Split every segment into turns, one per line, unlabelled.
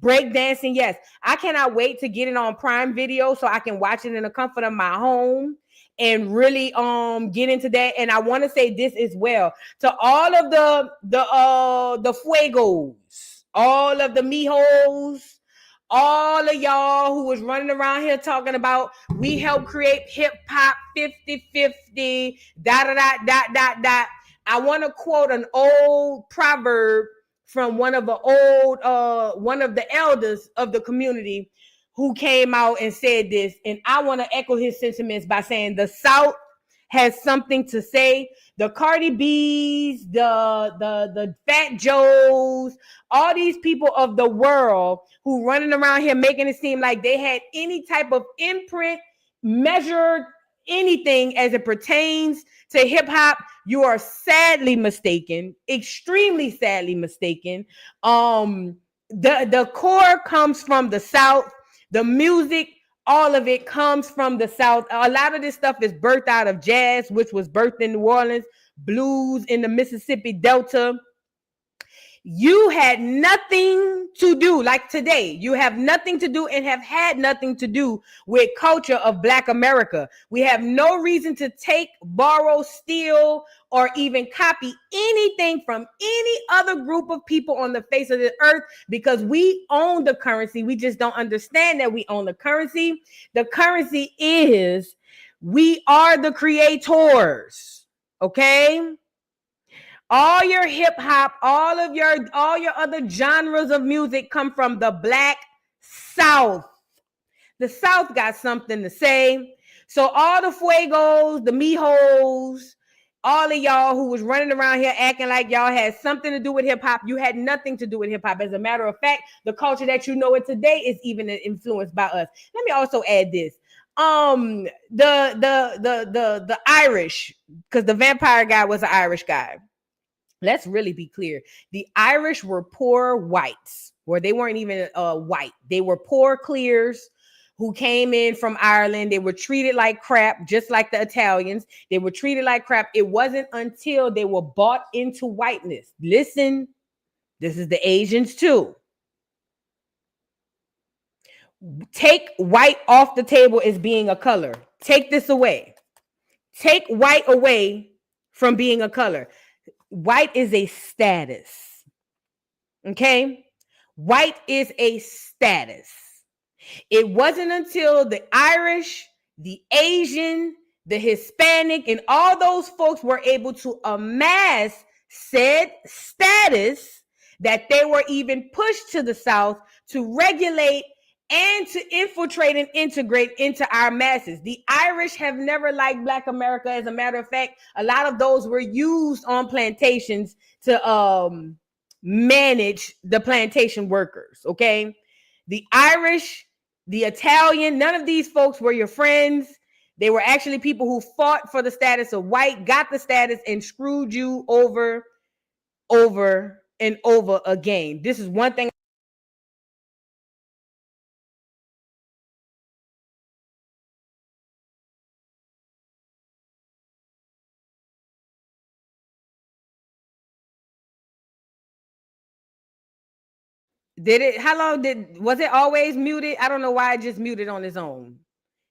Breakdancing, yes. I cannot wait to get it on Prime Video so I can watch it in the comfort of my home and really get into that. And I want to say this as well to all of the fuegos, all of the mijos, all of y'all who was running around here talking about we help create hip hop 50-50, da da da da da da. I want to quote an old proverb from one of the elders of the community who came out and said this, and I want to echo his sentiments by saying the South has something to say. The Cardi B's, the Fat Joes, all these people of the world who running around here making it seem like they had any type of imprint, measured anything as it pertains to hip hop, you are sadly mistaken, extremely sadly mistaken. The core comes from the South. The music, all of it comes from the South. A lot of this stuff is birthed out of jazz, which was birthed in New Orleans, blues in the Mississippi Delta. You had nothing to do, like today, you have nothing to do and have had nothing to do with culture of Black America. We have no reason to take, borrow, steal, or even copy anything from any other group of people on the face of the earth because we own the currency. We just don't understand that we own the currency. The currency is we are the creators, okay? All your hip hop, all your other genres of music come from the Black South. The South got something to say. So all the fuegos, the mijos, all of y'all who was running around here acting like y'all had something to do with hip hop, you had nothing to do with hip hop. As a matter of fact, the culture that you know it today is even influenced by us. Let me also add this. The Irish, because the vampire guy was an Irish guy. Let's really be clear. The Irish were poor whites, or they weren't even white. They were poor clears who came in from Ireland. They were treated like crap, just like the Italians. They were treated like crap. It wasn't until they were bought into whiteness. Listen, this is the Asians too. Take white off the table as being a color. Take this away. Take white away from being a color. White is a status. Okay? White is a status. It wasn't until the Irish, the Asian, the Hispanic, and all those folks were able to amass said status that they were even pushed to the South to regulate and to infiltrate and integrate into our masses. The Irish have never liked Black America. As a matter of fact, a lot of those were used on plantations to manage the plantation workers, okay? The Irish, the Italian, none of these folks were your friends. They were actually people who fought for the status of white, got the status, and screwed you over and over again. This is one thing. Was it always muted? I don't know why it just muted on its own.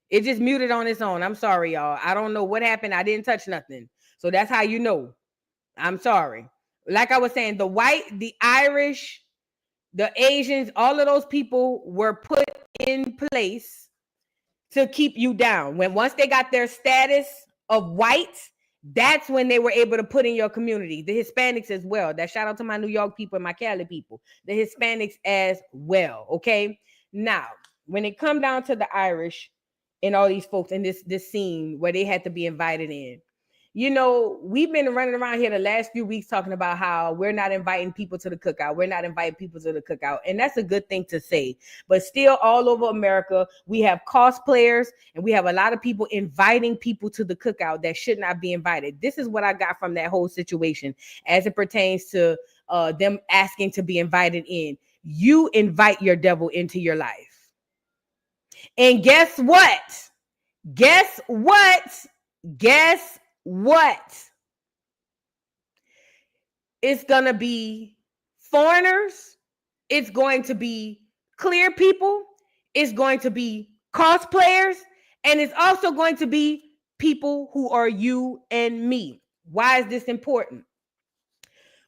It just muted on its own. I'm sorry, y'all. I don't know what happened. I didn't touch nothing. So that's how you know. I'm sorry. Like I was saying, the white, the Irish, the Asians, all of those people were put in place to keep you down. Once they got their status of white, that's when they were able to put in your community. The Hispanics as well. That shout out to my New York people and my Cali people. The Hispanics as well. Okay. Now, when it come down to the Irish and all these folks in this scene where they had to be invited in, you know, we've been running around here the last few weeks talking about how we're not inviting people to the cookout. We're not inviting people to the cookout. And that's a good thing to say. But still, all over America, we have cosplayers and we have a lot of people inviting people to the cookout that should not be invited. This is what I got from that whole situation as it pertains to them asking to be invited in. You invite your devil into your life. And guess what? Guess what? Guess what? It's going to be foreigners. It's going to be clear people, it's going to be cosplayers, and it's also going to be people who are you and me. Why is this important?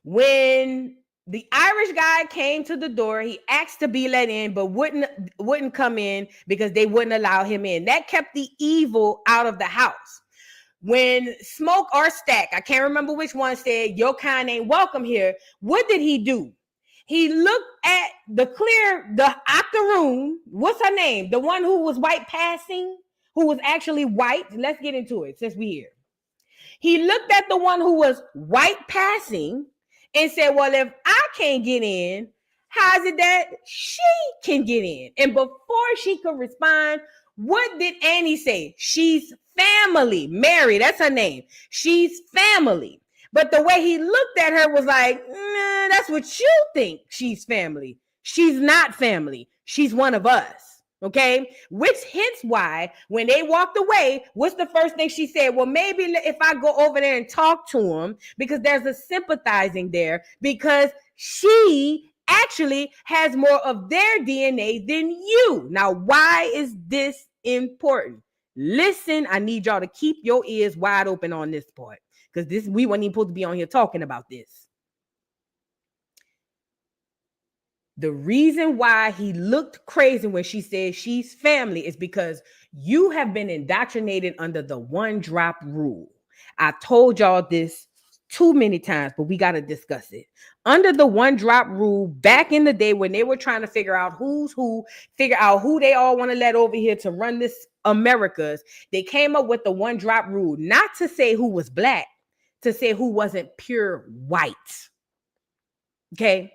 When the Irish guy came to the door, he asked to be let in, but wouldn't come in because they wouldn't allow him in. That kept the evil out of the house. When Smoke or Stack, I can't remember which one, said, your kind ain't welcome here, what did he do? He looked at the octoroon, what's her name? The one who was white passing, who was actually white. Let's get into it since we're here. He looked at the one who was white passing and said, well, if I can't get in, how is it that she can get in? And before she could respond, what did Annie say? She's family. Mary, that's her name. She's family. But the way he looked at her was like, nah, that's what you think. She's family. She's not family. She's one of us. Okay, which hence why when they walked away, what's the first thing she said? Well, maybe if I go over there and talk to him, because there's a sympathizing there, because she actually has more of their DNA than you. Now, why is this important? Listen, I need y'all to keep your ears wide open on this part, because we weren't even supposed to be on here talking about this. The reason why he looked crazy when she said she's family is because you have been indoctrinated under the one drop rule. I told y'all this too many times, but we got to discuss it. Under the one drop rule, back in the day when they were trying to figure out who's who, figure out who they all want to let over here to run this Americas, they came up with the one drop rule, not to say who was black, to say who wasn't pure white. Okay?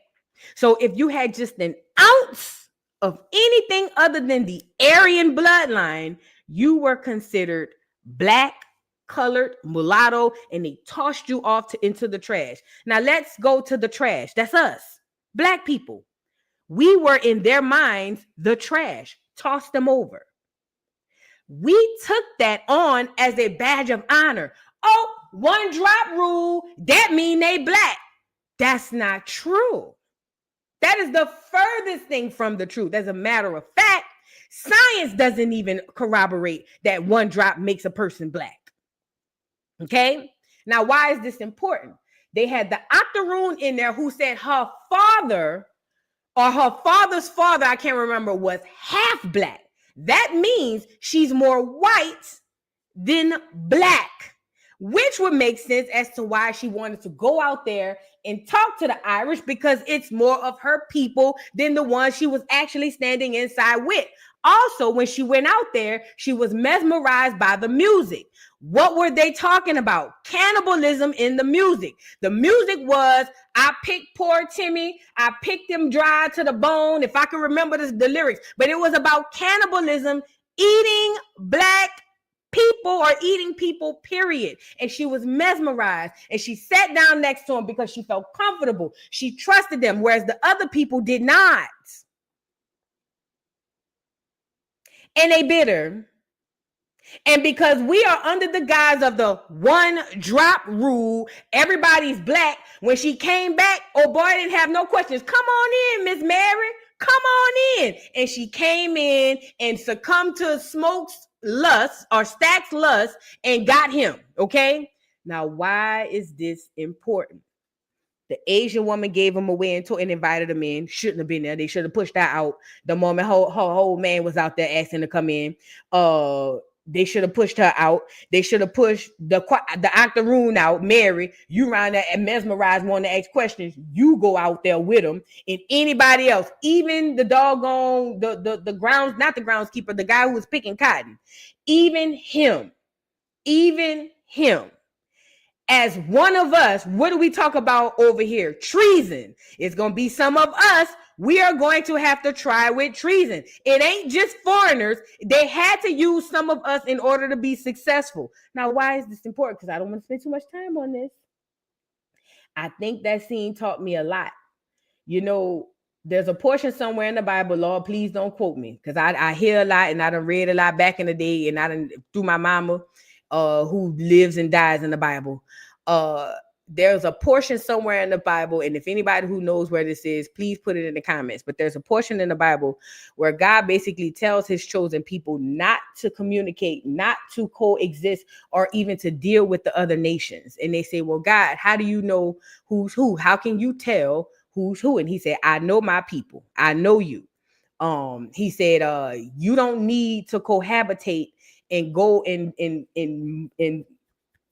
So if you had just an ounce of anything other than the Aryan bloodline, you were considered black, colored, mulatto, and they tossed you off into the trash. Now let's go to the trash. That's us, black people. We were in their minds the trash, tossed them over. We took that on as a badge of honor. Oh, one drop rule, that mean they black. That's not true. That is the furthest thing from the truth. As a matter of fact, science doesn't even corroborate that one drop makes a person black. Okay? Now, why is this important? They had the octoroon in there who said her father or her father's father, I can't remember, was half black. That means she's more white than black, which would make sense as to why she wanted to go out there and talk to the Irish, because it's more of her people than the ones she was actually standing inside with. Also, when she went out there, she was mesmerized by the music. What were they talking about? Cannibalism in the music. The music was, I picked poor Timmy, I picked him dry to the bone, if I can remember the lyrics. But it was about cannibalism, eating black people or eating people, period. And she was mesmerized, and she sat down next to him because she felt comfortable. She trusted them, whereas the other people did not. And they bitter. And because we are under the guise of the one drop rule, everybody's black. When she came back, oh boy, I didn't have no questions. Come on in, Miss Mary. Come on in. And she came in and succumbed to Smoke's lust or Stack's lust and got him. Okay. Now, why is this important? The Asian woman gave him away and invited him in. Shouldn't have been there. They should have pushed her out the moment her whole man was out there asking to come in. They should have pushed her out. They should have pushed the octoroon out. Mary, you around there and mesmerized, want to ask questions. You go out there with them, and anybody else, even the doggone the grounds, not the groundskeeper, the guy who was picking cotton, even him. As one of us, what do we talk about over here? Treason. It's going to be some of us. We are going to have to try with treason. It ain't just foreigners. They had to use some of us in order to be successful. Now, why is this important? Because I don't want to spend too much time on this. I think that scene taught me a lot. You know, there's a portion somewhere in the Bible, Lord, please don't quote me, because I hear a lot, and I done read a lot back in the day, and I done through my mama, who lives and dies in the Bible. there's a portion somewhere in the Bible, and if anybody who knows where this is, please put it in the comments. But there's a portion in the Bible where God basically tells his chosen people not to communicate, not to coexist, or even to deal with the other nations. And they say, well, God, how do you know who's who? How can you tell who's who? And he said, I know my people. I know you. He said, you don't need to cohabitate and go in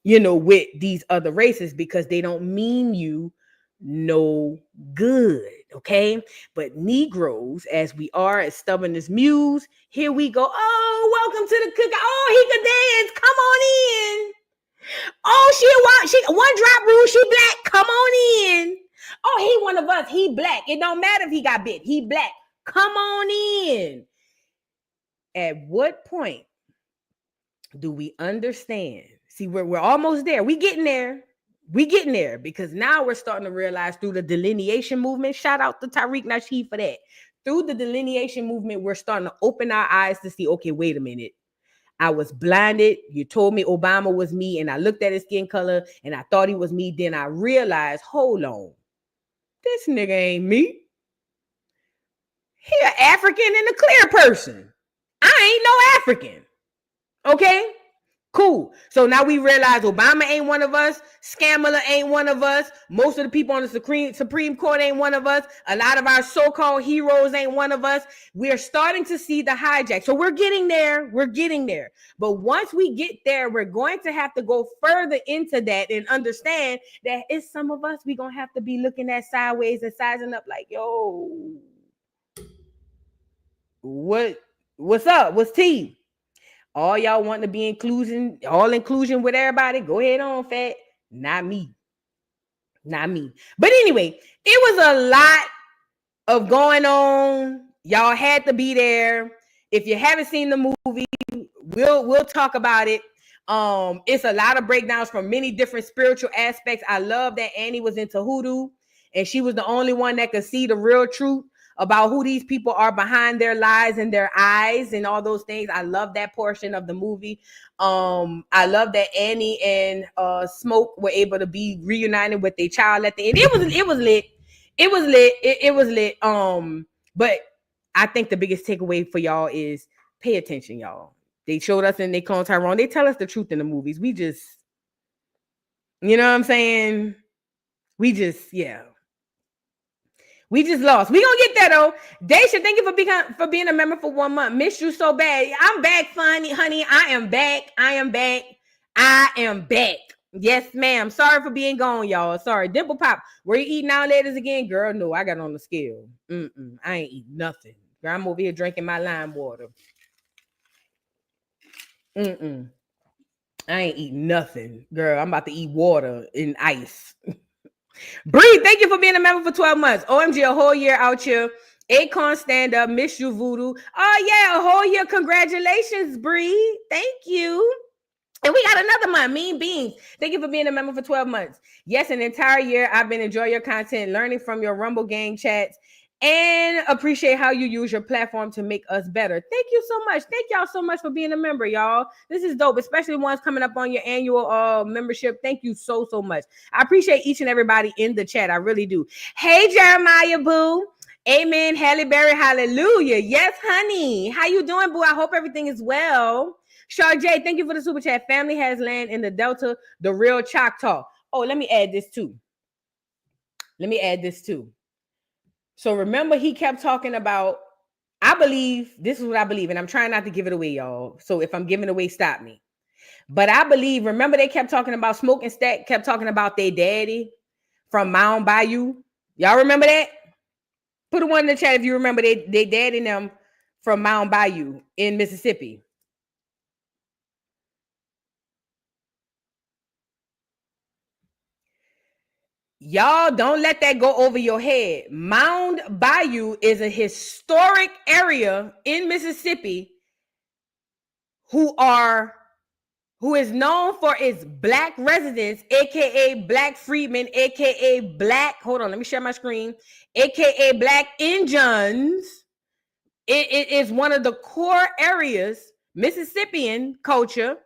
with these other races, because they don't mean you no good. Okay. But Negroes, as we are, as stubborn as mules, here we go. Oh, welcome to the cookout. Oh, he can dance. Come on in. Oh, she one drop rule. She black. Come on in. Oh, he one of us. He black. It don't matter if he got bit. He black. Come on in. At what point do we understand? See, we're almost there. We getting there. Because now we're starting to realize through the delineation movement. Shout out to Tariq Nasheed for that. Through the delineation movement, we're starting to open our eyes to see, okay, wait a minute. I was blinded. You told me Obama was me, and I looked at his skin color and I thought he was me. Then I realized, hold on, this nigga ain't me. He an African and a clear person. I ain't no African. Okay? Cool. So now we realize Obama ain't one of us. Scammer ain't one of us. Most of the people on the Supreme Court ain't one of us. A lot of our so-called heroes ain't one of us. We're starting to see the hijack. So we're getting there. But once we get there, we're going to have to go further into that and understand that it's some of us we're going to have to be looking at sideways and sizing up like, yo, what's up? What's tea? All y'all want to be inclusion with everybody. Go ahead on, fat. Not me. But anyway, it was a lot of going on. Y'all had to be there. If you haven't seen the movie, we'll talk about it. It's a lot of breakdowns from many different spiritual aspects. I love that Annie was into hoodoo, and she was the only one that could see the real truth about who these people are behind their lies and their eyes and all those things. I love that portion of the movie. I love that Annie and Smoke were able to be reunited with their child at the end. It was lit. But I think the biggest takeaway for y'all is pay attention, y'all. They showed us and they clone Tyrone. They tell us the truth in the movies. We just, you know what I'm saying? We just lost. We gonna get there though. Daisha, thank you for being a member for 1 month. Miss you so bad. I'm back, honey. I am back. Yes, ma'am. Sorry for being gone, y'all. Sorry. Dimple Pop, were you eating now, ladies again? Girl, no, I got on the scale. I ain't eating nothing. Girl, I'm over here drinking my lime water. I ain't eating nothing. Girl, I'm about to eat water in ice. Bree, thank you for being a member for 12 months. OMG, a whole year out here. Acorn stand up. Miss you, Voodoo. Oh, yeah, a whole year. Congratulations, Bree. Thank you. And we got another month. Mean Beans. Thank you for being a member for 12 months. Yes, an entire year. I've been enjoying your content, learning from your Rumble gang chats, and appreciate how you use your platform to make us better. Thank you so much. Thank y'all so much for being a member, y'all. This is dope, especially ones coming up on your annual membership. Thank you so much. I appreciate each and everybody in the chat. I really do. Hey, Jeremiah Boo. Amen. Halle Berry. Hallelujah. Yes, honey. How you doing, Boo? I hope everything is well. Char J, thank you for the super chat. Family has land in the Delta, the real Choctaw. Oh, let me add this too. So remember, he kept talking about, I believe, this is what I believe, and I'm trying not to give it away, y'all. So if I'm giving away, stop me. But I believe, remember they kept talking about, Smoke and Stack kept talking about their daddy from Mound Bayou. Y'all remember that? Put a one in the chat if you remember they daddy and them from Mound Bayou in Mississippi. Y'all don't let that go over your head. Mound Bayou is a historic area in Mississippi who is known for its black residents, aka black freedmen, aka black, hold on, let me share my screen, aka black Indians. It is one of the core areas, Mississippian culture,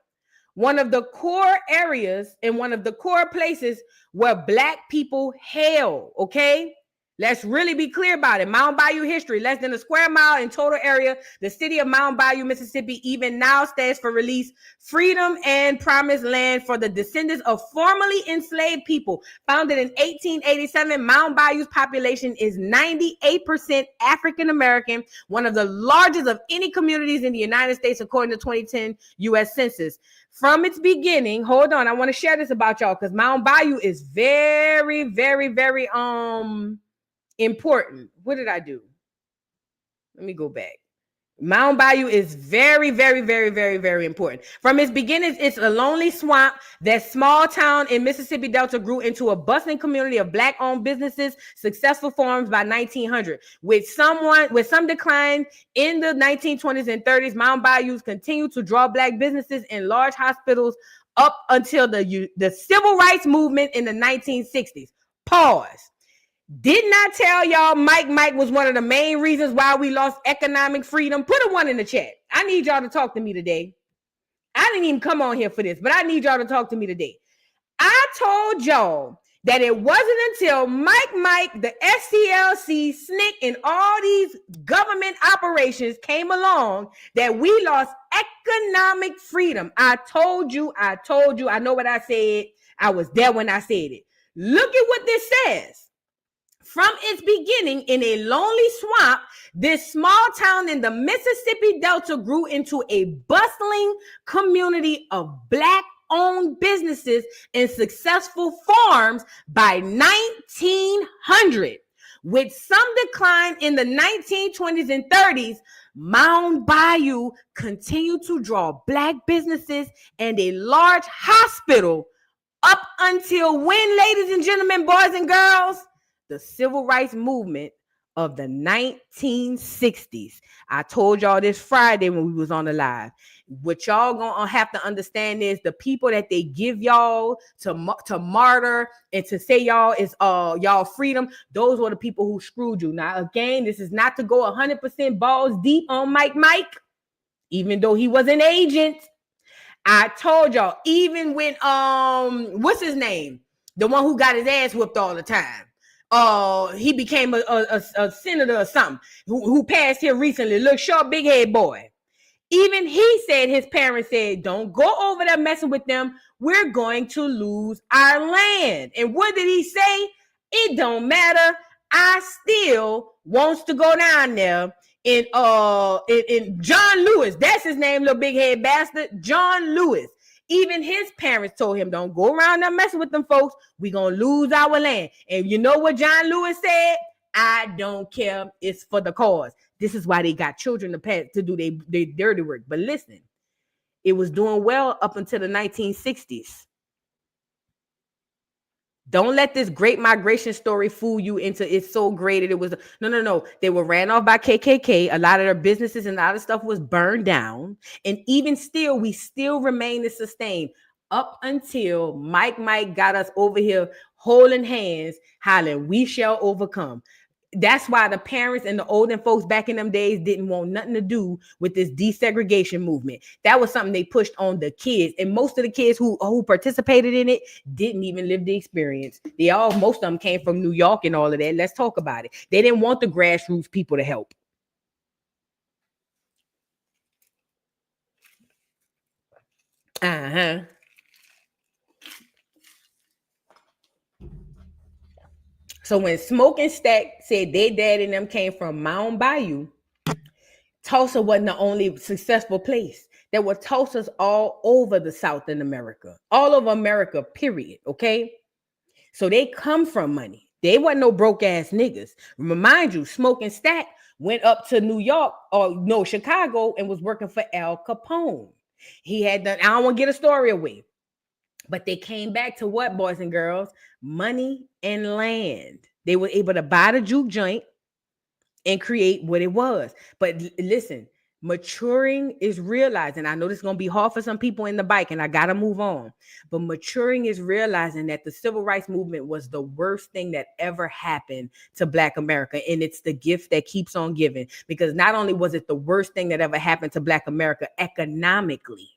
one of the core areas and one of the core places where Black people hail, okay? Let's really be clear about it. Mound Bayou history, less than a square mile in total area. The city of Mound Bayou, Mississippi, even now stands for release, freedom, and promised land for the descendants of formerly enslaved people. Founded in 1887, Mound Bayou's population is 98% African American, one of the largest of any communities in the United States, according to 2010 U.S. Census. From its beginning, hold on, I want to share this about y'all because Mound Bayou is very, very, very important. What did I do? Let me go back. Mound Bayou is very, very, very, very, very important. From its beginnings, it's a lonely swamp. That small town in Mississippi Delta grew into a bustling community of Black-owned businesses, successful farms by 1900. With some decline in the 1920s and 30s, Mound Bayous continued to draw Black businesses and large hospitals up until the civil rights movement in the 1960s. Pause. Did not tell y'all Mike was one of the main reasons why we lost economic freedom? Put a 1 in the chat. I need y'all to talk to me today. I didn't even come on here for this, but I need y'all to talk to me today. I told y'all that it wasn't until Mike, the SCLC, SNCC, and all these government operations came along that we lost economic freedom. I told you. I know what I said. I was there when I said it. Look at what this says. From its beginning, in a lonely swamp, this small town in the Mississippi Delta grew into a bustling community of Black-owned businesses and successful farms by 1900. With some decline in the 1920s and 30s, Mound Bayou continued to draw Black businesses and a large hospital up until when, ladies and gentlemen, boys and girls? The civil rights movement of the 1960s. I told y'all this Friday when we was on the live. What y'all gonna have to understand is the people that they give y'all to martyr and to say y'all is y'all freedom. Those were the people who screwed you. Now again, this is not to go 100% balls deep on Mike, even though he was an agent. I told y'all, even when what's his name, the one who got his ass whooped all the time. He became a senator or something who passed here recently. Look, short, big head boy. Even he said, his parents said, don't go over there messing with them. We're going to lose our land. And what did he say? It don't matter. I still wants to go down there in John Lewis. That's his name, little big head bastard. John Lewis. Even his parents told him, don't go around there messing with them folks. We're going to lose our land. And you know what John Lewis said? I don't care. It's for the cause. This is why they got children to do their dirty work. But listen, it was doing well up until the 1960s. Don't let this great migration story fool you into it's so great that it was. No. They were ran off by KKK. A lot of their businesses and a lot of stuff was burned down. And even still, we still remain to sustain up until Mike got us over here holding hands, hollering, we shall overcome. That's why the parents and the older folks back in them days didn't want nothing to do with this desegregation movement. That was something they pushed on the kids. And most of the kids who participated in it didn't even live the experience. Most of them came from New York and all of that. Let's talk about it. They didn't want the grassroots people to help. So when Smoke and Stack said their dad and them came from Mound Bayou, Tulsa wasn't the only successful place. There were Tulsas all over the South in America, all over America, period, okay? So they come from money. They wasn't no broke ass niggas. Remind you, Smoke and Stack went up to New York, Chicago, and was working for Al Capone. He had done, I don't want to get a story away. But they came back to what, boys and girls? Money and land. They were able to buy the juke joint and create what it was. But listen, maturing is realizing, I know this is going to be hard for some people in the bike, and I got to move on. But maturing is realizing that the civil rights movement was the worst thing that ever happened to Black America. And it's the gift that keeps on giving. Because not only was it the worst thing that ever happened to Black America economically,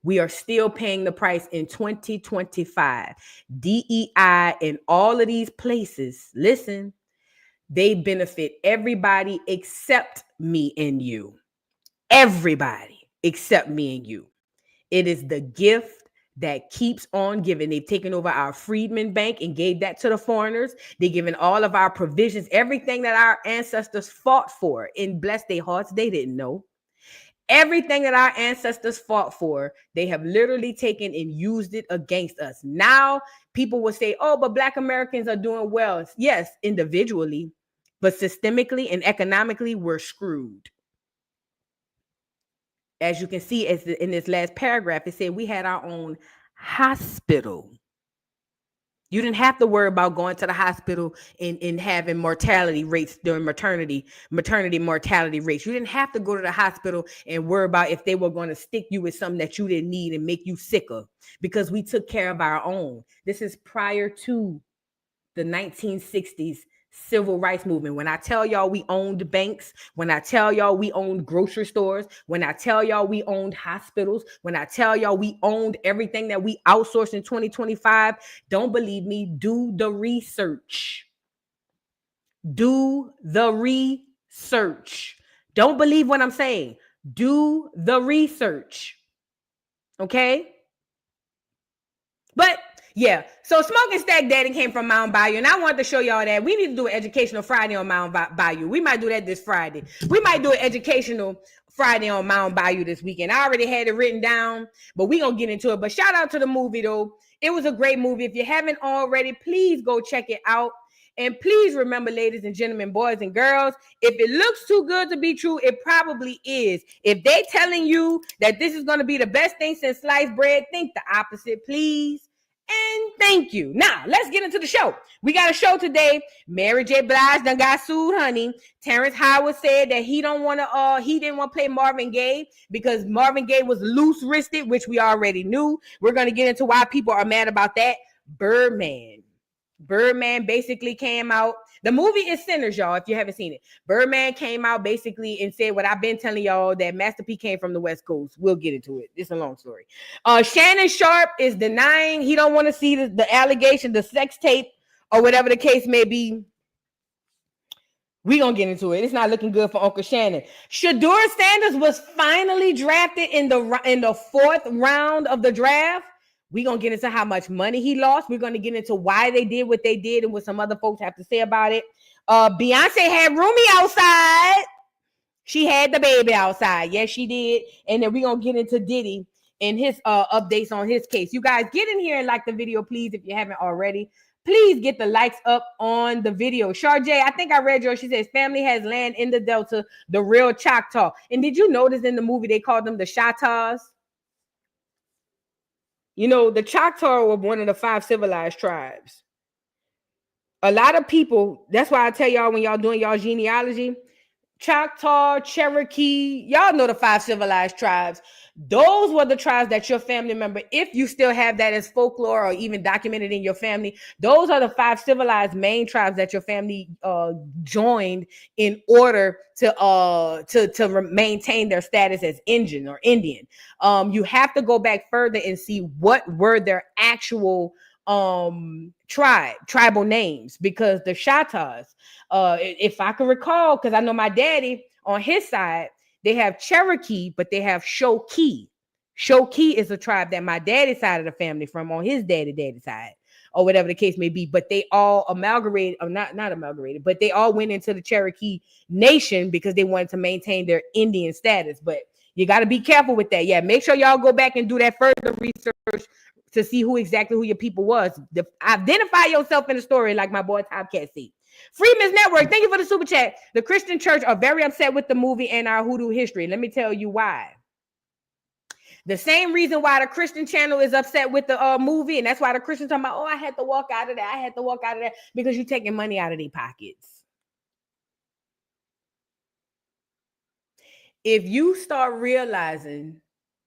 We are still paying the price in 2025. DEI in all of these places, listen, they benefit everybody except me and you. Everybody except me and you. It is the gift that keeps on giving. They've taken over our Freedmen Bank and gave that to the foreigners. They've given all of our provisions, everything that our ancestors fought for. And bless their hearts, they didn't know. Everything that our ancestors fought for, they have literally taken and used it against us. Now, people will say, oh, but Black Americans are doing well. Yes, individually, but systemically and economically, we're screwed. As you can see, in this last paragraph, it said we had our own hospital. You didn't have to worry about going to the hospital and having mortality rates during maternity mortality rates. You didn't have to go to the hospital and worry about if they were going to stick you with something that you didn't need and make you sicker, because we took care of our own. This is prior to the 1960s civil rights movement. When I tell y'all we owned banks, when I tell y'all we owned grocery stores, when I tell y'all we owned hospitals, when I tell y'all we owned everything that we outsourced in 2025, don't believe me, do the research. Do the research. Don't believe what I'm saying. Do the research. Okay? But yeah, so Smoking Stack Daddy came from Mound Bayou, and I wanted to show y'all that we need to do an educational Friday on Mound Bayou. We might do that this Friday. We might do an educational Friday on Mound Bayou this weekend. I already had it written down, but we're going to get into it. But shout out to the movie, though. It was a great movie. If you haven't already, please go check it out. And please remember, ladies and gentlemen, boys and girls, if it looks too good to be true, it probably is. If they telling you that this is going to be the best thing since sliced bread, think the opposite, please. And thank you. Now, let's get into the show. We got a show today. Mary J. Blige done got sued, honey. Terrence Howard said that he didn't want to play Marvin Gaye because Marvin Gaye was loose-wristed, which we already knew. We're going to get into why people are mad about that. Birdman basically came out. The movie is Sinners, y'all, if you haven't seen it. Birdman came out basically and said what I've been telling y'all, that Master P came from the West Coast. We'll get into it. It's a long story. Shannon Sharpe is denying he don't want to see the allegation, the sex tape, or whatever the case may be. We're going to get into it. It's not looking good for Uncle Shannon. Shadur Sanders was finally drafted in the fourth round of the draft. We're going to get into how much money he lost. We're going to get into why they did what they did and what some other folks have to say about it. Beyonce had Rumi outside. She had the baby outside. Yes, she did. And then we're going to get into Diddy and his updates on his case. You guys get in here and like the video, please, if you haven't already. Please get the likes up on the video. Sharjay, I think I read yours. She says, family has land in the Delta, the real Choctaw. And did you notice in the movie they called them the Choctaws? You know, the Choctaw were one of the 5 civilized tribes. A lot of people, that's why I tell y'all when y'all doing y'all genealogy, Choctaw, Cherokee, y'all know the 5 civilized tribes. Those were the tribes that your family member, if you still have that as folklore or even documented in your family, those are the 5 civilized main tribes that your family joined in order to maintain their status as Indian or Indian. You have to go back further and see what were their actual tribal names, because the Choctaws, if I can recall, because I know my daddy on his side, they have Cherokee, but they have Shoki. Shoki is a tribe that my daddy's side of the family from on his daddy side, or whatever the case may be. But they all amalgamated, or not amalgamated, but they all went into the Cherokee Nation because they wanted to maintain their Indian status. But you got to be careful with that. Yeah, make sure y'all go back and do that further research to see who your people was. Identify yourself in the story, like my boy Topcat said. Freeman's Network, thank you for the super chat. The Christian church are very upset with the movie and our hoodoo history. Let me tell you why. The same reason why the Christian channel is upset with the movie, and that's why the Christians talking about, oh, I had to walk out of that. Because you're taking money out of their pockets. If you start realizing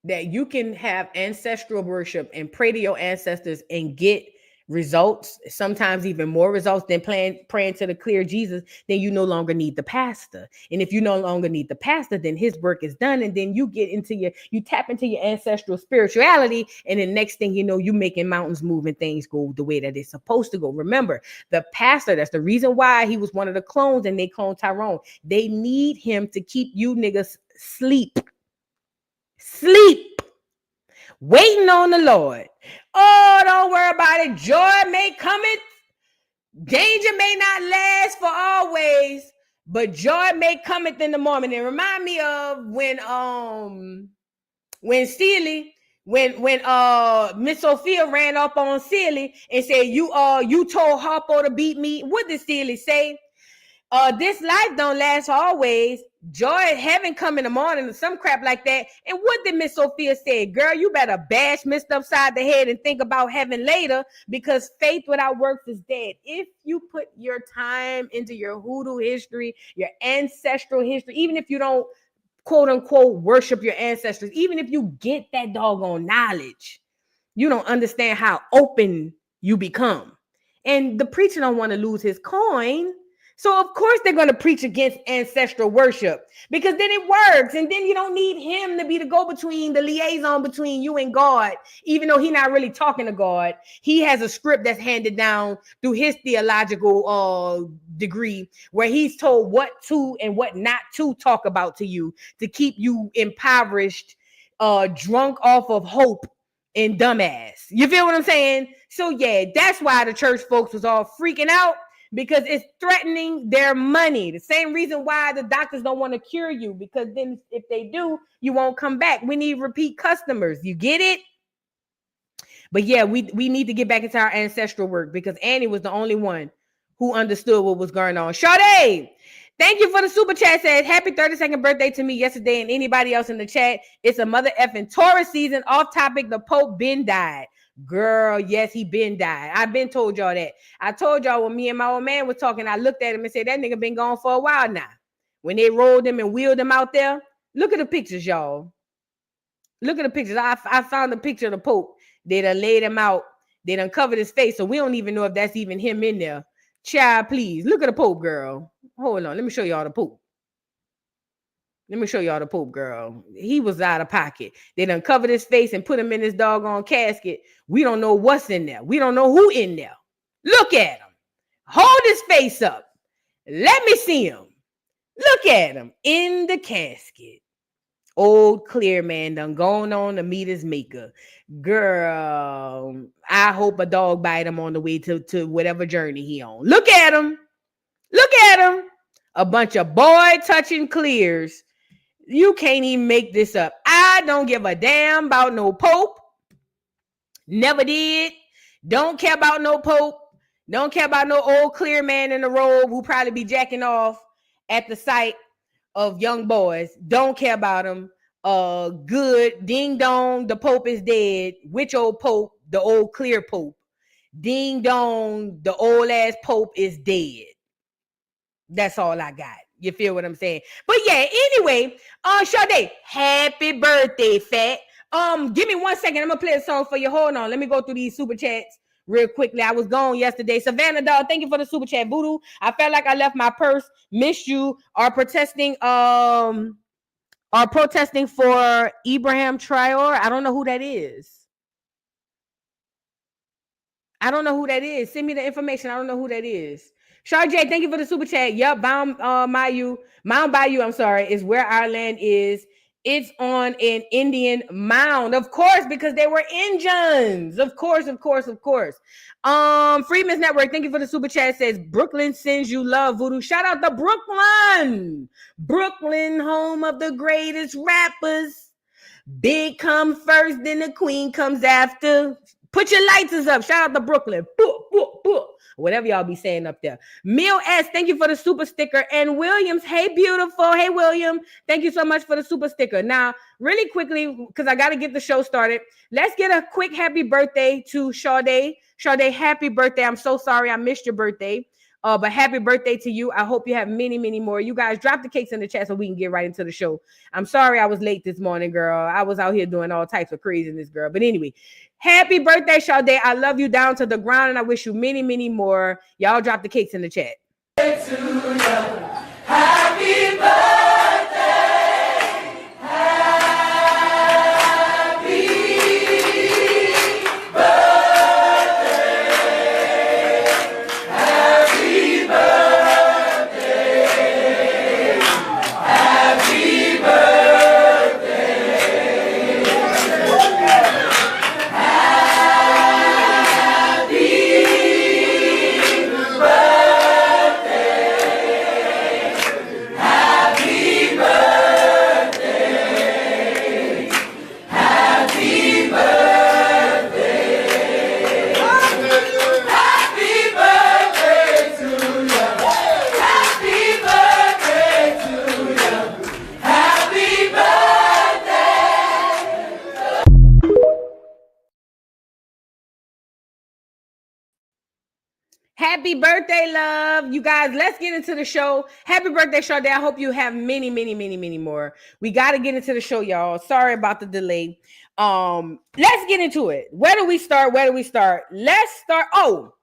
that you can have ancestral worship and pray to your ancestors and get results, sometimes even more results than praying to the clear Jesus, then you no longer need the pastor. And if you no longer need the pastor, then his work is done. And then you tap into your ancestral spirituality. And the next thing you know, you making mountains move and things go the way that it's supposed to go. Remember, the pastor, that's the reason why he was one of the clones and they cloned Tyrone. They need him to keep you niggas sleep, waiting on the Lord. Oh, don't worry about it. Joy may cometh. Danger may not last for always, but joy may cometh in the morning. And remind me of when Steely, when Miss Sophia ran up on Steely and said, you told Harpo to beat me. What did Steely say? This life don't last always. Joy, heaven come in the morning or some crap like that. And what did Miss Sophia say? Girl, you better bash Mr. upside the head and think about heaven later, because faith without works is dead. If you put your time into your hoodoo history, your ancestral history, even if you don't quote unquote worship your ancestors, even if you get that doggone knowledge, you don't understand how open you become. And the preacher don't want to lose his coin. So, of course, they're going to preach against ancestral worship, because then it works. And then you don't need him to be the go-between, the liaison between you and God, even though he's not really talking to God. He has a script that's handed down through his theological degree, where he's told what to and what not to talk about to you to keep you impoverished, drunk off of hope and dumbass. You feel what I'm saying? So, yeah, that's why the church folks was all freaking out, because it's threatening their money. The same reason why the doctors don't want to cure you, because then if they do, you won't come back. We need repeat customers. You get it? But yeah, we need to get back into our ancestral work, because Annie was the only one who understood what was going on. Sade, thank you for the super chat. Says happy 32nd birthday to me yesterday and anybody else in the chat. It's a mother effing Taurus season. Off topic, the Pope been died. Girl, yes, he been died. I've been told y'all that. I told y'all when me and my old man was talking, I looked at him and said, that nigga been gone for a while now. When they rolled him and wheeled him out there, look at the pictures, y'all. Look at the pictures. I found a picture of the Pope. They done laid him out. They done covered his face, so we don't even know if that's even him in there. Child, please. Look at the Pope, girl. Hold on. Let me show y'all the Pope. Let me show y'all the Pope, girl. He was out of pocket. They done covered his face and put him in this doggone casket. We don't know what's in there. We don't know who in there. Look at him. Hold his face up. Let me see him. Look at him in the casket. Old clear man done gone on to meet his maker. Girl, I hope a dog bite him on the way to whatever journey he on. Look at him. Look at him. A bunch of boy touching clears. You can't even make this up. I don't give a damn about no Pope. Never did. Don't care about no Pope. Don't care about no old clear man in the robe who probably be jacking off at the sight of young boys. Don't care about him. Good. Ding dong, the Pope is dead. Which old Pope? The old clear Pope. Ding dong, the old ass Pope is dead. That's all I got. You feel what I'm saying? But yeah, anyway, Sade, happy birthday, fat. Give me 1 second. I'm gonna play a song for you. Hold on. Let me go through these super chats real quickly. I was gone yesterday. Savannah Dog, thank you for the super chat. Voodoo, I felt like I left my purse. Missed you. Are protesting for Ibrahim Traore. I don't know who that is. Send me the information. I don't know who that is. Sharjay, thank you for the super chat. Yup, Mound Bayou, I'm sorry, is where our land is. It's on an Indian mound, of course, because they were Indians. Of course. Freeman's Network, thank you for the super chat. Says Brooklyn sends you love, Voodoo. Shout out to Brooklyn, home of the greatest rappers. Big come first, then the queen comes after. Put your lighters up. Shout out to Brooklyn. Whatever y'all be saying up there. Meal S, thank you for the super sticker. And Williams, hey, beautiful. Hey, William. Thank you so much for the super sticker. Now, really quickly, because I got to get the show started, let's get a quick happy birthday to Sade. Sade, happy birthday. I'm so sorry I missed your birthday. But happy birthday to you. I hope you have many, many more. You guys drop the cakes in the chat so we can get right into the show. I'm sorry I was late this morning, girl. I was out here doing all types of craziness, girl. But anyway, happy birthday, Sade. I love you down to the ground, and I wish you many, many more. Y'all drop the cakes in the chat.
Happy birthday.
Happy birthday, love. You guys, let's get into the show. Happy birthday, Sade. I hope you have many, many, many, many more. We got to get into the show, y'all. Sorry about the delay. Let's get into it. Where do we start? Let's start. Oh,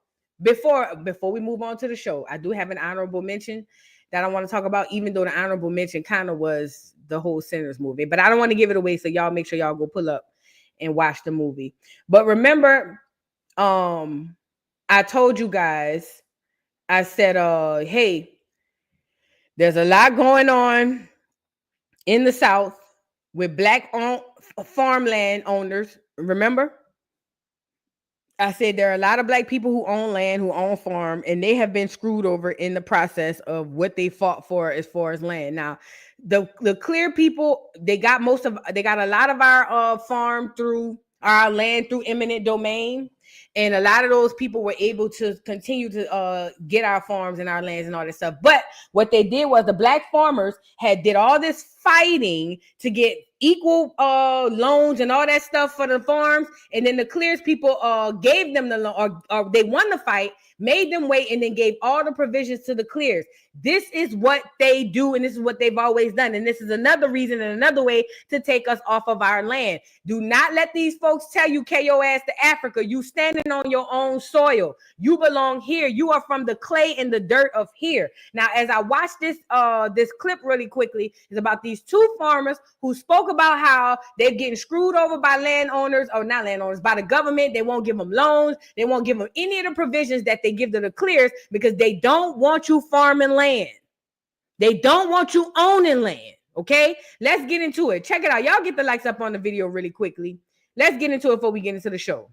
before we move on to the show, I do have an honorable mention that I want to talk about, even though the honorable mention kind of was the whole Sinners movie. But I don't want to give it away, so y'all make sure y'all go pull up and watch the movie. But remember, I told you guys, I said, hey, there's a lot going on in the South with Black farmland owners. Remember? I said there are a lot of Black people who own land, who own farm, and they have been screwed over in the process of what they fought for as far as land. Now, the clear people, they got a lot of our farm through our land through eminent domain. And a lot of those people were able to continue to get our farms and our lands and all that stuff. But what they did was the Black farmers did all this fighting to get equal loans and all that stuff for the farms. And then the Clears people gave them the loan, or they won the fight, made them wait, and then gave all the provisions to the Clears. This is what they do, and this is what they've always done. And this is another reason and another way to take us off of our land. Do not let these folks tell you, "K your ass to Africa." You standing on your own soil. You belong here. You are from the clay and the dirt of here. Now, as I watch this clip really quickly, it's about these two farmers who spoke about how they're getting screwed over by landowners, or not landowners, by the government. They won't give them loans. They won't give them any of the provisions that they give to the Clears because they don't want you farming land. They don't want you owning land. Okay, let's get into it. Check it out. Y'all get the likes up on the video really quickly. Let's get into it before we get into the show.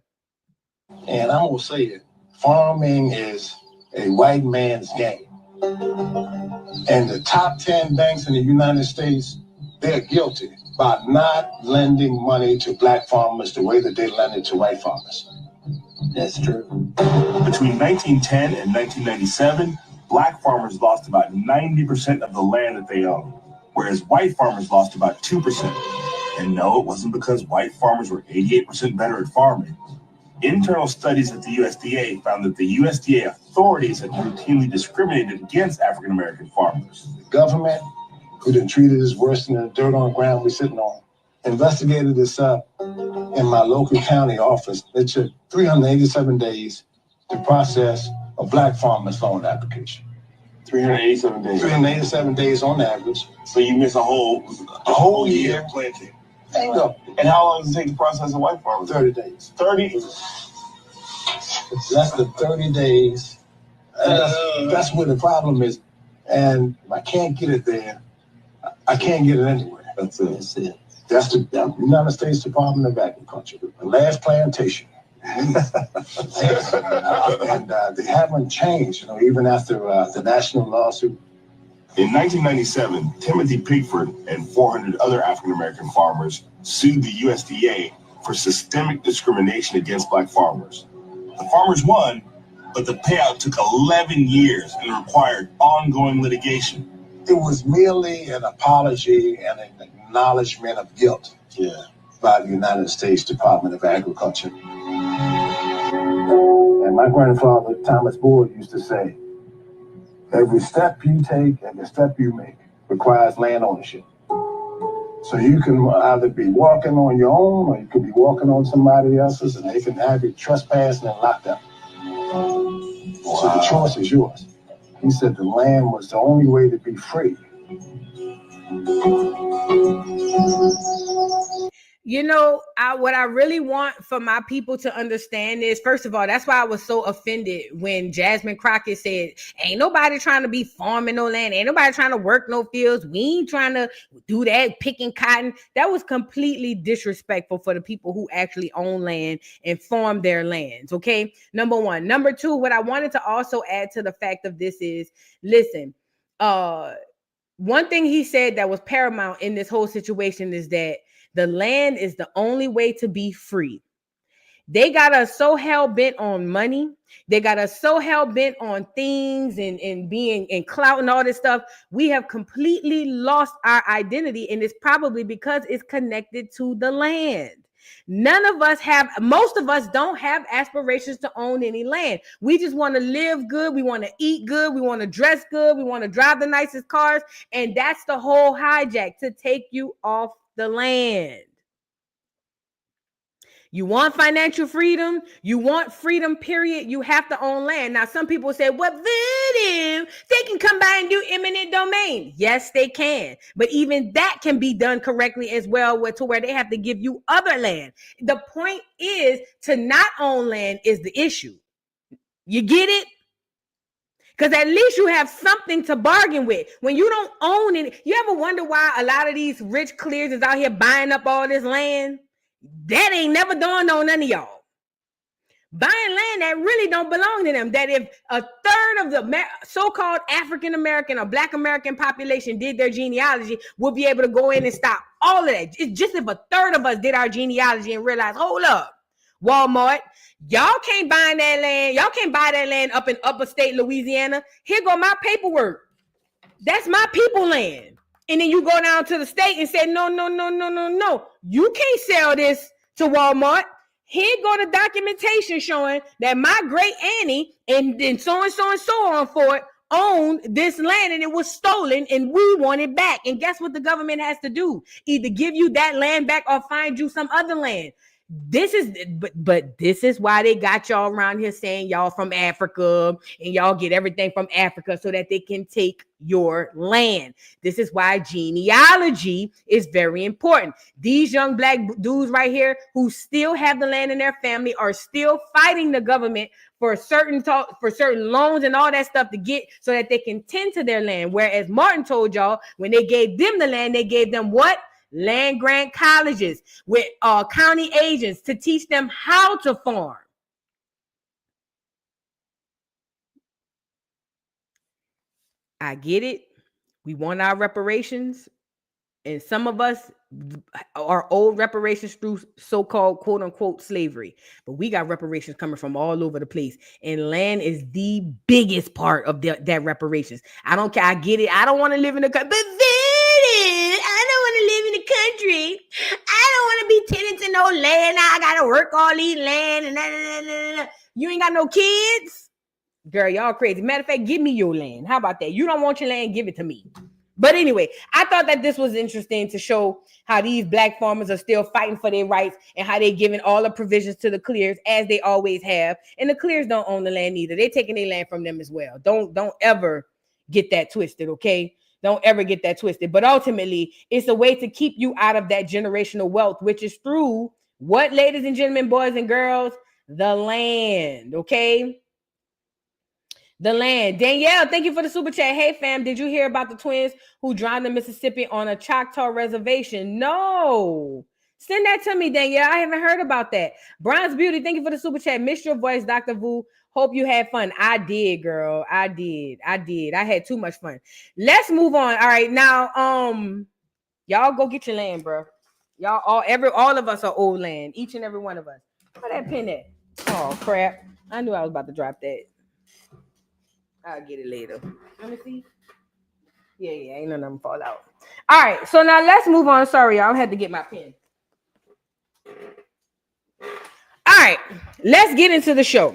And I'm going to say it. Farming is a white man's game. And the top 10 banks in the United States, they're guilty by not lending money to Black farmers the way that they lend it to white farmers. That's true.
Between 1910 and 1997, Black farmers lost about 90% of the land that they owned, whereas white farmers lost about 2%. And no, it wasn't because white farmers were 88% better at farming. Internal studies at the USDA found that the USDA authorities had routinely discriminated against African American farmers.
The government, who done treated us worse than the dirt on the ground we're sitting on, investigated this up in my local county office. It took 387 days to process a Black farmer's loan application.
387 days.
387 days on average.
So you miss a whole year of planting.
Bingo.
And how long does it take to process a white farmer?
30 days.
30?
That's the 30 days. That's where the problem is. And I can't get it there. I can't get it anywhere.
That's it.
That's the United States Department of Agriculture. The last plantation. And they haven't changed, even after the national lawsuit.
In 1997, Timothy Pigford and 400 other African-American farmers sued the USDA for systemic discrimination against Black farmers. The farmers won, but the payout took 11 years and required ongoing litigation.
It was merely an apology and an acknowledgement of guilt by the United States Department of Agriculture. And my grandfather, Thomas Boyd, used to say, Every step you take, every step you make requires land ownership. So you can either be walking on your own or you could be walking on somebody else's and they can have you trespassing and locked up. Wow. So the choice is yours. He said the land was the only way to be free.
You know, what I really want for my people to understand is, first of all, that's why I was so offended when Jasmine Crockett said, ain't nobody trying to be farming no land. Ain't nobody trying to work no fields. We ain't trying to do that, picking cotton. That was completely disrespectful for the people who actually own land and farm their lands, okay? Number one. Number two, what I wanted to also add to the fact of this is, listen, one thing he said that was paramount in this whole situation is that the land is the only way to be free. They got us so hell-bent on money. They got us so hell-bent on things and being and clout and all this stuff. We have completely lost our identity, and it's probably because it's connected to the land. Most of us don't have aspirations to own any land. We just want to live good. We want to eat good. We want to dress good. We want to drive the nicest cars. And that's the whole hijack, to take you off the land. You want financial freedom? You want freedom, period? You have to own land. Now, some people say, well, Voodoo, they can come by and do eminent domain. Yes, they can. But even that can be done correctly as well, to where they have to give you other land. The point is, to not own land is the issue. You get it? Because at least you have something to bargain with. When you don't own it, you ever wonder why a lot of these rich clears is out here buying up all this land? That ain't never dawned on none of y'all. Buying land that really don't belong to them. That if a third of the so-called African-American or Black American population did their genealogy, we'll be able to go in and stop all of that. It's just if a third of us did our genealogy and realize, hold up, Walmart, y'all can't buy that land. Y'all can't buy that land up in upper state Louisiana. Here go my paperwork. That's my people land. And then you go down to the state and say, no. You can't sell this to Walmart. Here go the documentation showing that my great auntie and so on for it owned this land and it was stolen and we want it back. And guess what the government has to do? Either give you that land back or find you some other land. This is why they got y'all around here saying y'all from Africa and y'all get everything from Africa so that they can take your land. This is why genealogy is very important. These young Black dudes right here who still have the land in their family are still fighting the government for certain loans and all that stuff to get so that they can tend to their land. Whereas Martin told y'all when they gave them the land, they gave them what? Land grant colleges with county agents to teach them how to farm. I get it. We want our reparations. And some of us are owed reparations through so-called quote unquote slavery. But we got reparations coming from all over the place. And land is the biggest part of that reparations. I don't care. I get it. I don't want to live in the country. But I don't want to live in the country. I don't want to be tenant to no land. I got to work all these land. And You ain't got no kids? Girl, y'all crazy. Matter of fact, give me your land. How about that? You don't want your land? Give it to me. But anyway, I thought that this was interesting to show how these Black farmers are still fighting for their rights and how they're giving all the provisions to the clears as they always have. And the clears don't own the land either. They're taking their land from them as well. Don't ever get that twisted, okay? Don't ever get that twisted. But ultimately, it's a way to keep you out of that generational wealth, which is through what, ladies and gentlemen, boys and girls? The land, okay? The land. Danielle, thank you for the super chat. Hey, fam, did you hear about the twins who drowned in Mississippi on a Choctaw reservation? No. Send that to me, Danielle. I haven't heard about that. Bronze Beauty, thank you for the super chat. Missed your voice, Dr. Vu. Hope you had fun. I did, girl. I did. I had too much fun. Let's move on. All right, now, y'all go get your land, bro. Y'all all of us are old land. Each and every one of us. Where that pin at? Oh crap! I knew I was about to drop that. I'll get it later. Let me see. Yeah, ain't none of them fall out. All right, so now let's move on. Sorry, y'all, I had to get my pen. All right, let's get into the show.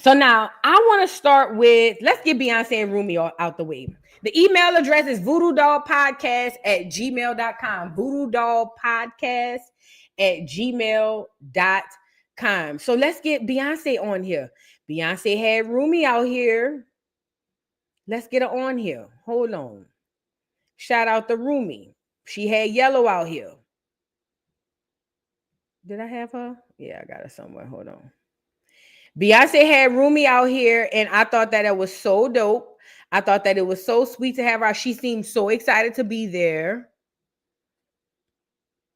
So now I want to start with, let's get Beyonce and Rumi out the way. The email address is voodoodollpodcast@gmail.com. voodoodollpodcast@gmail.com. So let's get Beyonce on here. Beyonce had Rumi out here. Let's get her on here. Hold on. Shout out to Rumi. She had Yellow out here. Did I have her? Yeah, I got her somewhere. Hold on. Beyonce had Rumi out here, and I thought that it was so dope. I thought that it was so sweet to have her. She seemed so excited to be there.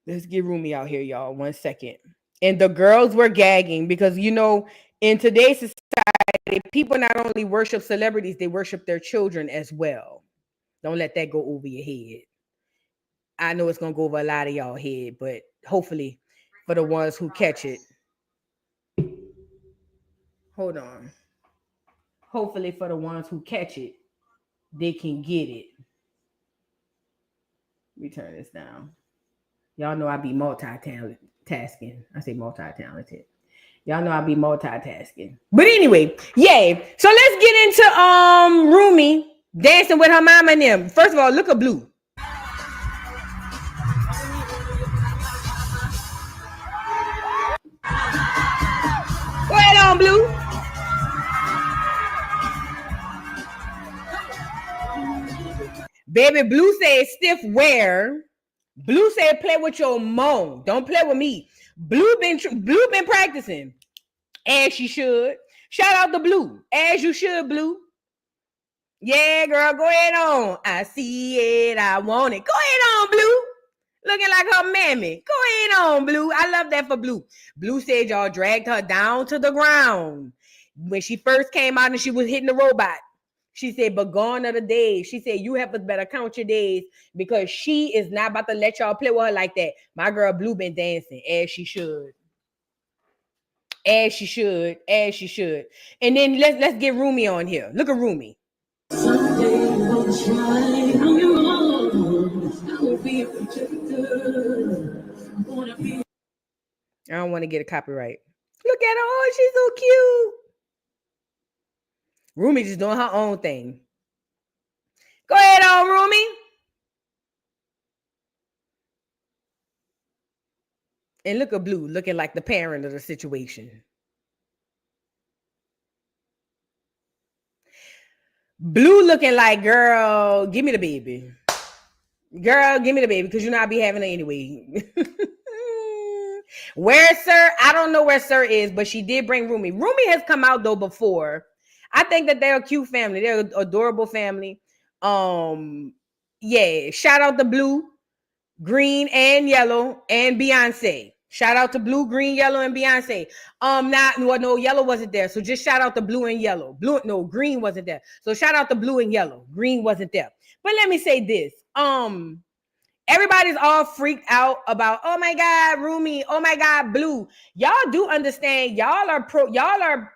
Let's get Rumi out here, y'all. 1 second. And the girls were gagging because, you know, in today's society, people not only worship celebrities, they worship their children as well. Don't let that go over your head. I know it's going to go over a lot of y'all head, but hopefully for the ones who catch it. Hold on. Hopefully for the ones who catch it, they can get it. Let me turn this down. Y'all know I be multitasking. I say multi-talented. Y'all know I be multitasking. But anyway, yay. So let's get into Rumi dancing with her mama and them. First of all, look at Blue. Go ahead on, Blue. Baby, Blue said stiff wear. Blue said play with your mom. Don't play with me. Blue been practicing. As she should. Shout out to Blue. As you should, Blue. Yeah, girl, go ahead on. I see it. I want it. Go ahead on, Blue. Looking like her mammy. Go ahead on, Blue. I love that for Blue. Blue said y'all dragged her down to the ground. When she first came out and she was hitting the robot. She said, but gone are the days. She said, you have to better count your days because she is not about to let y'all play with her like that. My girl Blue been dancing as she should. As she should. As she should. And then let's get Rumi on here. Look at Rumi. I don't want to get a copyright. Look at her. Oh, she's so cute. Rumi just doing her own thing. Go ahead on, Rumi. And look at Blue looking like the parent of the situation. Blue looking like, girl, give me the baby. Girl, give me the baby because you know I'll be having it anyway. Where's Sir? I don't know where Sir is, but she did bring Rumi. Rumi has come out though before. I think that they're a cute family. They're an adorable family. Yeah. Shout out to Blue, Green, and Yellow, and Beyonce. Shout out to Blue, Green, Yellow, and Beyonce. No, Yellow wasn't there. So just shout out to Blue and Yellow. Green wasn't there. So shout out to Blue and Yellow. Green wasn't there. But let me say this. Everybody's all freaked out about, oh my God, Rumi, oh my God, Blue. Y'all do understand, y'all are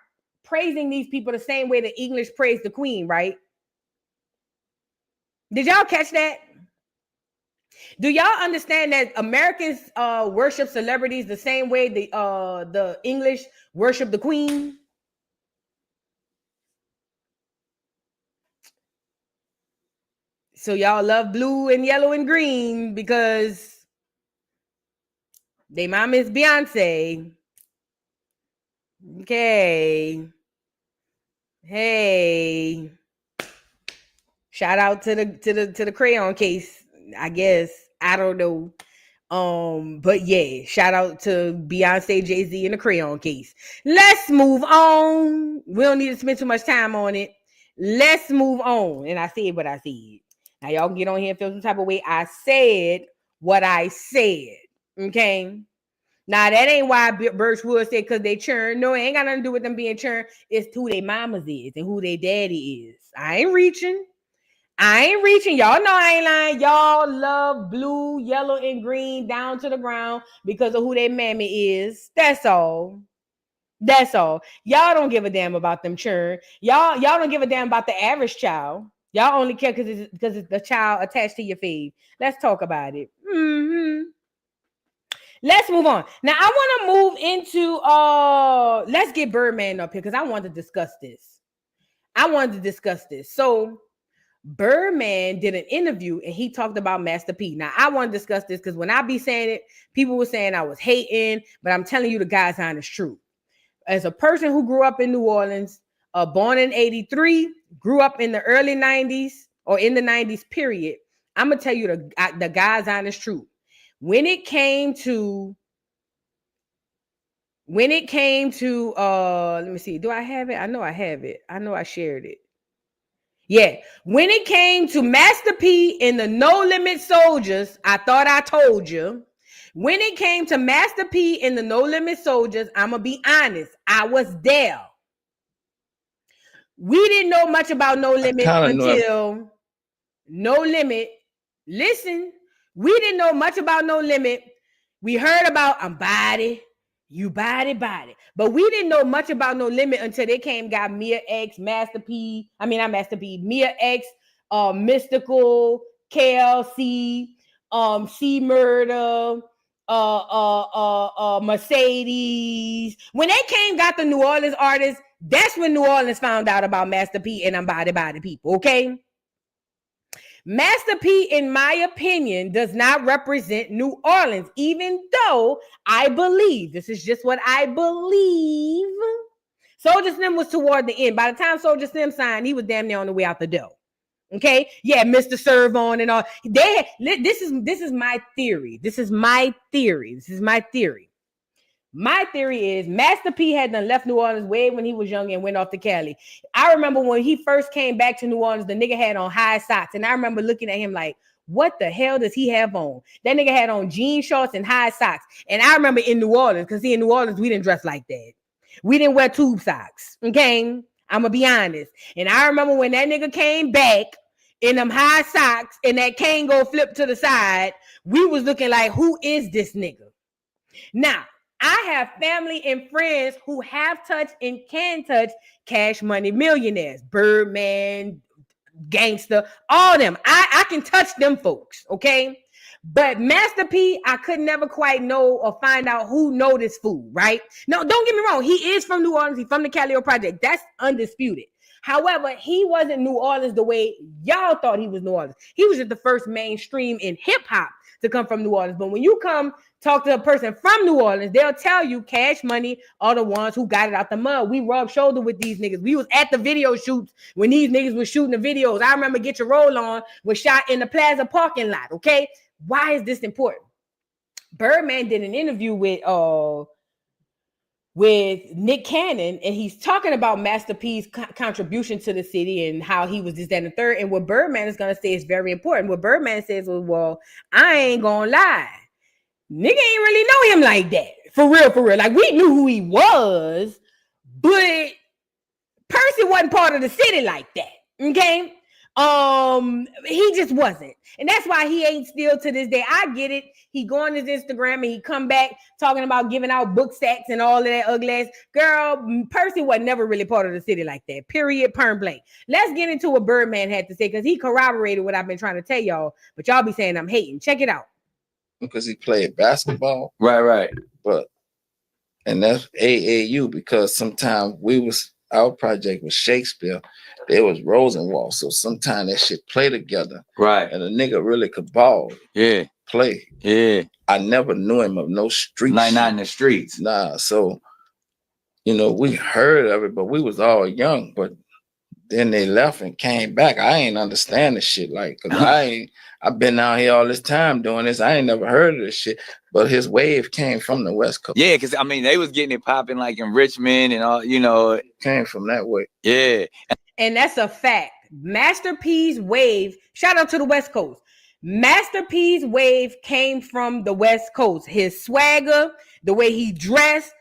praising these people the same way the English praise the Queen, right? Did y'all catch that? Do y'all understand that Americans worship celebrities the same way the English worship the Queen? So y'all love Blue and Yellow and Green because they mom is Beyonce. Okay. Hey. Shout out to the crayon case, I guess. I don't know. But yeah, shout out to Beyonce, Jay-Z, and the crayon case. Let's move on. We don't need to spend too much time on it. Let's move on. And I said what I said. Now y'all can get on here and feel some type of way. I said what I said. Okay. Now that ain't why Birchwood said because they churn. No, it ain't got nothing to do with them being churned. It's who they mamas is and who they daddy is. I ain't reaching. Y'all know I ain't lying. Y'all love Blue, Yellow, and Green down to the ground because of who their mammy is. That's all. Y'all don't give a damn about them churn. Y'all don't give a damn about the average child. Y'all only care because it's the child attached to your fave. Let's talk about it. Let's move on. Now I want to move into let's get Birdman up here because I want to discuss this. So Birdman did an interview and he talked about Master P. Now I want to discuss this because when I be saying it, people were saying I was hating, but I'm telling you the guy's honest truth. As a person who grew up in New Orleans, born in 83, grew up in the early 90s or in the 90s period, I'm gonna tell you the guy's honest truth. When it came to let me see, do I have it? I know I have it. I know I shared it. Yeah, when it came to Master P and the No Limit Soldiers, I thought I told you. When it came to Master P and the No Limit Soldiers, I'm gonna be honest, I was there. We didn't know much about No Limit until No Limit. Listen, we didn't know much about No Limit. We heard about I'm body, you body. But we didn't know much about No Limit until they got Mia X, Master P. I mean, not Master P, Mia X, Mystical, KLC, C Murder, Mercedes. When they got the New Orleans artists, that's when New Orleans found out about Master P and I'm body people, okay? Master P, in my opinion, does not represent New Orleans, even though I believe, this is just what I believe, Soulja Slim was toward the end. By the time Soulja Slim signed, he was damn near on the way out the door. Okay, yeah, Mr. Servon and all. This is my theory. My theory is Master P had done left New Orleans way when he was young and went off to Cali. I remember when he first came back to New Orleans, the nigga had on high socks. And I remember looking at him like, what the hell does he have on? That nigga had on jean shorts and high socks. And I remember in New Orleans, because in New Orleans, we didn't dress like that. We didn't wear tube socks. Okay? I'm going to be honest. And I remember when that nigga came back in them high socks and that Kango flipped to the side, we was looking like, who is this nigga? Now, I have family and friends who have touched and can touch Cash Money millionaires, Birdman, Gangster, all them. I can touch them folks, okay? But Master P, I could never quite know or find out who know this fool, right? No, don't get me wrong. He is from New Orleans. He's from the Calio Project. That's undisputed. However, he wasn't New Orleans the way y'all thought he was New Orleans. He was just the first mainstream in hip hop to come from New Orleans. But when you come talk to a person from New Orleans, they'll tell you Cash Money are the ones who got it out the mud. We rubbed shoulder with these niggas. We was at the video shoots when these niggas was shooting the videos. I remember Get Your Roll On was shot in the Plaza parking lot, okay? Why is this important? Birdman did an interview with Nick Cannon, and he's talking about Master P's contribution to the city and how he was this, that, and the third. And what Birdman is going to say is very important. What Birdman says was, well, I ain't going to lie. Nigga ain't really know him like that. For real. Like, we knew who he was, but Percy wasn't part of the city like that, okay? He just wasn't. And that's why he ain't still to this day. I get it. He go on his Instagram and he come back talking about giving out book sacks and all of that ugly ass. Girl, Percy was never really part of the city like that. Period, perm blank. Let's get into what Birdman had to say because he corroborated what I've been trying to tell y'all, but y'all be saying I'm hating. Check it out.
Because he played basketball.
Right.
And that's AAU because sometimes our project was Shakespeare. There was Rosenwald. So sometimes that shit play together.
Right.
And a nigga really could ball.
Yeah.
Play.
Yeah.
I never knew him of no street.
Like not in the streets.
Nah. So, we heard of it, but we was all young. But then they left and came back. I ain't understand the shit. Like, cause I've been out here all this time doing this. I ain't never heard of this shit. But his wave came from the West Coast.
Yeah, because they was getting it popping like in Richmond and all, It
came from that way.
Yeah.
And that's a fact. Master P's wave, shout out to the West Coast. Master P's wave came from the West Coast. His swagger, the way he dressed.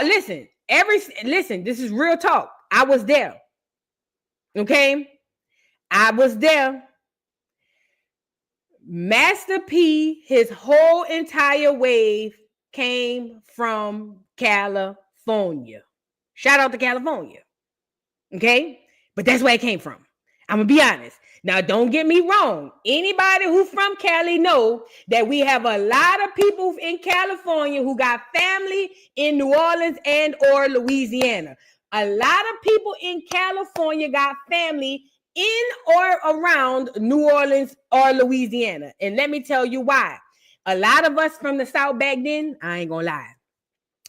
Listen, this is real talk. I was there. Okay? I was there. Master P, his whole entire wave came from California. Shout out to California. Okay? But that's where it came from. I'm going to be honest. Now, don't get me wrong. Anybody who's from Cali know that we have a lot of people in California who got family in New Orleans and or Louisiana. A lot of people in California got family in or around New Orleans or Louisiana. And let me tell you why. A lot of us from the South back then, I ain't gonna lie.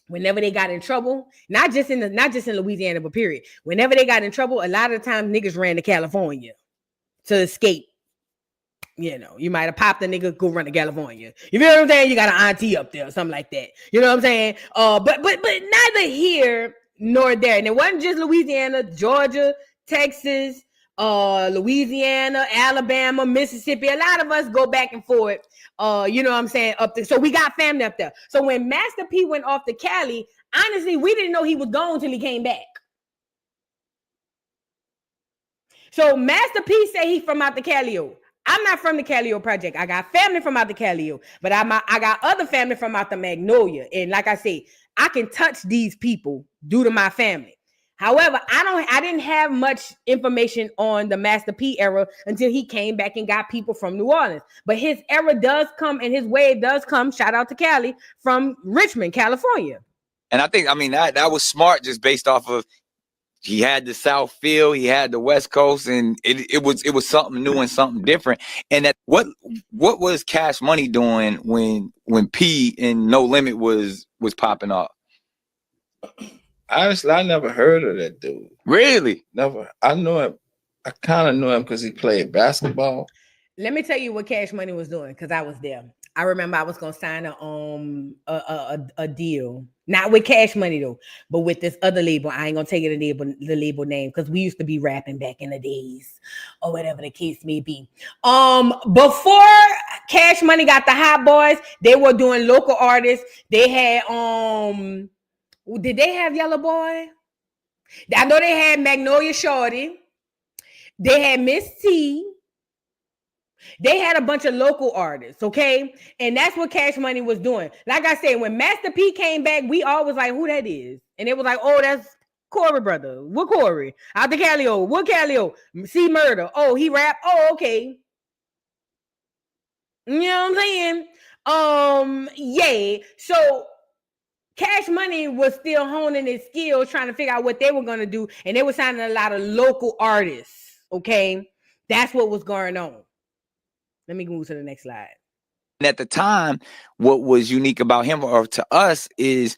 Whenever they got in trouble, not just in Louisiana, but period. Whenever they got in trouble, a lot of times niggas ran to California to escape. You know, you might have popped a nigga, go run to California. You feel what I'm saying? You got an auntie up there, or something like that. You know what I'm saying? But neither here nor there. And it wasn't just Louisiana, Georgia, Texas, Louisiana, Alabama, Mississippi. A lot of us go back and forth. You know what I'm saying? Up there. So we got family up there. So when Master P went off to Cali, honestly, we didn't know he was gone till he came back. So Master P say he from out the Calio. I'm not from the Calio project. I got family from out the Calio, but I got other family from out the Magnolia. And like I say, I can touch these people due to my family. However, I didn't have much information on the Master P era until he came back and got people from New Orleans. But his era does come and his wave does come, shout out to Cali, from Richmond, California.
And I think, that was smart just based off of he had the South feel, he had the West Coast, and it was something new and something different. And that what was Cash Money doing when P and No Limit was popping off?
Honestly, I never heard of that dude.
Really?
Never. I knew him. I kind of knew him because he played basketball.
Let me tell you what Cash Money was doing because I was there. I remember I was gonna sign a deal, not with Cash Money though, but with this other label. I ain't gonna take it the label name because we used to be rapping back in the days, or whatever the case may be. Before Cash Money got the Hot Boys, they were doing local artists. They had did they have Yellow Boy? I know they had Magnolia Shorty. They had Miss T. They had a bunch of local artists, okay? And that's what Cash Money was doing. Like I said, when Master P came back, we all was like, who that is? And it was like, oh, that's Corey brother. What Corey? Out the Calio. What Calio? C Murder. Oh, he rap. Oh, okay. You know what I'm saying? Yeah. So Cash Money was still honing his skills, trying to figure out what they were going to do. And they were signing a lot of local artists, okay? That's what was going on. Let me move to the next slide.
And at the time, what was unique about him, or to us, is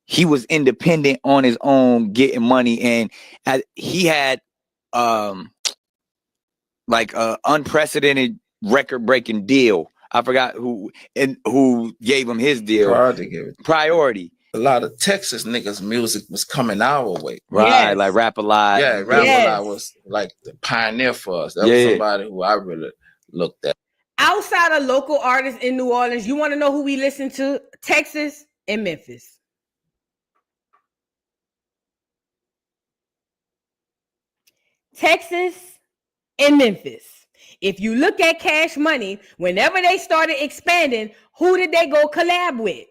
he was independent on his own, getting money, and he had like a unprecedented record-breaking deal. I forgot who gave him his deal. Priority.
A lot of Texas niggas' music was coming our way.
Right, yes. Like Rap A Lot.
Yeah, Rap A Lot was like the pioneer for us. That was somebody who I really looked at.
Outside of local artists in New Orleans, you want to know who we listen to? Texas and Memphis. Texas and Memphis. If you look at Cash Money, whenever they started expanding, who did they go collab with?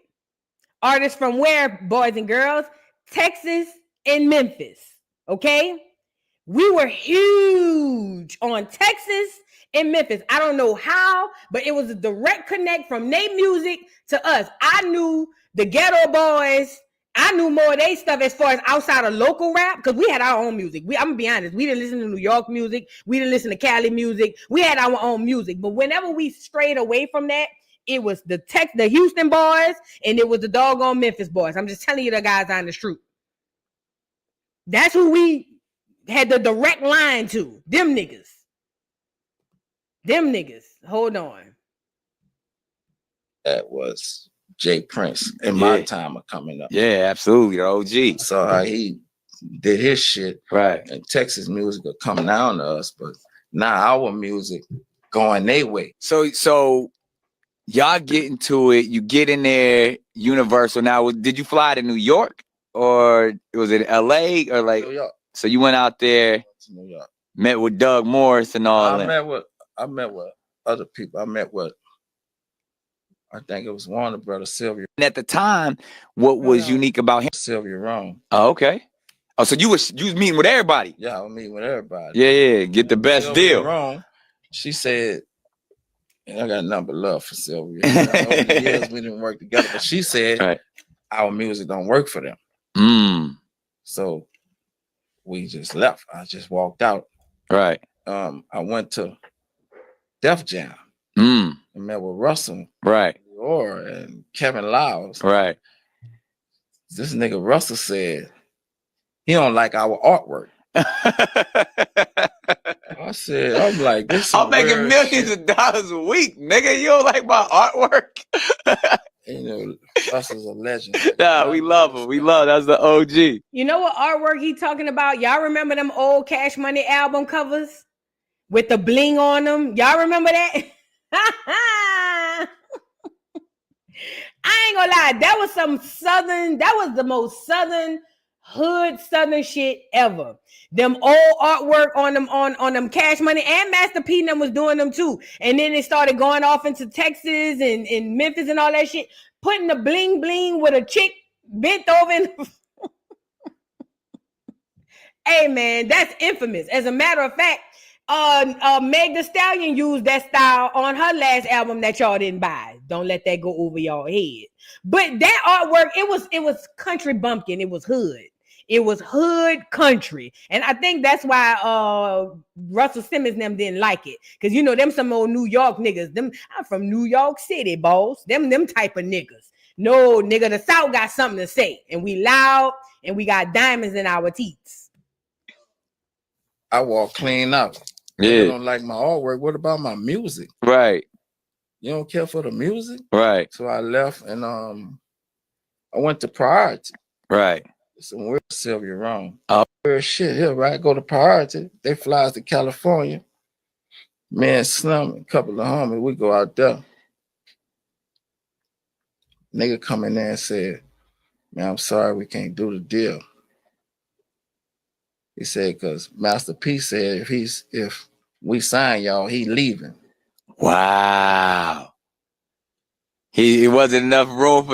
Artists from where, boys and girls? Texas and Memphis. Okay? We were huge on Texas and Memphis. I don't know how, but it was a direct connect from their music to us. I knew the Ghetto Boys. I knew more of their stuff as far as outside of local rap, because we had our own music. I'm gonna be honest, we didn't listen to New York music, we didn't listen to Cali music, we had our own music. But whenever we strayed away from that, it was the Houston boys and it was the doggone Memphis boys. I'm just telling you the guys on the truth. That's who we had the direct line to. Them niggas. Hold on.
That was Jay Prince in my time of coming up.
Yeah, absolutely. OG.
So how he did his shit.
Right.
And Texas music would come down to us, but now our music going their way.
So y'all get into it, you get in there, Universal. Now, did you fly to New York or was it LA or like?
New York.
So you went out there,
to New York,
met with Doug Morris and all that.
I met with other people. I met with, I think it was Warner Brother Sylvia.
And at the time, what was unique about him?
Sylvia Rome.
Oh, okay. Oh, so you was meeting with everybody?
Yeah, I was meeting with everybody.
Yeah. Get the best
Sylvia
deal.
Rome, she said, and I got nothing but love for Sylvia. Over the years we didn't work together, but she said our music don't work for them. So we just left. I just walked out.
Right.
I went to Def Jam. And met with Russell.
Right.
And Kevin Lyles.
Right.
This nigga Russell said he don't like our artwork. I said, I'm like, this.
I'm making millions of dollars a week, nigga. You don't like my artwork?
You know, Russell's a legend.
Nah, we love him. We love. That's the OG.
You know what artwork he talking about? Y'all remember them old Cash Money album covers with the bling on them? Y'all remember that? I ain't gonna lie, that was some southern, that was the most southern shit ever. Them old artwork on them Cash Money, and Master P and them was doing them too. And then it started going off into Texas and Memphis and all that shit, putting the bling bling with a chick bent over in Hey man, that's infamous. As a matter of fact, Meg Thee Stallion used that style on her last album that y'all didn't buy. Don't let that go over y'all head. But that artwork, it was country bumpkin. It was hood. It was hood country. And I think that's why Russell Simmons and them didn't like it. Because, you know, them some old New York niggas. I'm from New York City, boss. Them type of niggas. No, nigga, the South got something to say. And we loud and we got diamonds in our teeth.
I walk clean up.
Yeah.
You don't like my artwork. What about my music?
Right.
You don't care for the music?
Right.
So I left and I went to Priority.
Right.
So where's Sylvia wrong? Where's shit here, right? Go to Priority. They fly us to California. Man, Slim, a couple of homies, we go out there. Nigga come in there and said, man, I'm sorry we can't do the deal. He said, because Master P said if we sign y'all, he leaving.
Wow. He wasn't enough room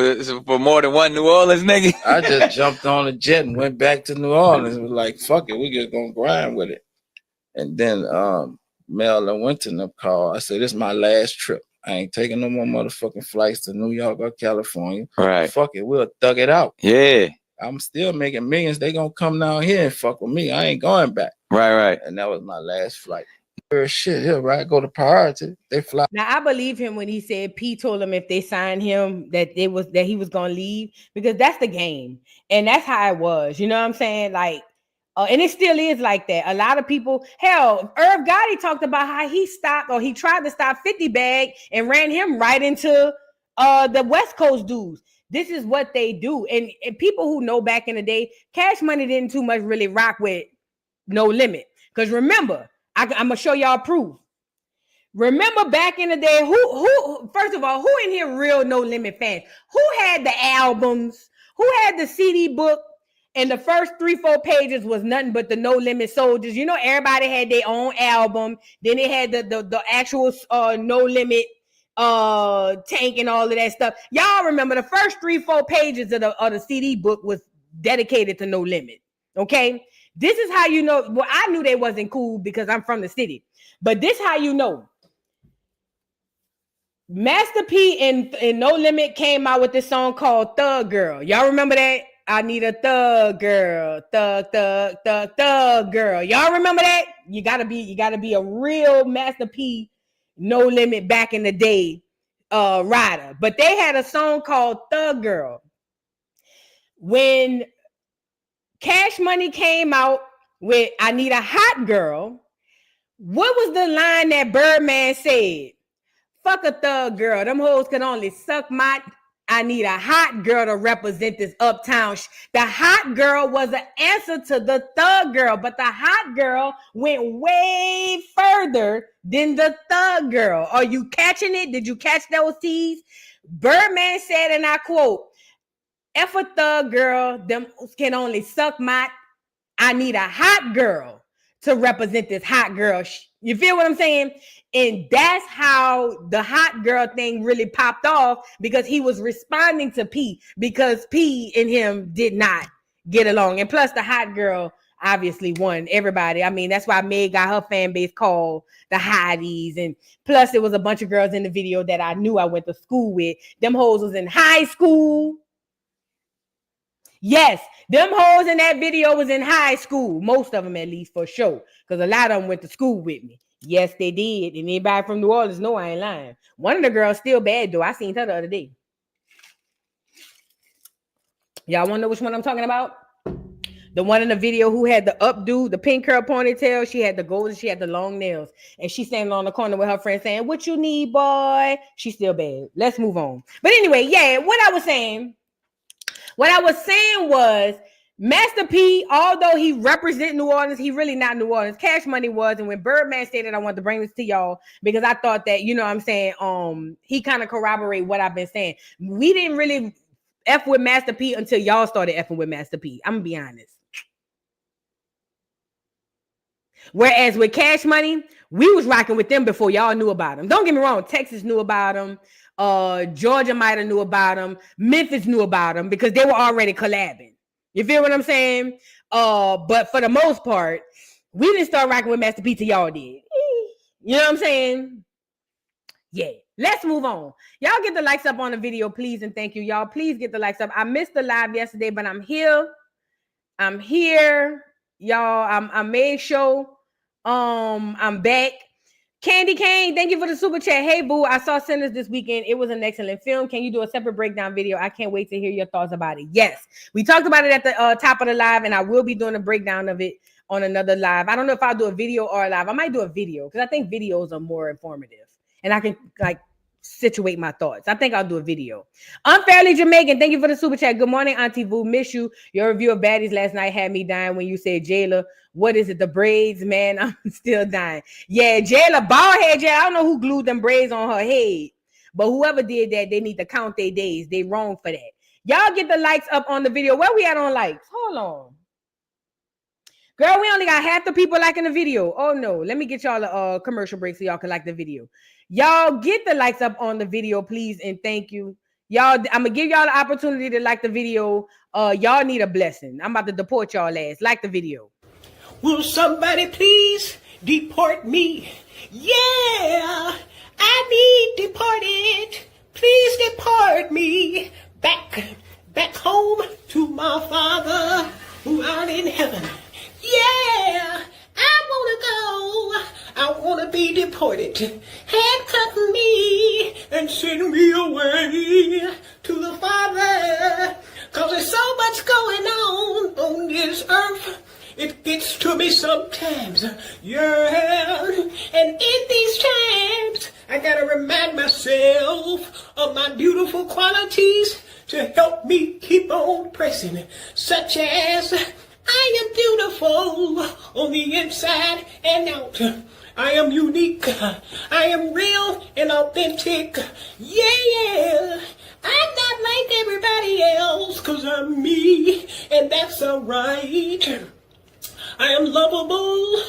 for more than one New Orleans nigga.
I just jumped on a jet and went back to New Orleans and was like, fuck it, we just gonna grind with it. And then Mel and Winton called. I said, this is my last trip. I ain't taking no more motherfucking flights to New York or California.
Right.
Fuck it, we'll thug it out.
Yeah.
I'm still making millions. They gonna come down here and fuck with me. I ain't going back.
Right.
And that was my last flight. Shit here, right? Go to Priority. They fly.
Now I believe him when he said P told him if they signed him that he was gonna leave, because that's the game. And that's how it was. You know what I'm saying? Like, and it still is like that. A lot of people, hell, Irv Gotti talked about how he tried to stop 50 Bag and ran him right into the West Coast dudes. This is what they do. And people who know back in the day, Cash Money didn't too much really rock with No Limit. Because remember, I'm going to show y'all proof. Remember back in the day, who first of all, who in here real No Limit fans? Who had the albums? Who had the CD book? And the first 3-4 pages was nothing but the No Limit Soldiers. You know, everybody had their own album. Then they had the actual No Limit tank and all of that stuff. Y'all remember the first 3-4 pages of the CD book was dedicated to No Limit. Okay, this is how you know. Well, I knew they wasn't cool because I'm from the city, but this how you know. Master P and No Limit came out with this song called Thug Girl. Y'all remember that? I need a thug girl, thug girl. Y'all remember that? You gotta be a real Master P, No Limit back in the day rider. But they had a song called Thug Girl. When Cash Money came out with I Need a Hot Girl, what was the line that Birdman said? Fuck a thug girl. Them hoes can only suck my... I need a hot girl to represent this uptown. The hot girl was an answer to the thug girl, but the hot girl went way further than the thug girl. Are you catching it? Did you catch those T's? Birdman said, and I quote, F a thug girl, them can only suck my... I need a hot girl to represent this hot girl. You feel what I'm saying? And that's how the hot girl thing really popped off, because he was responding to P, because P and him did not get along. And plus the hot girl, obviously won everybody. I mean, that's why Meg got her fan base called the Hotties. And plus, it was a bunch of girls in the video that I knew I went to school with. Them hoes was in high school. Yes, them hoes in that video was in high school. Most of them, at least, for sure. Because a lot of them went to school with me. Yes, they did. And anybody from New Orleans know I ain't lying. One of the girls still bad, though. I seen her the other day. Y'all want to know which one I'm talking about? The one in the video who had the updo, the pink curl ponytail. She had the gold and she had the long nails. And she standing on the corner with her friend saying, what you need, boy? She's still bad. Let's move on. But anyway, yeah, what I was saying was Master P, although he represent New Orleans, he really not New Orleans. Cash Money was. And when Birdman stated, I want to bring this to y'all because I thought that, you know what I'm saying, he kind of corroborate what I've been saying. We didn't really F with Master P until y'all started effing with Master P. I'm gonna be honest. Whereas with Cash Money, we was rocking with them before y'all knew about them. Don't get me wrong, Texas knew about them. Georgia might have knew about them. Memphis knew about them because they were already collabing. You feel what I'm saying? But for the most part, we didn't start rocking with Master P till y'all did. You know what I'm saying? Yeah. Let's move on. Y'all get the likes up on the video, please, and thank you. Y'all, please get the likes up. I missed the live yesterday, but I'm here. I'm here. Y'all, I made sure I'm back. Candy Cane, thank you for the super chat. Hey, boo, I saw Sinners this weekend. It was an excellent film. Can you do a separate breakdown video? I can't wait to hear your thoughts about it. Yes, we talked about it at the top of the live, and I will be doing a breakdown of it on another live. I don't know if I'll do a video or a live. I might do a video because I think videos are more informative, and I can like situate my thoughts. I think I'll do a video. Unfairly Jamaican, thank you for the super chat. Good morning, Auntie Vu. Miss you. Your review of Baddies last night had me dying when you said Jayla. What is it? The braids, man. I'm still dying. Yeah, Jayla, bald head Jayla. I don't know who glued them braids on her head, but whoever did that, they need to count their days. They wrong for that. Y'all get the likes up on the video. Where we at on likes? Hold on. Girl, we only got half the people liking the video. Oh no, let me get y'all a commercial break so y'all can like the video. Y'all get the likes up on the video, please, and thank you. Y'all, I'm gonna give y'all the opportunity to like the video. Y'all need a blessing. I'm about to deport y'all ass. Like the video.
Will somebody please deport me? Yeah, I need deported. Please deport me back home to my Father who art in heaven. Yeah, I want to be deported. Handcuff me and send me away to the Father. Cause there's so much going on this earth. It gets to me sometimes, yeah. And in these times, I gotta remind myself of my beautiful qualities to help me keep on pressing, such as I am beautiful on the inside and out. I am unique. I am real and authentic. Yeah. I'm not like everybody else, cause I'm me, and that's alright. I am lovable,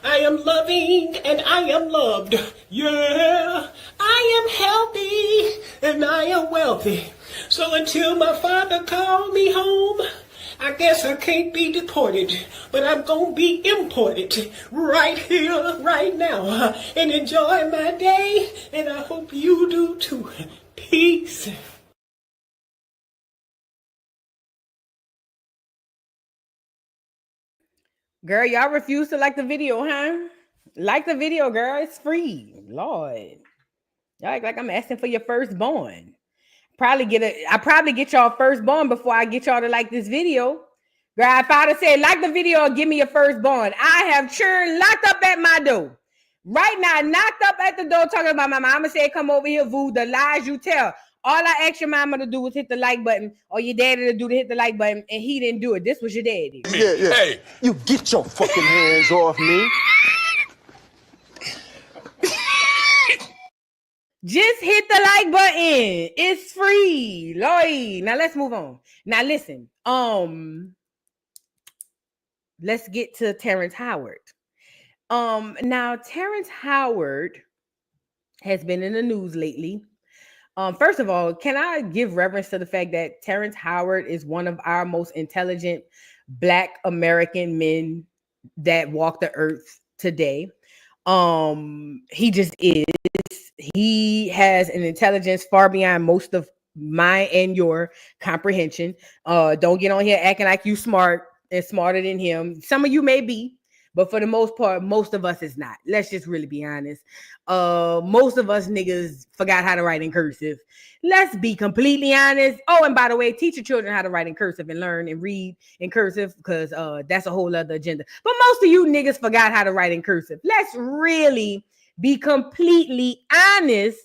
I am loving, and I am loved. Yeah, I am healthy, and I am wealthy. So until my Father called me home, I guess I can't be deported, but I'm gonna be imported right here, right now, and enjoy my day, and I hope you do too. Peace.
Girl, y'all refuse to like the video, huh? Like the video, girl. It's free. Lord. Y'all act like I'm asking for your firstborn. I probably get y'all firstborn before I get y'all to like this video. Girl, if I'd have said like the video or give me your firstborn, I have churn locked up at my door. Right now, knocked up at the door talking about my mama said, come over here, Vu, the lies you tell. All I asked your mama to do was hit the like button, or your daddy to do to hit the like button, and he didn't do it. This was your daddy.
Yeah. Hey, you get your fucking hands off me.
Just hit the like button. It's free. Lloyd. Now let's move on. Now listen. Let's get to Terrence Howard. Now Terrence Howard has been in the news lately. First of all, can I give reverence to the fact that Terrence Howard is one of our most intelligent Black American men that walk the earth today. He just is. He has an intelligence far beyond most of my and your comprehension. Don't get on here acting like you smart and smarter than him. Some of you may be, but for the most part, most of us is not. Let's just really be honest. Most of us niggas forgot how to write in cursive. Let's be completely honest. Oh, and by the way, teach your children how to write in cursive and learn and read in cursive, because that's a whole other agenda. But most of you niggas forgot how to write in cursive. Let's really be completely honest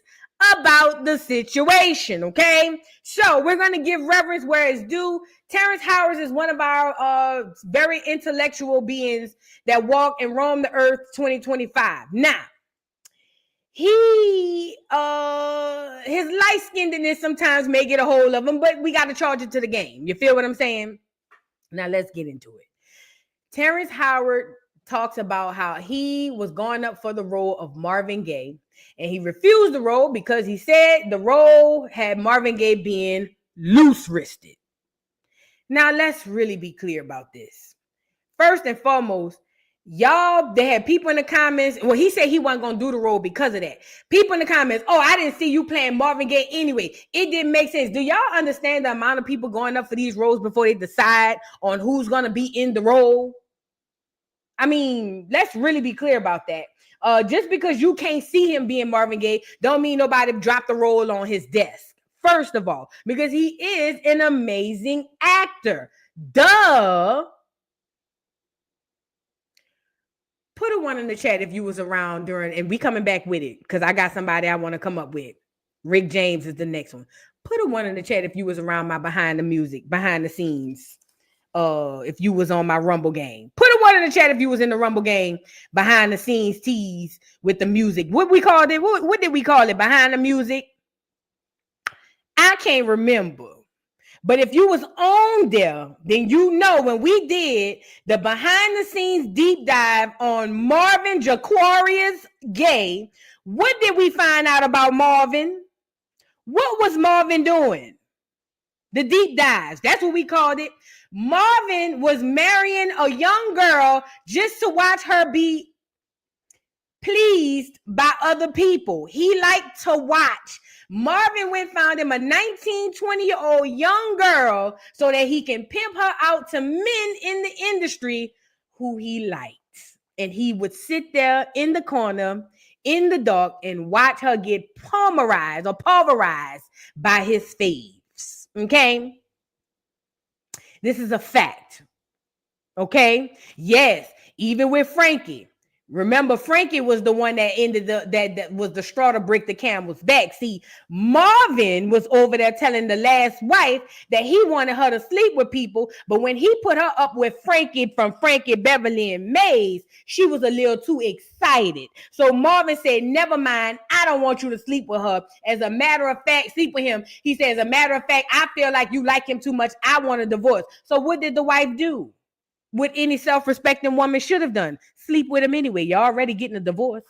about the situation, okay? So we're going to give reverence where it's due. Terrence Howard is one of our very intellectual beings that walk and roam the earth 2025. Now, his light-skinnedness sometimes may get a hold of him, but we got to charge it to the game. You feel what I'm saying? Now let's get into it. Terrence Howard talks about how he was going up for the role of Marvin Gaye, and he refused the role because he said the role had Marvin Gaye being loose-wristed. Now, let's really be clear about this. First and foremost, y'all, they had people in the comments. Well, he said he wasn't going to do the role because of that. People in the comments, oh, I didn't see you playing Marvin Gaye anyway. It didn't make sense. Do y'all understand the amount of people going up for these roles before they decide on who's going to be in the role? I mean, let's really be clear about that. Just because you can't see him being Marvin Gaye don't mean nobody dropped the role on his desk. First of all, because he is an amazing actor. Duh. Put a one in the chat if you was around during, and we coming back with it because I got somebody I want to come up with. Rick James is the next one. Put a one in the chat if you was around my behind the scenes. If you was on my Rumble game. Put a one in the chat if you was in the Rumble game, behind the scenes tease with the music. What we called it? What did we call it? Behind the music? I can't remember. But if you was on there, then you know when we did the behind the scenes deep dive on Marvin Jaquarius Gaye, what did we find out about Marvin? What was Marvin doing? The deep dives. That's what we called it. Marvin was marrying a young girl just to watch her be pleased by other people. He liked to watch. Marvin went found him a 19, 20-year-old young girl so that he can pimp her out to men in the industry who he liked. And he would sit there in the corner in the dark and watch her get pulverized by his faves. Okay? This is a fact. Okay? Yes, even with Frankie. Remember, Frankie was the one that ended that was the straw to break the camel's back. See, Marvin was over there telling the last wife that he wanted her to sleep with people, but when he put her up with Frankie from Frankie Beverly and Mays, she was a little too excited. So Marvin said, never mind, I don't want you to sleep with her. As a matter of fact, sleep with him. He says, as a matter of fact, I feel like you like him too much. I want a divorce. So what did the wife do? What any self-respecting woman should have done. Sleep with him anyway. You're already getting a divorce.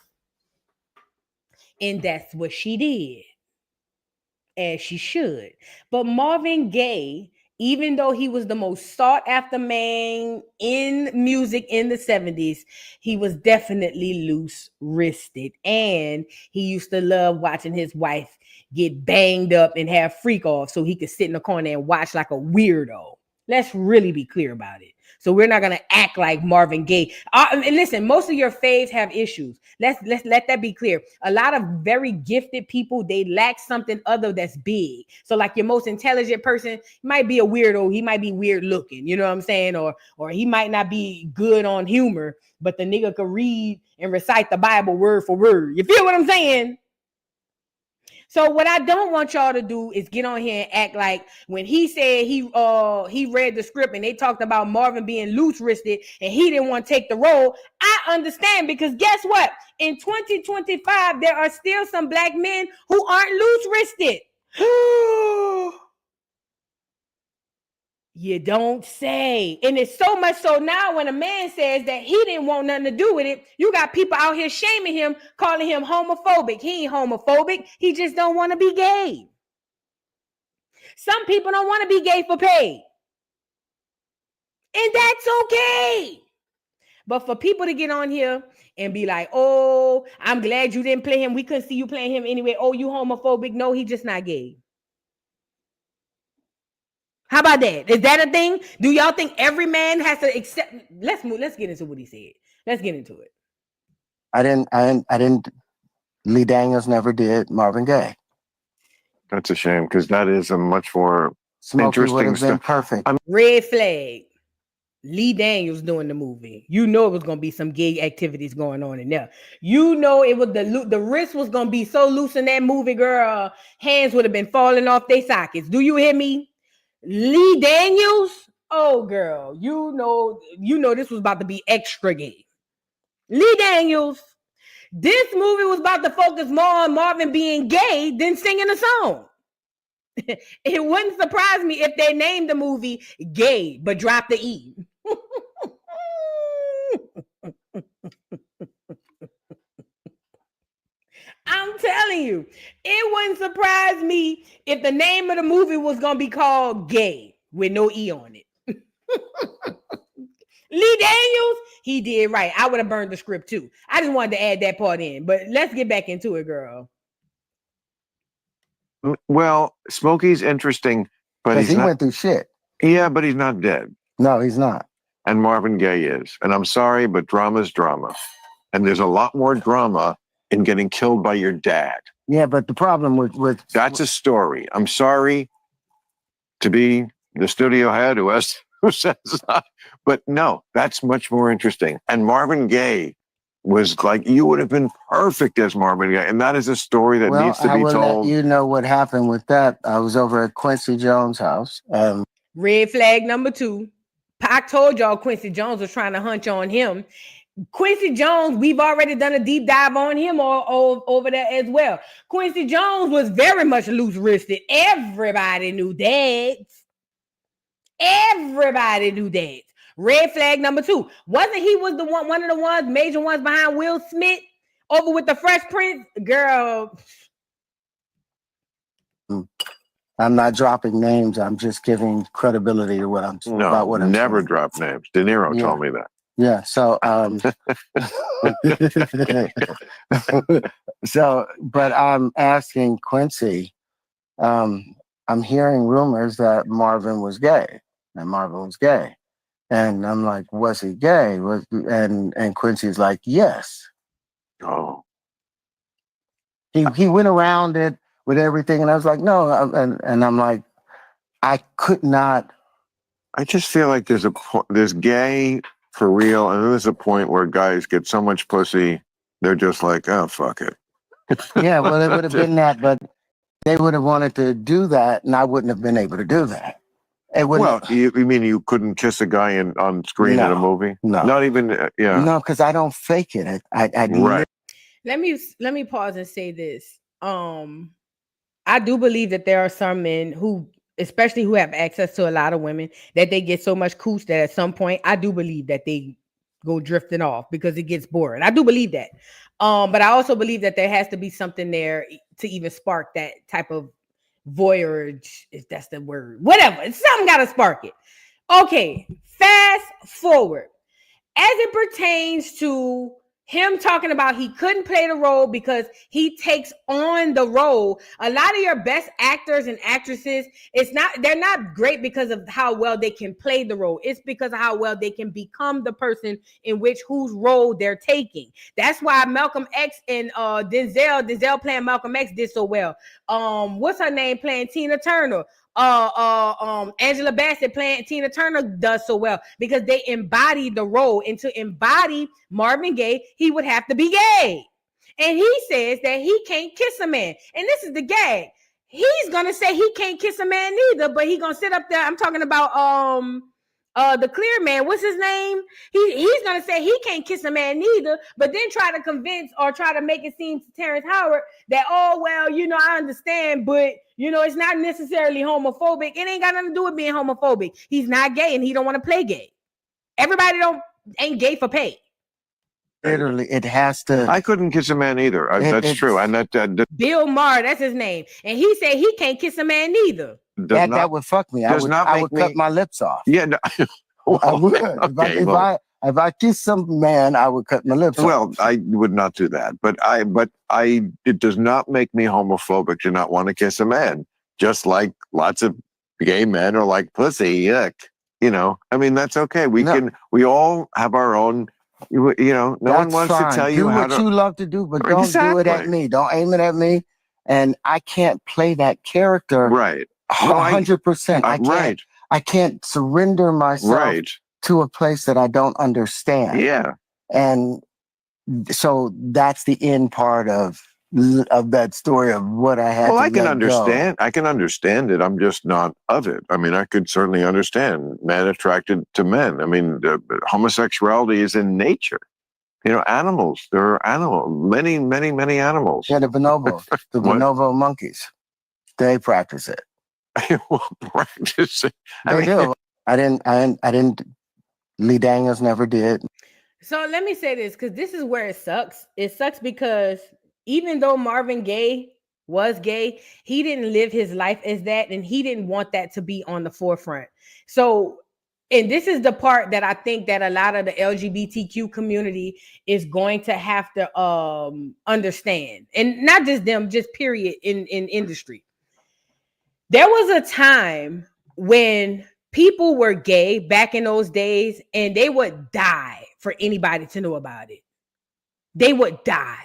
And that's what she did. As she should. But Marvin Gaye, even though he was the most sought-after man in music in the 70s, he was definitely loose-wristed. And he used to love watching his wife get banged up and have freak off so he could sit in the corner and watch like a weirdo. Let's really be clear about it. So we're not going to act like Marvin Gaye. And listen, most of your faves have issues. Let's let that be clear. A lot of very gifted people, they lack something other that's big. So like your most intelligent person might be a weirdo. He might be weird looking. You know what I'm saying? Or he might not be good on humor, but the nigga could read and recite the Bible word for word. You feel what I'm saying? So what I don't want y'all to do is get on here and act like when he said he read the script and they talked about Marvin being loose-wristed and he didn't want to take the role. I understand, because guess what? In 2025, there are still some black men who aren't loose-wristed. You don't say. And it's so much so now when a man says that he didn't want nothing to do with it, you got people out here shaming him, calling him homophobic. He ain't homophobic. He just don't want to be gay. Some people don't want to be gay for pay. And that's okay. But for people to get on here and be like, oh, I'm glad you didn't play him. We couldn't see you playing him anyway. Oh, you homophobic. No, he just not gay. How about that? Is that a thing? Do y'all think every man has to accept? Let's get into what he said. Let's get into it.
I didn't. Lee Daniels never did Marvin Gaye.
That's a shame because that is a much more
Smokey would
interesting
have been
stuff.
perfect.
Red flag. Lee Daniels doing the movie. You know it was gonna be some gay activities going on in there. You know it was the wrist was gonna be so loose in that movie, girl. Hands would have been falling off their sockets. Do you hear me? Lee Daniels. Oh, girl. You know this was about to be extra gay. Lee Daniels. This movie was about to focus more on Marvin being gay than singing a song. It wouldn't surprise me if they named the movie Gay, but dropped the E. I'm telling you, it wouldn't surprise me if the name of the movie was going to be called Gay with no E on it. Lee Daniels, he did right. I would have burned the script too. I just wanted to add that part in, but let's get back into it, girl.
Well, Smokey's interesting, but
Because he went through shit.
Yeah, but he's not dead.
No, he's not.
And Marvin Gaye is. And I'm sorry, but drama's drama. And there's a lot more drama in getting killed by your dad.
Yeah, but the problem with
that's a story. I'm sorry to be the studio head who says that, but no, that's much more interesting. And Marvin Gaye was like, you would have been perfect as Marvin Gaye, and that is a story that needs to be told.
Let you know what happened with that. I was over at Quincy Jones' house.
Red flag number 2. Pac told y'all Quincy Jones was trying to hunch on him. Quincy Jones, we've already done a deep dive on him over there as well. Quincy Jones was very much loose-wristed. Everybody knew that. Everybody knew that. Red flag number 2. Wasn't he was the one of the major ones behind Will Smith over with the Fresh Prince? Girl.
I'm not dropping names. I'm just giving credibility to what I'm about. What I'm
never
saying.
drop names. De Niro told me that.
Yeah. So, but I'm asking Quincy. I'm hearing rumors that Marvin was gay. And I'm like, was he gay? And Quincy's like, yes.
Oh.
He went around it with everything, and I was like, no. And I'm like, I could not.
I just feel like there's gay for real, and then there's a point where guys get so much pussy, they're just like, oh, fuck it.
Yeah, well, it would have been that, but they would have wanted to do that, and I wouldn't have been able to do that.
Well, you mean you couldn't kiss a guy on screen in a movie?
No.
Not even, yeah.
No, because I don't fake it. I
right.
Let me pause and say this. I do believe that there are some men who, especially who have access to a lot of women, that they get so much cooch that at some point, I do believe that they go drifting off because it gets boring. I do believe that. But I also believe that there has to be something there to even spark that type of voyage, if that's the word. Whatever. Something got to spark it. Okay. Fast forward. As it pertains to him talking about he couldn't play the role because he takes on the role. A lot of your best actors and actresses, they're not great because of how well they can play the role. It's because of how well they can become the person in whose role they're taking. That's why Malcolm X and Denzel playing Malcolm X did so well. What's her name playing Tina Turner? Angela Bassett playing Tina Turner does so well because they embody the role, and to embody Marvin Gaye, he would have to be gay. And he says that he can't kiss a man. And this is the gag. He's gonna say he can't kiss a man neither, but he's gonna sit up there. I'm talking about the clear man. What's his name? He's gonna say he can't kiss a man neither, but then try to convince or try to make it seem to Terrence Howard that, oh well, I understand, but it's not necessarily homophobic. It ain't got nothing to do with being homophobic. He's not gay and he don't want to play gay. Everybody ain't gay for pay.
Literally, it has to.
I couldn't kiss a man either. That's true. And that
Bill Maher, that's his name, and he said he can't kiss a man neither.
That would fuck me. I would cut my lips off.
Yeah. No,
I would.
Okay,
If I kiss some man, I would cut my lips off.
well, I would not do that, but it does not make me homophobic to not want to kiss a man. Just like lots of gay men are like pussy, yuck. You know, I mean, that's okay. We all have our own. No one wants to tell you how to.
Do what you love to do, but don't do it at me. Don't aim it at me. And I can't play that character.
Right.
100%. I can't. I can't surrender myself to a place that I don't understand.
Yeah.
And so that's the end part of that story of what I had to
I can
let
understand.
go.
I can understand it. I'm just not of it. I mean, I could certainly understand men attracted to men. I mean, homosexuality is in nature. Animals. There are many, many, many animals.
Yeah, the bonobos, the bonobo monkeys, they practice it.
Practice it.
They do. I didn't. Lee Daniels never did.
So let me say this, because this is where it sucks. It sucks because even though Marvin Gaye was gay, he didn't live his life as that, and he didn't want that to be on the forefront. So, and this is the part that I think that a lot of the LGBTQ community is going to have to understand, and not just them, just period in industry. There was a time when people were gay back in those days, and they would die for anybody to know about it. They would die.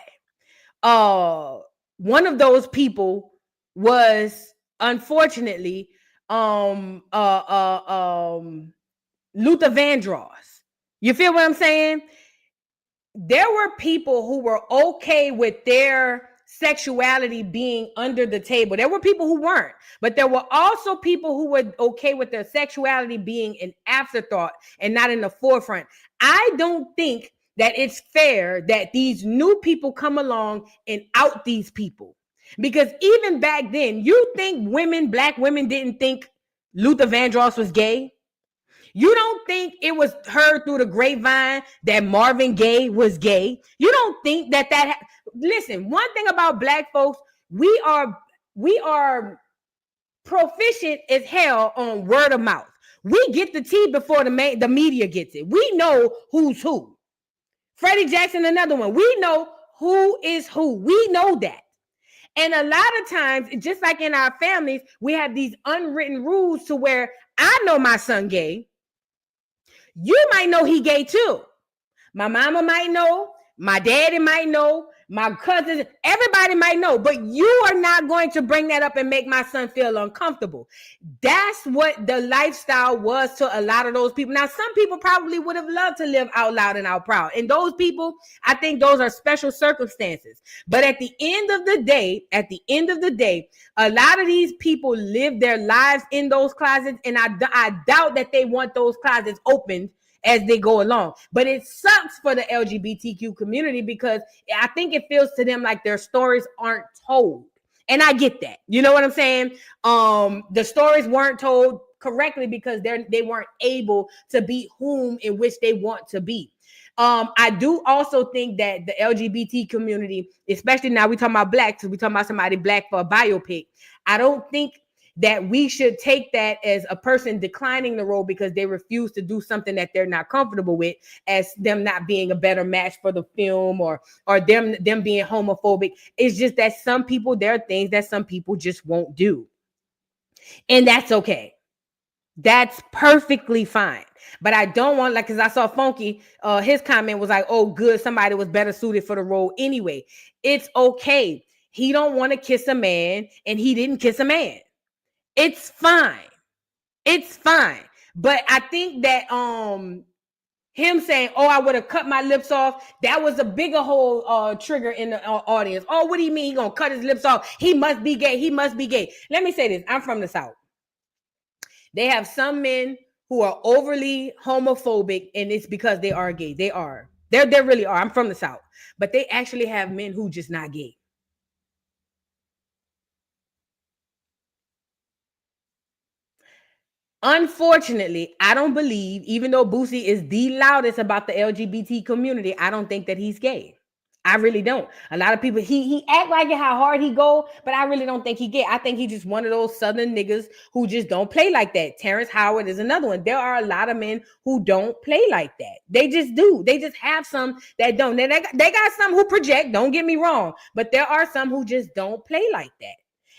One of those people was unfortunately Luther Vandross. You feel what I'm saying? There were people who were okay with their sexuality being under the table. There were people who weren't, but there were also people who were okay with their sexuality being an afterthought and not in the forefront. I don't think that it's fair that these new people come along and out these people, because even back then, you think black women didn't think Luther Vandross was gay? You don't think it was heard through the grapevine that Marvin Gaye was gay? You don't think that listen, one thing about black folks, we are proficient as hell on word of mouth. We get the tea before the media gets it. We know who's who. Freddie Jackson, another one. We know who is who. We know that. And a lot of times, just like in our families, we have these unwritten rules to where I know my son gay. You might know he gay too. My mama might know. My daddy might know. My cousins, everybody might know, but you are not going to bring that up and make my son feel uncomfortable. That's what the lifestyle was to a lot of those people. Now, some people probably would have loved to live out loud and out proud. And those people, I think those are special circumstances. But at the end of the day, a lot of these people live their lives in those closets. And I doubt that they want those closets opened as they go along. But it sucks for the LGBTQ community because I think it feels to them like their stories aren't told. And I get that. You know what I'm saying? The stories weren't told correctly because they weren't able to be whom in which they want to be. I do also think that the LGBT community, especially now we're talking about black, because we're talking about somebody black for a biopic. I don't think that we should take that as a person declining the role because they refuse to do something that they're not comfortable with, as them not being a better match for the film or them being homophobic. It's just that some people, there are things that some people just won't do. And that's okay. That's perfectly fine. But I don't want, like, because I saw Funky, his comment was like, oh, good, somebody was better suited for the role anyway. It's okay. He don't want to kiss a man and he didn't kiss a man. It's fine. It's fine. But I think that him saying, oh, I would have cut my lips off, that was a bigger whole trigger in the audience. Oh, what do you mean he gonna cut his lips off? He must be gay. He must be gay. Let me say this. I'm from the South. They have some men who are overly homophobic, and it's because they are gay. They are. They really are. I'm from the South. But they actually have men who just not gay. Unfortunately, I don't believe, even though Boosie is the loudest about the LGBT community, I don't think that he's gay. I really don't. A lot of people, he act like it how hard he go, but I really don't think he get. I think he just one of those Southern niggas who just don't play like that. Terrence Howard is another one. There are a lot of men who don't play like that. They just do. They just have some that don't. They got some who project, don't get me wrong, but there are some who just don't play like that.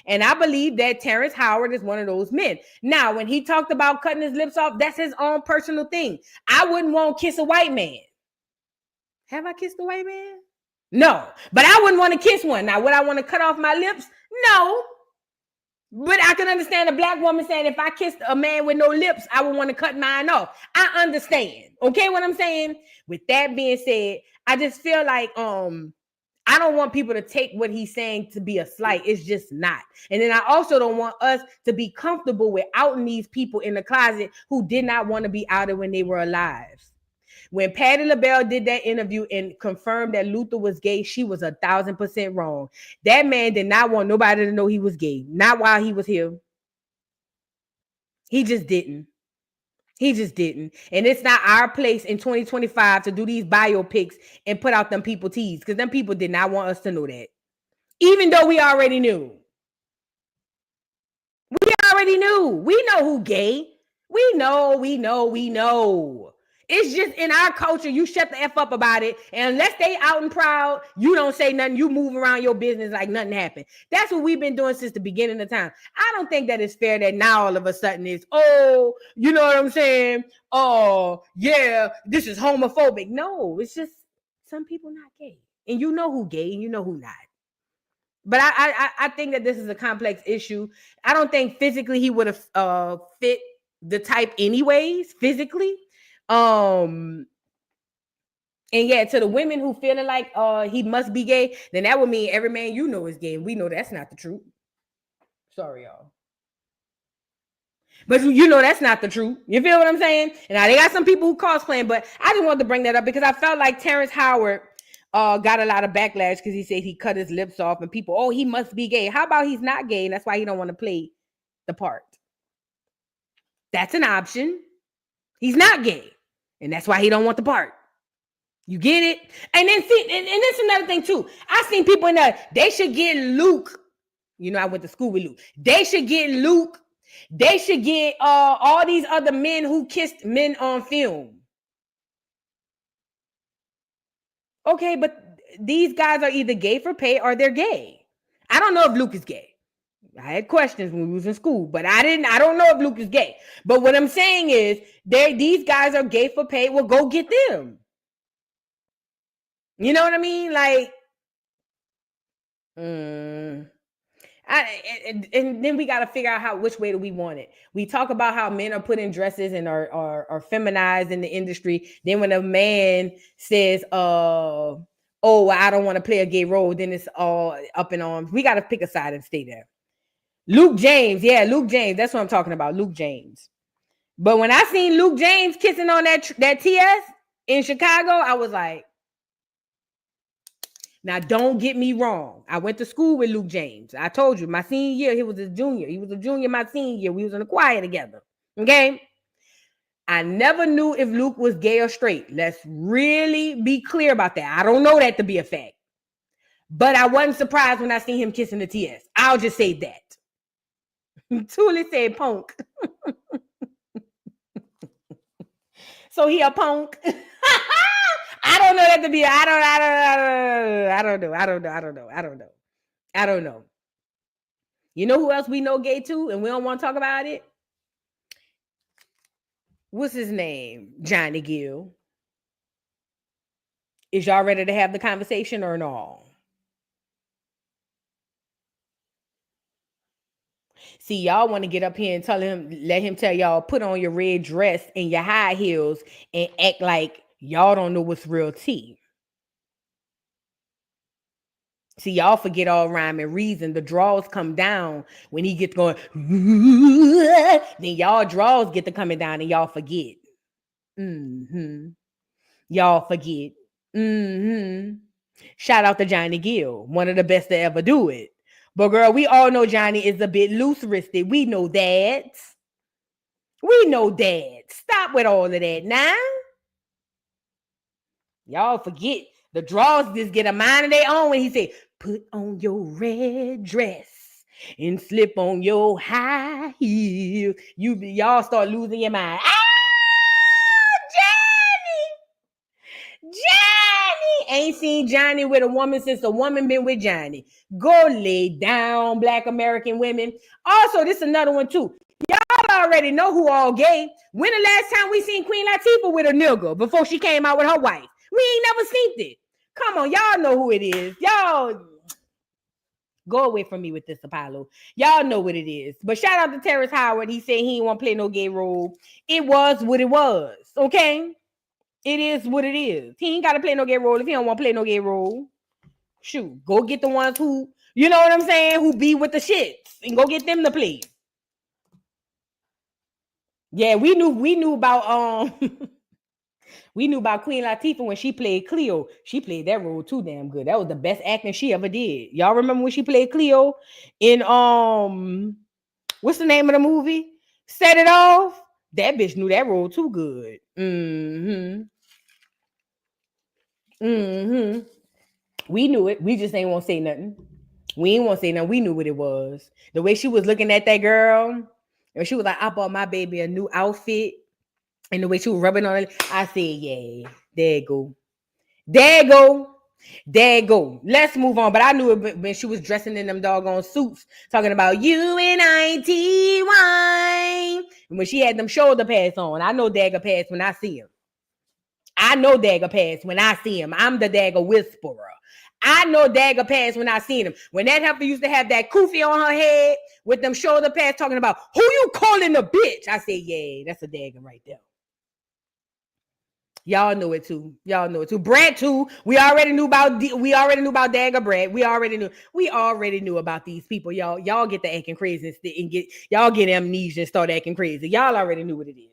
And I believe that Terrence Howard is one of those men. Now, when he talked about cutting his lips off, that's his own personal thing. I wouldn't want to kiss a white man. Have I kissed a white man? No, but I wouldn't want to kiss one. Now, would I want to cut off my lips? No. But I can understand a black woman saying if I kissed a man with no lips, I would want to cut mine off. I understand. Okay, what I'm saying? With that being said, I just feel like I don't want people to take what he's saying to be a slight. It's just not. And then I also don't want us to be comfortable with outing these people in the closet who did not want to be outed when they were alive. When Patti LaBelle did that interview and confirmed that Luther was gay, she was 1,000% wrong. That man did not want nobody to know he was gay. Not while he was here. He just didn't. He just didn't. And it's not our place in 2025 to do these biopics and put out them people teas, because them people did not want us to know that. Even though we already knew. We already knew. We know who gay. We know. It's just in our culture, you shut the F up about it. And unless they out and proud, you don't say nothing. You move around your business like nothing happened. That's what we've been doing since the beginning of time. I don't think that it's fair that now all of a sudden it's, oh, you know what I'm saying? Oh, yeah, this is homophobic. No, it's just some people not gay. And you know who gay and you know who not. But I think that this is a complex issue. I don't think physically he would have fit the type anyways, physically. And yeah, to the women who feeling like he must be gay, then that would mean every man you know is gay. And we know that's not the truth. Sorry, y'all. But you know that's not the truth. You feel what I'm saying? And now they got some people who cosplaying, but I just wanted to bring that up because I felt like Terrence Howard got a lot of backlash because he said he cut his lips off and people, oh, he must be gay. How about he's not gay and that's why he don't want to play the part? That's an option. He's not gay. And that's why he don't want the part. You get it? And then see, and that's another thing too. I seen people in there, they should get Luke. You know, I went to school with Luke. They should get Luke. They should get all these other men who kissed men on film. Okay, but these guys are either gay for pay or they're gay. I don't know if Luke is gay. I had questions when we was in school, but I don't know if Luke is gay. But what I'm saying is these guys are gay for pay. Well, go get them. You know what I mean? Like, and then we got to figure out which way do we want it. We talk about how men are put in dresses and are feminized in the industry. Then when a man says, oh, I don't want to play a gay role, then it's all up in arms. We got to pick a side and stay there. Luke James. Yeah, Luke James. That's what I'm talking about. Luke James. But when I seen Luke James kissing on that TS in Chicago, I was like, now don't get me wrong. I went to school with Luke James. I told you my senior year, he was a junior. He was a junior my senior year. We was in the choir together. Okay. I never knew if Luke was gay or straight. Let's really be clear about that. I don't know that to be a fact. But I wasn't surprised when I seen him kissing the TS. I'll just say that. Tuli said punk. So he a punk. I don't know that to be. I don't know. You know who else we know gay too, and we don't want to talk about it? What's his name? Johnny Gill. Is y'all ready to have the conversation or no? See, y'all want to get up here and let him tell y'all, put on your red dress and your high heels and act like y'all don't know what's real tea. See, y'all forget all rhyme and reason. The draws come down when he gets going. Then y'all draws get to coming down and y'all forget. Y'all forget. Shout out to Johnny Gill, one of the best to ever do it. But girl, we all know Johnny is a bit loose-wristed. We know that. Stop with all of that now. Y'all forget. The draws just get a mind of their own when he said, put on your red dress and slip on your high heel. Y'all start losing your mind. Johnny! Ain't seen Johnny with a woman since a woman been with Johnny. Go lay down, Black American women. Also, this is another one too. Y'all already know who all gay. When the last time we seen Queen Latifah with a nigga before she came out with her wife? We ain't never seen it. Come on, y'all know who it is. Y'all go away from me with this, Apollo. Y'all know what it is. But shout out to Terrence Howard. He said he didn't want to play no gay role. It was what it was. Okay? It is what it is. He ain't got to play no gay role if he don't want to play no gay role. Shoot, go get the ones who, you know what I'm saying, who be with the shits and go get them to play. Yeah, we knew about we knew about Queen Latifah when she played Cleo. She played that role too damn good. That was the best acting she ever did. Y'all remember when she played Cleo in what's the name of the movie? Set It Off. That bitch knew that role too good. We knew it. We just ain't want to say nothing. We ain't want to say nothing. We knew what it was. The way she was looking at that girl, and she was like, I bought my baby a new outfit. And the way she was rubbing on it, I said, yeah, there you go. There you go. There you go. Let's move on. But I knew it when she was dressing in them doggone suits, talking about UNITY. And when she had them shoulder pads on, I know dagger pads when I see him. I know dagger pads when I see him. I'm the dagger whisperer. I know dagger pads when I seen him. When that heifer used to have that kufi on her head with them shoulder pads talking about, who you calling a bitch? I said, yeah, that's a dagger right there. Y'all know it too. Y'all know it too. Brad too. We already knew about Dagger Brad. We already knew about these people. Y'all get the acting crazy and get amnesia and start acting crazy. Y'all already knew what it is.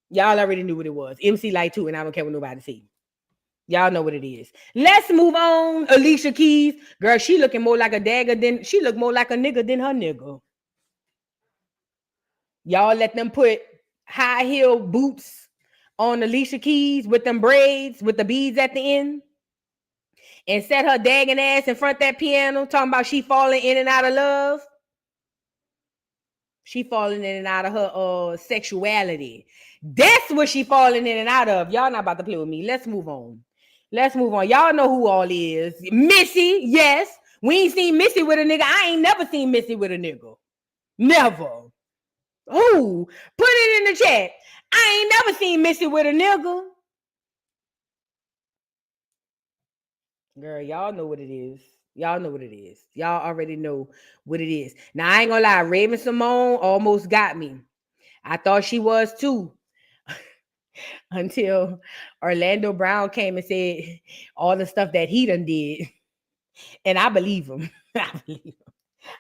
Y'all already knew what it was. MC Light too, and I don't care what nobody see. Y'all know what it is. Let's move on. Alicia Keys, girl, she looking more like a dagger than she look more like a nigga than her nigga. Y'all let them put high heel boots on Alicia Keys with them braids with the beads at the end and set her dagging ass in front of that piano talking about she falling in and out of love. She falling in and out of her sexuality. That's what she falling in and out of. Y'all not about to play with me. Let's move on. Y'all know who all is. Missy, yes. We ain't seen Missy with a nigga. I ain't never seen Missy with a nigga. Never. Who? Put it in the chat. I ain't never seen Missy with a nigga. Girl, y'all know what it is. Y'all know what it is. Y'all already know what it is. Now, I ain't gonna lie. Raven Simone almost got me. I thought she was too. Until Orlando Brown came and said all the stuff that he done did. And I believe him.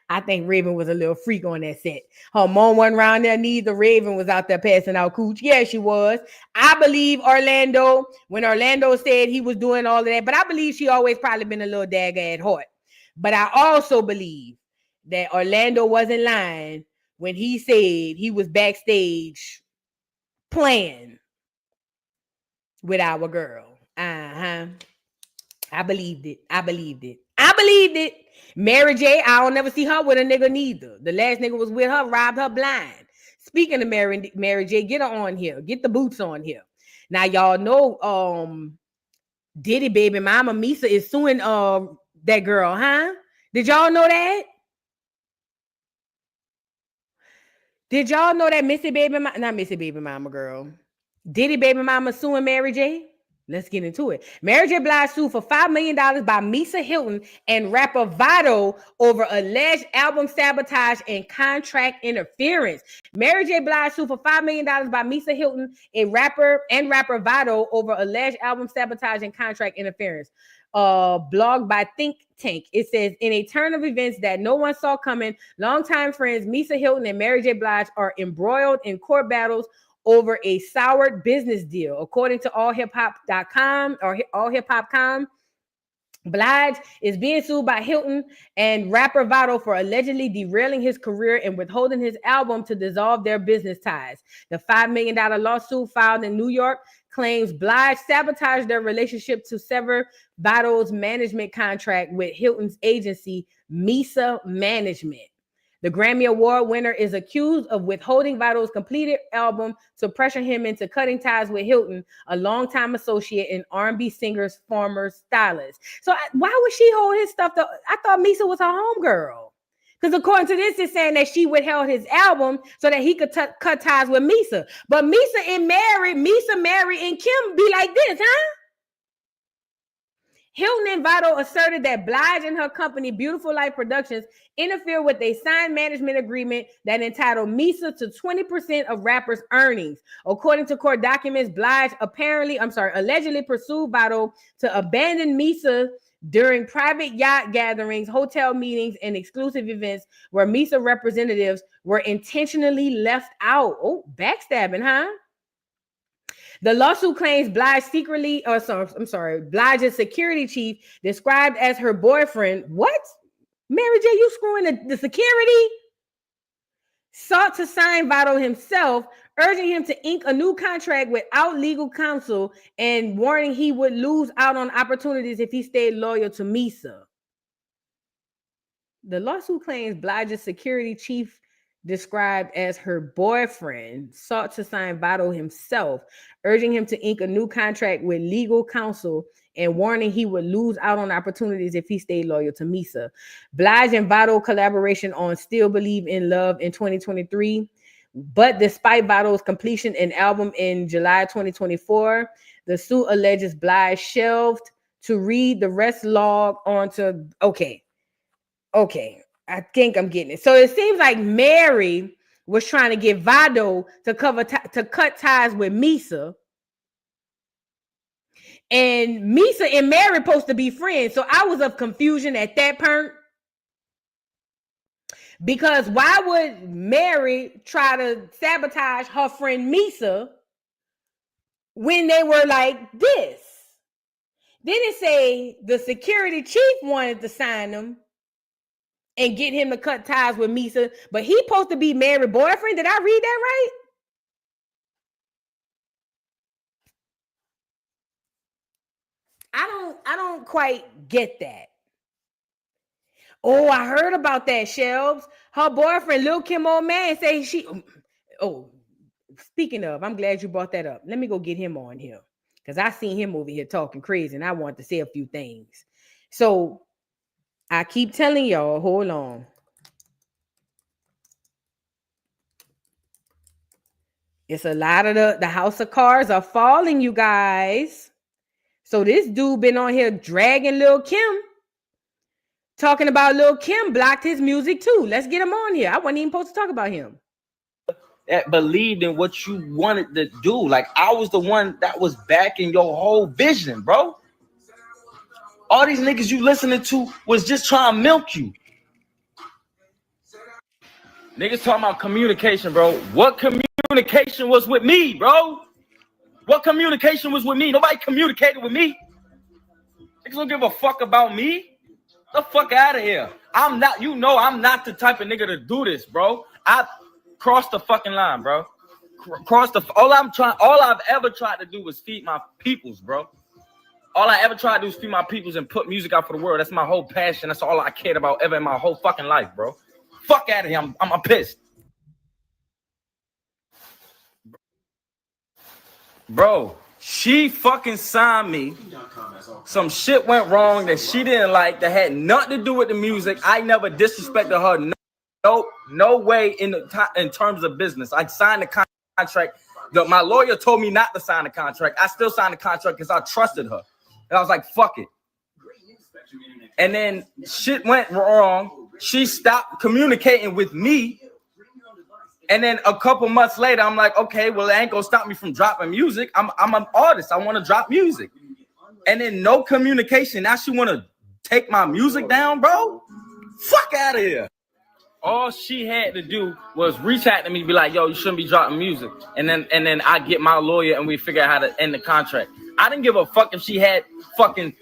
I think Raven was a little freak on that set. Her mom wasn't around there neither. Raven was out there passing out cooch. Yeah, she was. I believe Orlando, when Orlando said he was doing all of that, but I believe she always probably been a little dagger at heart. But I also believe that Orlando wasn't lying when he said he was backstage playing with our girl. I believed it. Mary J, I don't never see her with a nigga neither. The last nigga was with her, robbed her blind. Speaking of Mary J, get her on here. Get the boots on here. Now, y'all know Diddy baby mama Misa is suing that girl, huh? Did y'all know that? Did y'all know that Missy baby mama, not Missy baby mama girl, Diddy baby mama suing Mary J? Let's get into it. Mary J. Blige sued for $5 million by Misa Hilton and rapper Vado over alleged album sabotage and contract interference. Mary J. Blige sued for $5 million by Misa Hilton, a rapper Vado over alleged album sabotage and contract interference. Blog by Think Tank. It says, in a turn of events that no one saw coming, longtime friends Misa Hilton and Mary J. Blige are embroiled in court battles over a soured business deal. According to allhiphop.com or allhiphop.com, Blige is being sued by Hilton and rapper Vado for allegedly derailing his career and withholding his album to dissolve their business ties. The $5 million lawsuit filed in New York claims Blige sabotaged their relationship to sever Vado's management contract with Hilton's agency, Misa Management. The Grammy Award winner is accused of withholding Vado's completed album to pressure him into cutting ties with Hilton, a longtime associate and R&B singer's former stylist. So why would she hold his stuff? I thought Misa was her homegirl. Because according to this, it's saying that she withheld his album so that he could cut ties with Misa. But Misa, Mary, and Kim be like this, huh? Hilton and Vado asserted that Blige and her company, Beautiful Life Productions, interfered with a signed management agreement that entitled Misa to 20% of rappers' earnings. According to court documents, Blige allegedly pursued Vado to abandon Misa during private yacht gatherings, hotel meetings, and exclusive events where Misa representatives were intentionally left out. Oh, backstabbing, huh? The lawsuit claims Blige's Blige's security chief, described as her boyfriend. What? Mary J, you screwing the security? Sought to sign Vado himself, urging him to ink a new contract without legal counsel and warning he would lose out on opportunities if he stayed loyal to Misa. The lawsuit claims Blige's security chief, described as her boyfriend, sought to sign Vado himself, urging him to ink a new contract with legal counsel and warning he would lose out on opportunities if he stayed loyal to Misa. Blige and Vado collaboration on Still Believe in Love in 2023, but despite Vado's completion an album in July 2024, the suit alleges Blige shelved to read the rest log onto, okay. I think I'm getting it. So it seems like Mary was trying to get Vado to cut ties with Misa. And Misa and Mary supposed to be friends. So I was of confusion at that point. Because why would Mary try to sabotage her friend Misa when they were like this? Then it say the security chief wanted to sign them and get him to cut ties with Misa, but he supposed to be Mary's boyfriend. Did I read that right? I don't quite get that. Oh, I heard about that, Shelves. Her boyfriend, Lil Kim old man, say she. Oh, speaking of, I'm glad you brought that up. Let me go get him on here because I seen him over here talking crazy, and I want to say a few things. So I keep telling y'all, hold on. It's a lot of the house of cards are falling, you guys. So this dude been on here dragging Lil Kim, talking about Lil Kim blocked his music too. Let's get him on here. I wasn't even supposed to talk about him.
That believed in what you wanted to do. Like I was the one that was backing your whole vision, bro. All these niggas you listening to was just trying to milk you. Niggas talking about communication, bro. What communication was with me, bro? What communication was with me? Nobody communicated with me. Niggas don't give a fuck about me. The fuck out of here. I'm not, I'm not the type of nigga to do this, bro. I crossed the fucking line, bro. All I've ever tried to do was feed my peoples, bro. All I ever tried to do is feed my peoples and put music out for the world. That's my whole passion. That's all I cared about ever in my whole fucking life, bro. Fuck out of here. I'm pissed. Bro, she fucking signed me. Some shit went wrong that she didn't like that had nothing to do with the music. I never disrespected her. No way in terms of business. I signed the contract. My lawyer told me not to sign the contract. I still signed the contract because I trusted her. And I was like, fuck it. And then shit went wrong. She stopped communicating with me. And then a couple months later, I'm like, okay, well, it ain't gonna stop me from dropping music. I'm an artist. I want to drop music. And then no communication. Now she want to take my music down, bro? Fuck out of here. All she had to do was reach out to me, be like, yo, you shouldn't be dropping music. And then I get my lawyer and we figure out how to end the contract. I didn't give a fuck if she had fucking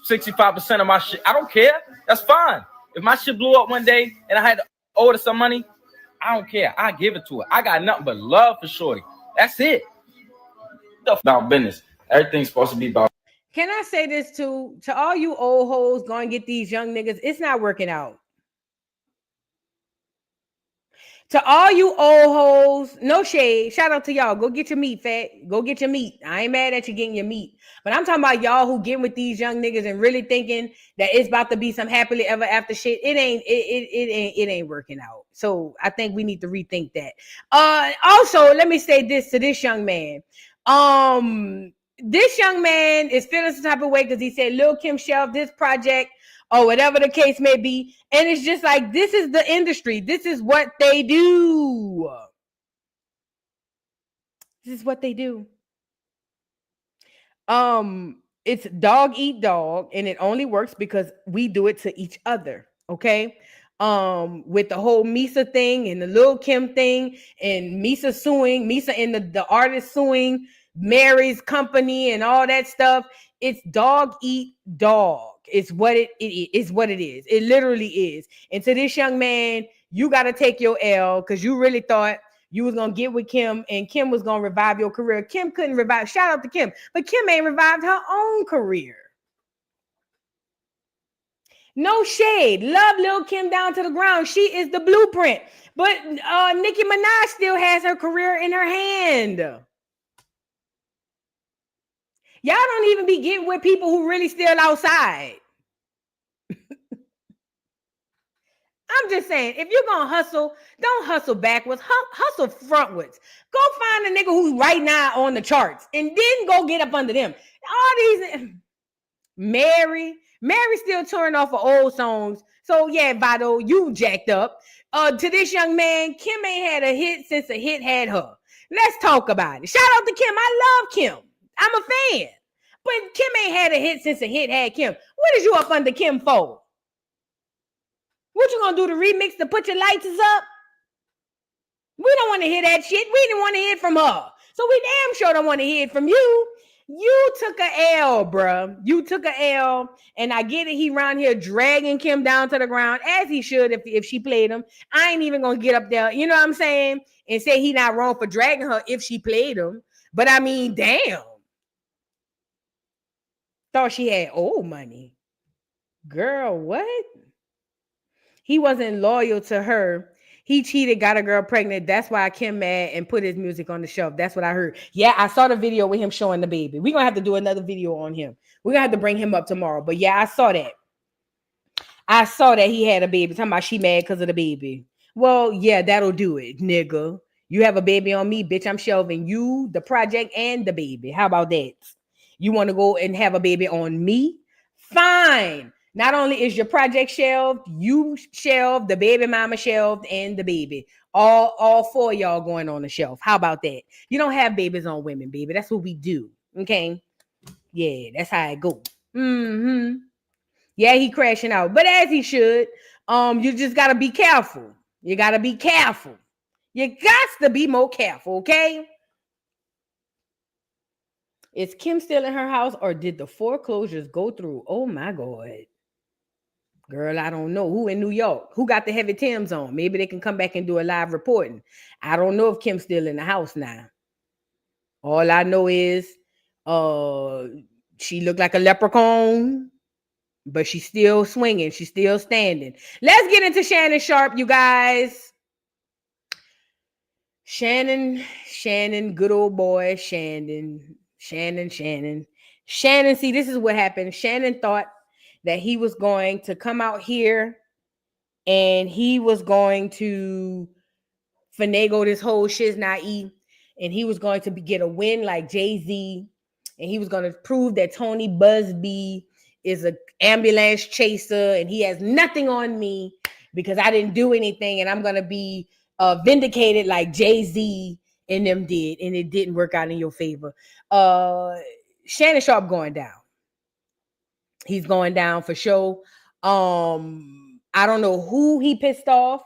65% of my shit. I don't care. That's fine. If my shit blew up one day and I had to owe her some money, I don't care. I give it to her. I got nothing but love for shorty. That's it. About business. Everything's supposed to be about.
Can I say this to all you old hoes going to get these young niggas? It's not working out. To all you old hoes, no shade. Shout out to y'all. Go get your meat, fat. Go get your meat. I ain't mad at you getting your meat. But I'm talking about y'all who get with these young niggas and really thinking that it's about to be some happily ever after shit. It ain't working out. So I think we need to rethink that. Also, let me say this to this young man. This young man is feeling some type of way because he said Lil Kim shelved this project or whatever the case may be. And it's just like, this is the industry. This is what they do. This is what they do. It's dog eat dog, and it only works because we do it to each other. Okay. With the whole Misa thing and the Lil Kim thing and Misa and the artist suing Mary's company and all that stuff. It's dog eat dog. It's what it is. What it is. It literally is. And to this young man, you got to take your L because you really thought you was going to get with Kim and Kim was going to revive your career. Kim couldn't revive. Shout out to Kim. But Kim ain't revived her own career. No shade. Love Lil Kim down to the ground. She is the blueprint. But Nicki Minaj still has her career in her hand. Y'all don't even be getting with people who really still outside. I'm just saying, if you're going to hustle, don't hustle backwards. Hustle frontwards. Go find a nigga who's right now on the charts and then go get up under them. All these... Mary still touring off of old songs. So yeah, Vado, you jacked up. To this young man, Kim ain't had a hit since a hit had her. Let's talk about it. Shout out to Kim. I love Kim. I'm a fan. But Kim ain't had a hit since a hit had Kim. What is you up under Kim for? What you gonna do to remix to put your lights up? We don't want to hear that shit. We didn't want to hear it from her. So we damn sure don't want to hear it from you. You took a L, bruh. You took a L, and I get it. He around here dragging Kim down to the ground, as he should if she played him. I ain't even gonna get up there, you know what I'm saying, and say he not wrong for dragging her if she played him. But I mean, damn. Thought she had old money. Girl, what? He wasn't loyal to her. He cheated, got a girl pregnant. That's why Kim mad and put his music on the shelf. That's what I heard. Yeah, I saw the video with him showing the baby. We're going to have to do another video on him. We're going to have to bring him up tomorrow. But yeah, I saw that. I saw that he had a baby. Talking about she mad because of the baby. Well, yeah, that'll do it, nigga. You have a baby on me, bitch. I'm shelving you, the project, and the baby. How about that? You want to go and have a baby on me? Fine. Not only is your project shelved, you shelved, the baby mama shelved, and the baby. All four of y'all going on the shelf. How about that? You don't have babies on women, baby. That's what we do. Okay? Yeah, that's how it goes. Mm-hmm. Yeah, he crashing out. But as he should. You just gotta be careful. You gotta be careful. You got to be more careful, okay? Is Kim still in her house or did the foreclosures go through? Oh my God. Girl, I don't know. Who in New York? Who got the heavy Timbs on? Maybe they can come back and do a live reporting. I don't know if Kim's still in the house now. All I know is she looked like a leprechaun, but she's still swinging. She's still standing. Let's get into Shannon Sharpe, you guys. Shannon, good old boy, Shannon. Shannon, see, this is what happened. Shannon thought that he was going to come out here and he was going to finagle this whole shiznai, and he was going to get a win like Jay-Z, and he was going to prove that Tony Busby is an ambulance chaser and he has nothing on me because I didn't do anything, and I'm going to be vindicated like Jay-Z and them did, and it didn't work out in your favor. Shannon Sharpe going down. He's going down for sure. I don't know who he pissed off.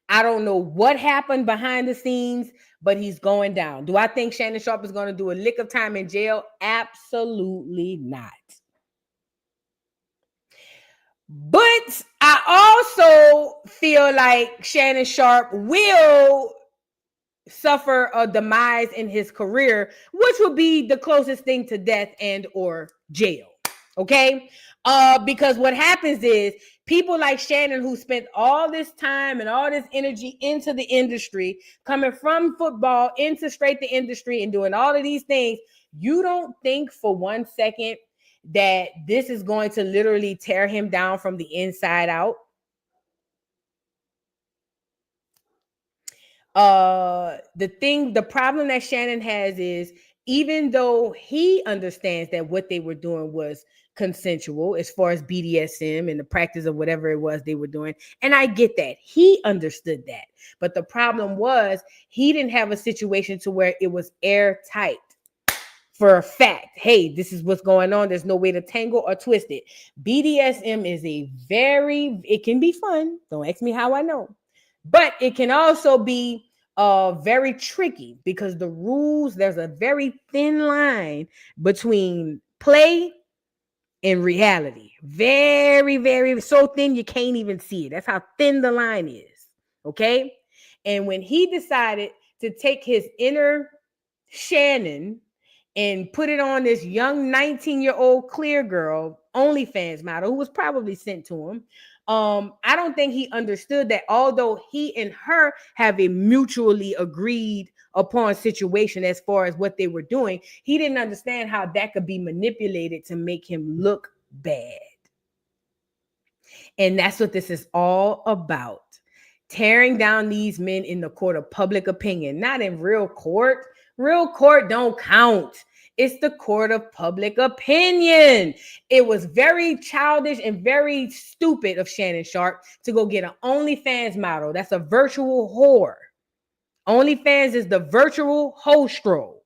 I don't know what happened behind the scenes, but he's going down. Do I think Shannon Sharpe is going to do a lick of time in jail? Absolutely not. But I also feel like Shannon Sharpe will suffer a demise in his career, which will be the closest thing to death and or jail. Okay? Because what happens is people like Shannon, who spent all this time and all this energy into the industry, coming from football into straight the industry and doing all of these things, you don't think for 1 second that this is going to literally tear him down from the inside out? The problem that Shannon has is, even though he understands that what they were doing was consensual as far as BDSM and the practice of whatever it was they were doing, and I get that, he understood that, but the problem was he didn't have a situation to where it was airtight for a fact. Hey, this is what's going on. There's no way to tangle or twist it. BDSM is it can be fun. Don't ask me how I know, but it can also be very tricky because the rules, there's a very thin line between play and reality. Very, very so thin you can't even see it. That's how thin the line is. Okay. And when he decided to take his inner Shannon and put it on this young 19-year-old clear girl, OnlyFans model, who was probably sent to him, I don't think he understood that although he and her have a mutually agreed upon situation as far as what they were doing, he didn't understand how that could be manipulated to make him look bad. And that's what this is all about. Tearing down these men in the court of public opinion, not in real court. Real court don't count. It's the court of public opinion. It was very childish and very stupid of Shannon Sharpe to go get an OnlyFans model. That's a virtual whore. OnlyFans is the virtual hostro.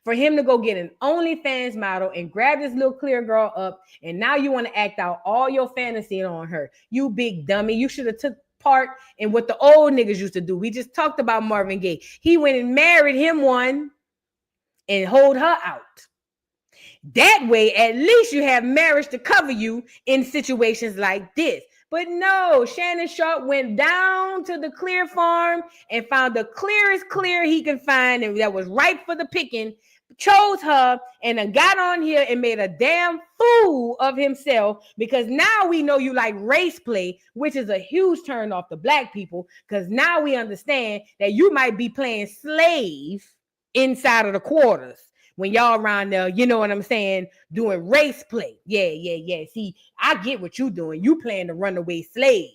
For him to go get an OnlyFans model and grab this little clear girl up, and now you want to act out all your fantasy on her. You big dummy. You should have took part in what the old niggas used to do. We just talked about Marvin Gaye. He went and married him one and hold her out. That way, at least you have marriage to cover you in situations like this. But no, Shannon Sharpe went down to the clear farm and found the clearest clear he could find, and that was right for the picking, chose her, and then got on here and made a damn fool of himself, because now we know you like race play, which is a huge turn off to black people, because now we understand that you might be playing slave inside of the quarters when y'all around there, you know what I'm saying, doing race play. Yeah. See, I get what you doing. You playing the runaway slave.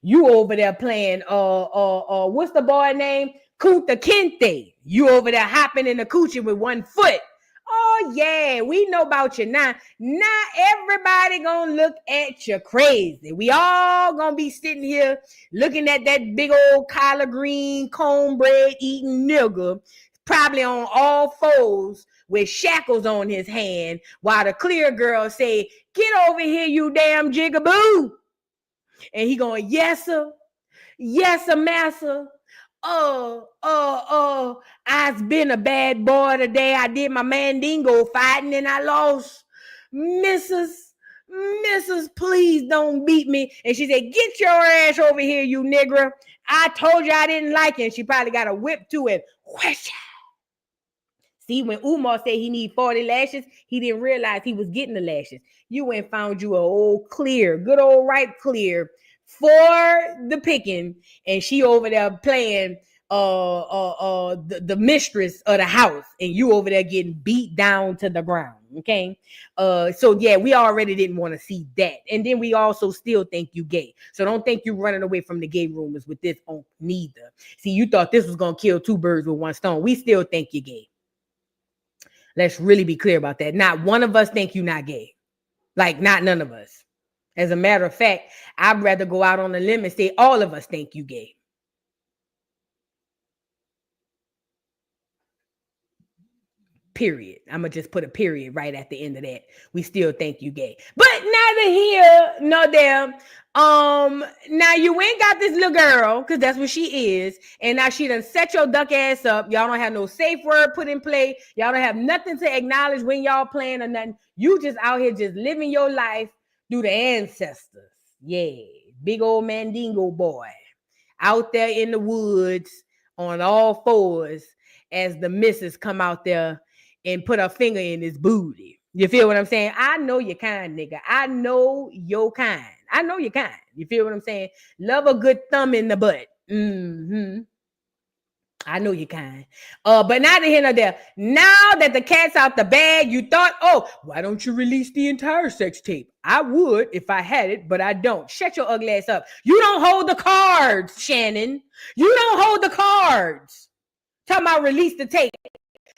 You over there playing what's the boy name? Kunta Kinte. You over there hopping in the coochie with one foot. Oh yeah, we know about you now. Not everybody gonna look at you crazy. We all gonna be sitting here looking at that big old collard green cornbread eating nigga, probably on all fours with shackles on his hand, while the clear girl say, "Get over here, you damn jigaboo." And he going, "Yes, sir. Yes, sir, massa. I've been a bad boy today. I did my mandingo fighting and I lost. Mrs., please don't beat me." And she said, "Get your ass over here, you nigger. I told you I didn't like it." And she probably got a whip to it. Whoosh. See, when Umar said he need 40 lashes, he didn't realize he was getting the lashes. You went and found you an old clear, good old ripe clear for the picking, and she over there playing the mistress of the house, and you over there getting beat down to the ground. Okay, so yeah, we already didn't want to see that, and then we also still think you gay. So don't think you running away from the gay rumors with this on neither. See, you thought this was gonna kill two birds with one stone. We still think you're gay. Let's really be clear about that. Not one of us think you're not gay. Like, not none of us. As a matter of fact, I'd rather go out on a limb and say all of us think you gay. Period. I'm going to just put a period right at the end of that. We still think you gay. But neither here nor there. Now you ain't got this little girl, because that's what she is. And now she done set your duck ass up. Y'all don't have no safe word put in play. Y'all don't have nothing to acknowledge when y'all playing or nothing. You just out here just living your life, through the ancestors. Yeah, big old Mandingo boy out there in the woods on all fours as the missus come out there and put her finger in his booty. You feel what I'm saying? I know you're kind, nigga. I know you're kind. I know you're kind. You feel what I'm saying? Love a good thumb in the butt. I know you kind. But now here nor there. Now that the cat's out the bag, you thought, oh, why don't you release the entire sex tape? I would if I had it, but I don't. Shut your ugly ass up. You don't hold the cards, Shannon. You don't hold the cards. Talking about release the tape.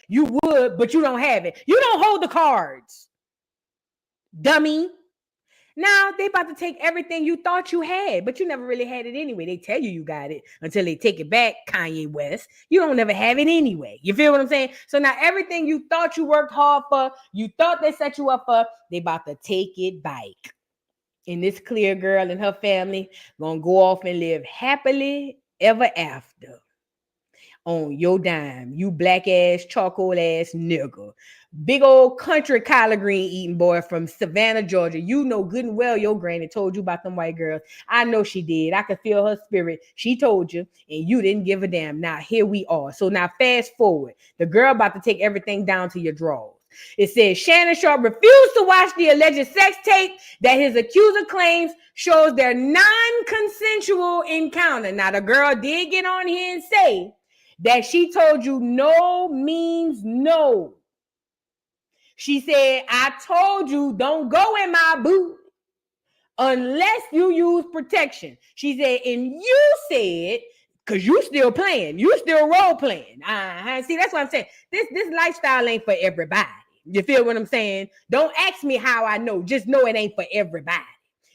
You would, but you don't have it. You don't hold the cards. Dummy. Now they about to take everything you thought you had, but you never really had it anyway. They tell you you got it until they take it back, Kanye West. You don't never have it anyway. You feel what I'm saying? So now everything you thought you worked hard for, you thought they set you up for, they about to take it back. And this clear girl and her family gonna go off and live happily ever after. On your dime, you black ass, charcoal ass nigga. Big old country collard green eating boy from Savannah, Georgia. You know good and well your granny told you about them white girls. I know she did. I could feel her spirit. She told you, and you didn't give a damn. Now here we are. So now fast forward. The girl about to take everything down to your drawers. It says Shannon Sharpe refused to watch the alleged sex tape that his accuser claims shows their non-consensual encounter. Now the girl did get on here and say that she told you no means no. She said, I told you don't go in my boot unless you use protection. She said, and you said, because you still playing, you still role playing. See, that's what I'm saying. This lifestyle ain't for everybody. You feel what I'm saying? Don't ask me how I know. Just know it ain't for everybody.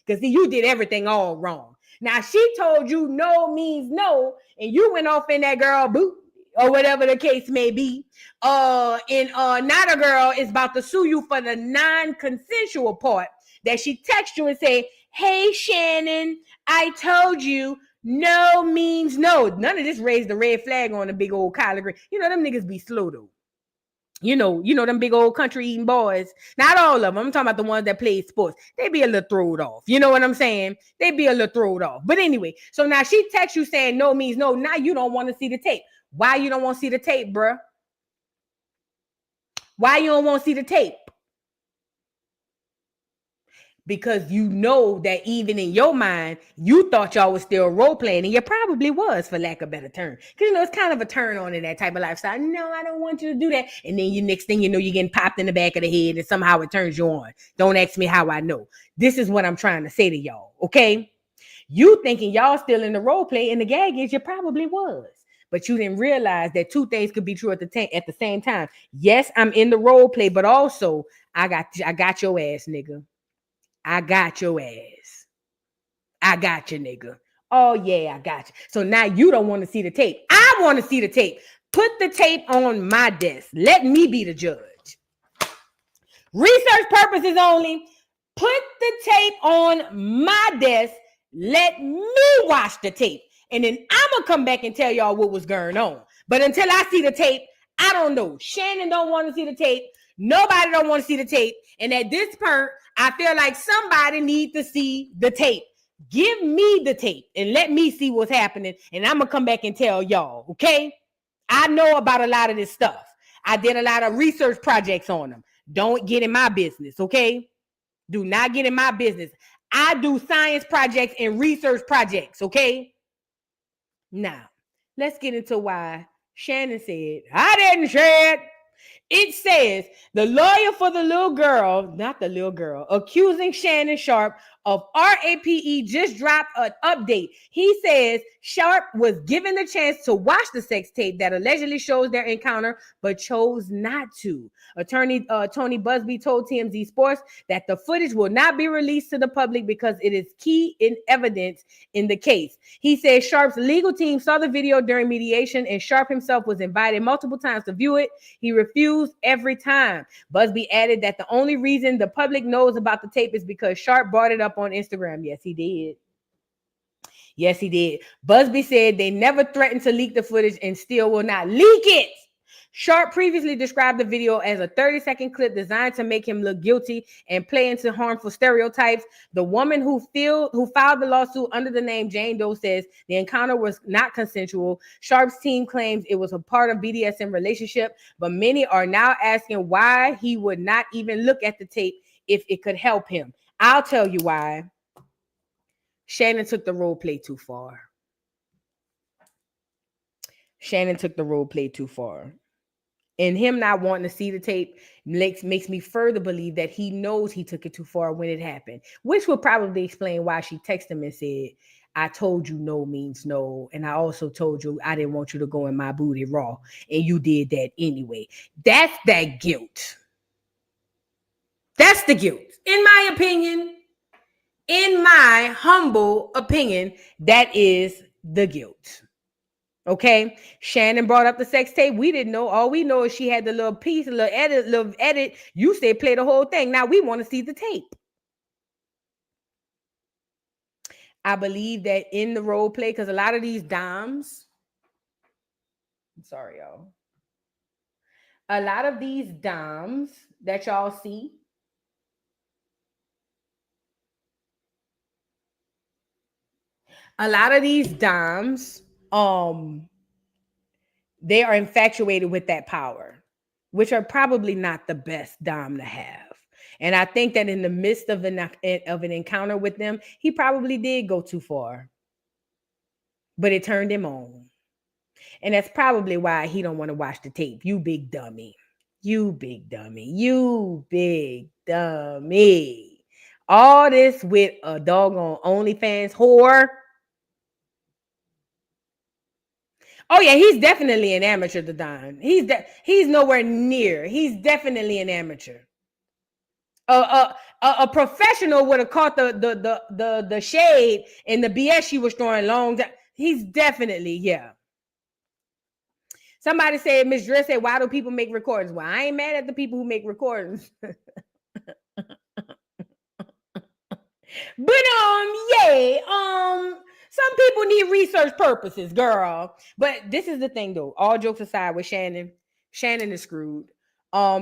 Because see, you did everything all wrong. Now, she told you no means no, and you went off in that girl boot, or whatever the case may be. Now the girl is about to sue you for the non-consensual part that she texted you and say, hey, Shannon, I told you no means no. None of this raised the red flag on the big old collard green. You know, them niggas be slow though. You know, them big old country eating boys. Not all of them. I'm talking about the ones that play sports. They be a little throwed off. You know what I'm saying? They be a little throwed off. But anyway, so now she texts you saying no means no. Now you don't want to see the tape. Why you don't want to see the tape, bruh? Why you don't want to see the tape? Because you know that even in your mind, you thought y'all was still role playing, and you probably was, for lack of a better term. Because you know it's kind of a turn on in that type of lifestyle. No, I don't want you to do that. And then next thing you know, you're getting popped in the back of the head, and somehow it turns you on. Don't ask me how I know. This is what I'm trying to say to y'all. Okay, you thinking y'all still in the role play, and the gag is you probably was. But you didn't realize that two things could be true at the same time. Yes, I'm in the role play, but also I got your ass, nigga. I got your ass. I got you, nigga. Oh yeah, I got you. So now you don't want to see the tape. I want to see the tape. Put the tape on my desk. Let me be the judge. Research purposes only. Put the tape on my desk. Let me watch the tape. And then I'm going to come back and tell y'all what was going on. But until I see the tape, I don't know. Shannon don't want to see the tape. Nobody don't want to see the tape. And at this point, I feel like somebody needs to see the tape. Give me the tape and let me see what's happening. And I'm going to come back and tell y'all, okay? I know about a lot of this stuff. I did a lot of research projects on them. Don't get in my business, okay? Do not get in my business. I do science projects and research projects, okay? Now, let's get into why Shannon said, I didn't say it. It says the lawyer for the little girl, not the little girl, accusing Shannon Sharpe of RAPE just dropped an update. He says Sharpe was given the chance to watch the sex tape that allegedly shows their encounter, but chose not to. Attorney Tony Busby told TMZ Sports that the footage will not be released to the public because it is key in evidence in the case. He says Sharpe's legal team saw the video during mediation, and Sharpe himself was invited multiple times to view it. He refused every time. Busby added that the only reason the public knows about the tape is because Sharpe brought it up on Instagram. Yes, he did. Yes, he did. Busby said they never threatened to leak the footage and still will not leak it. Sharpe previously described the video as a 30-second clip designed to make him look guilty and play into harmful stereotypes. The woman who filed the lawsuit under the name Jane Doe says the encounter was not consensual. Sharpe's team claims it was a part of BDSM relationship, but many are now asking why he would not even look at the tape if it could help him. I'll tell you why. Shannon took the role play too far. Shannon took the role play too far. And him not wanting to see the tape makes me further believe that he knows he took it too far when it happened, which would probably explain why she texted him and said, I told you no means no. And I also told you I didn't want you to go in my booty raw. And you did that anyway. That's that guilt. That's the guilt. In my opinion, in my humble opinion, that is the guilt. Okay, Shannon brought up the sex tape. We didn't know. All we know is she had the little piece, a little edit. You said play the whole thing. Now we want to see the tape. I believe that in the role play, because a lot of these dimes, I'm sorry, y'all. A lot of these dimes that y'all see, they are infatuated with that power, which are probably not the best dom to have. And I think that in the midst of an encounter with them, he probably did go too far, but it turned him on. And that's probably why he don't want to watch the tape. You big dummy. You big dummy. You big dummy. All this with a doggone OnlyFans whore. Oh yeah, he's definitely an amateur, the Don. He's nowhere near. He's definitely an amateur. A professional would have caught the shade and the BS she was throwing long time. He's definitely, yeah. Somebody said, Miss Dress said, why do people make recordings? Well, I ain't mad at the people who make recordings. But some people need research purposes, girl. But this is the thing though. All jokes aside with Shannon is screwed.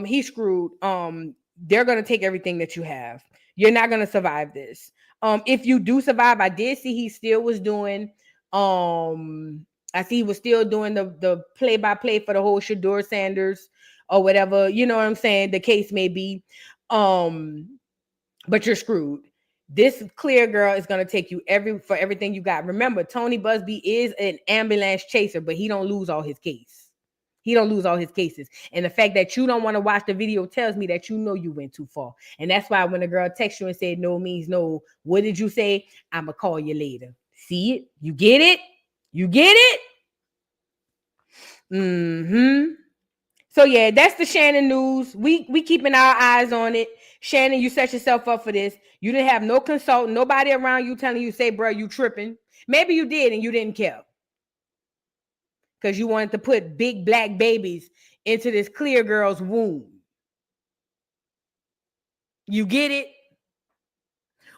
He's screwed. They're gonna take everything that you have. You're not gonna survive this. If you do survive, I did see he still was doing I see he was still doing the play-by-play for the whole Shadur Sanders or whatever, you know what I'm saying, the case may be. But you're screwed. This clear girl is going to take you for everything you got. Remember, Tony Busby is an ambulance chaser, but he don't lose all his case. He don't lose all his cases. And the fact that you don't want to watch the video tells me that you know you went too far. And that's why when a girl texts you and said no means no, what did you say? I'm going to call you later. See it? You get it? You get it? Mm-hmm. So yeah, that's the Shannon news. We keeping our eyes on it. Shannon, you set yourself up for this. You didn't have no consultant, nobody around you telling you, say, bro, you tripping. Maybe you did and you didn't care. Because you wanted to put big black babies into this clear girl's womb. You get it?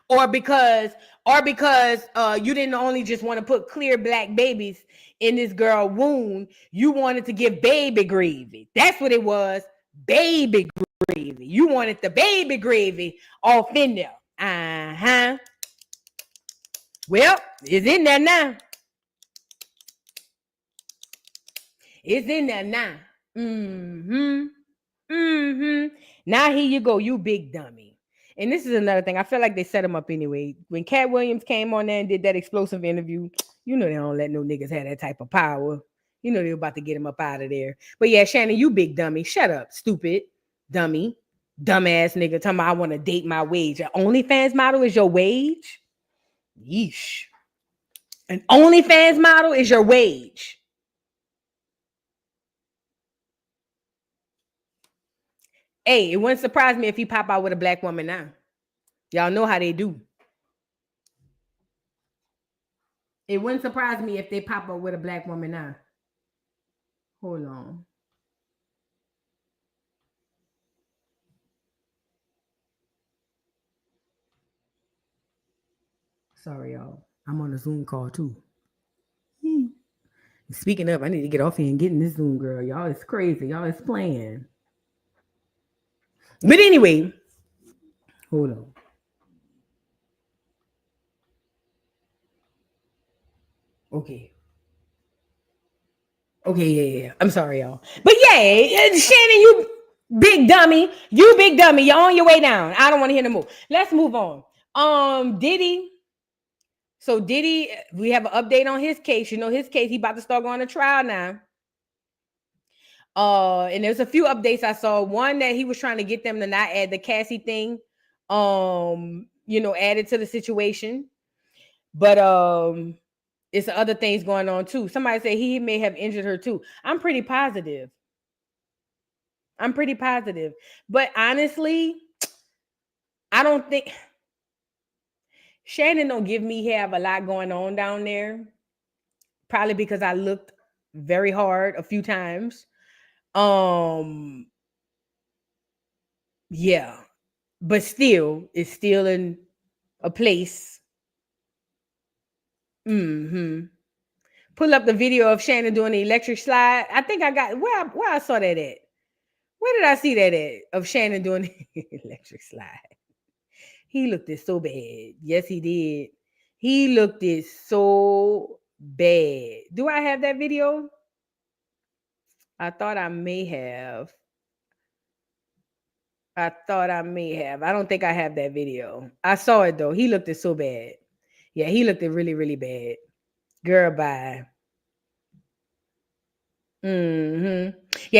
Or because you didn't only just want to put clear black babies in this girl womb, you wanted to give baby gravy. That's what it was. Baby gravy. You wanted the baby gravy off in there. Uh-huh. Well, it's in there now. It's in there now. Mm-hmm. Mm-hmm. Now here you go, you big dummy. And this is another thing. I feel like they set him up anyway. When Cat Williams came on there and did that explosive interview, you know they don't let no niggas have that type of power. You know they're about to get him up out of there. But yeah, Shannon, you big dummy. Shut up, stupid dummy. Dumbass nigga talking about I want to date my wage. An OnlyFans model is your wage? Yeesh. An OnlyFans model is your wage. Hey, it wouldn't surprise me if he pop out with a black woman now. Y'all know how they do. It wouldn't surprise me if they pop up with a black woman now. Hold on. Sorry, y'all. I'm on a Zoom call too. Speaking of, I need to get off here and get in this Zoom, girl. Y'all is crazy. Y'all is playing. But anyway, hold on. Okay. Okay, yeah. I'm sorry, y'all. But yeah, Shannon, you big dummy. You big dummy. You're on your way down. I don't want to hear no more. Let's move on. Diddy. So Diddy, we have an update on his case. You know, his case, he about to start going to trial now. And there's a few updates I saw. One that he was trying to get them to not add the Cassie thing, added to the situation. But it's other things going on too. Somebody said he may have injured her too. I'm pretty positive. But honestly, I don't think Shannon don't give me have a lot going on down there. Probably because I looked very hard a few times. Yeah. But still, it's still in a place. Pull up the video of Shannon doing the electric slide. I think I got where I saw that at. Where did I see that at? Of Shannon doing the electric slide. He looked it so bad. Yes, he did. He looked it so bad. Do I have that video? I thought I may have. I don't think I have that video. I saw it though. He looked it so bad. Yeah, he looked it really, really bad. Girl, bye. Yeah,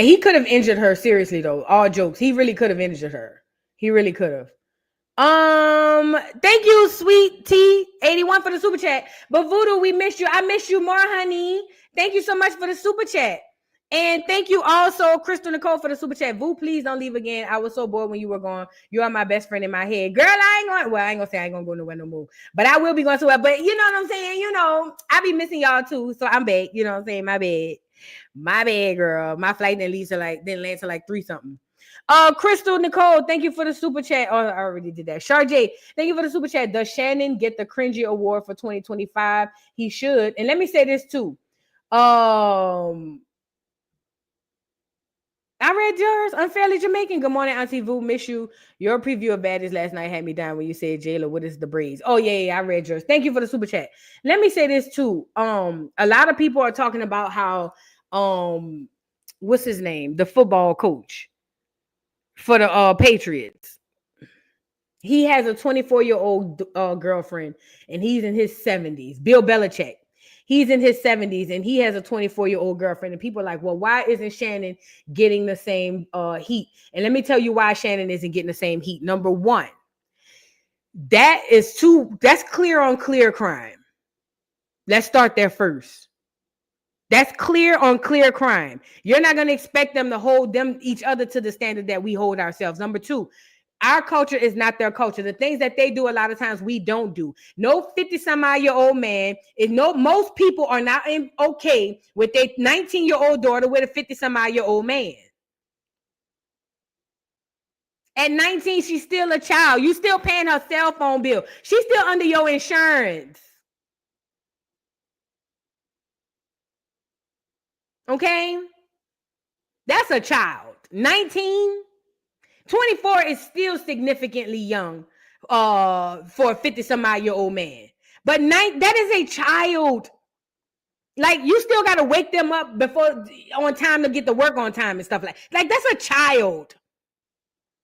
he could have injured her seriously though. All jokes. He really could have injured her. He really could have. Thank you, Sweet T81 for the super chat. But Voodoo, we missed you. I miss you more, honey. Thank you so much for the super chat. And thank you also, Crystal Nicole, for the super chat. Voo, please don't leave again. I was so bored when you were gone. You are my best friend in my head. Girl, I ain't gonna say I ain't gonna go nowhere no more. But I will be going somewhere. But you know what I'm saying? You know, I be missing y'all too. So I'm back. You know what I'm saying? My bad, girl. My flight didn't land till like 3-something. Crystal Nicole, thank you for the super chat. Oh, I already did that. Sharjay, thank you for the super chat. Does Shannon get the Cringy Award for 2025? He should. And let me say this too. I read yours. Unfairly Jamaican. Good morning, Auntie Vu. Miss you. Your preview of Baddies last night had me down when you said, Jayla, what is the braids? Oh, yeah, I read yours. Thank you for the super chat. Let me say this too. A lot of people are talking about how what's his name? The football coach for the Patriots. He has a 24-year-old girlfriend, and he's in his 70s. Bill Belichick. He's in his 70s, and he has a 24-year-old girlfriend. And people are like, well, why isn't Shannon getting the same heat? And let me tell you why Shannon isn't getting the same heat. Number one, that's clear on clear crime. Let's start there first. That's clear on clear crime. You're not going to expect them to hold each other to the standard that we hold ourselves. Number two, our culture is not their culture. The things that they do a lot of times we don't do. No 50-some-odd-year-old man. Most people are not okay with their 19-year-old daughter with a 50-some-odd-year-old man. At 19, she's still a child. You still paying her cell phone bill. She's still under your insurance. Okay? That's a child. 19. 24 is still significantly young for a 50-some-odd-year-old man. But that is a child. Like, you still got to wake them up on time to get to work on time and stuff like that's a child.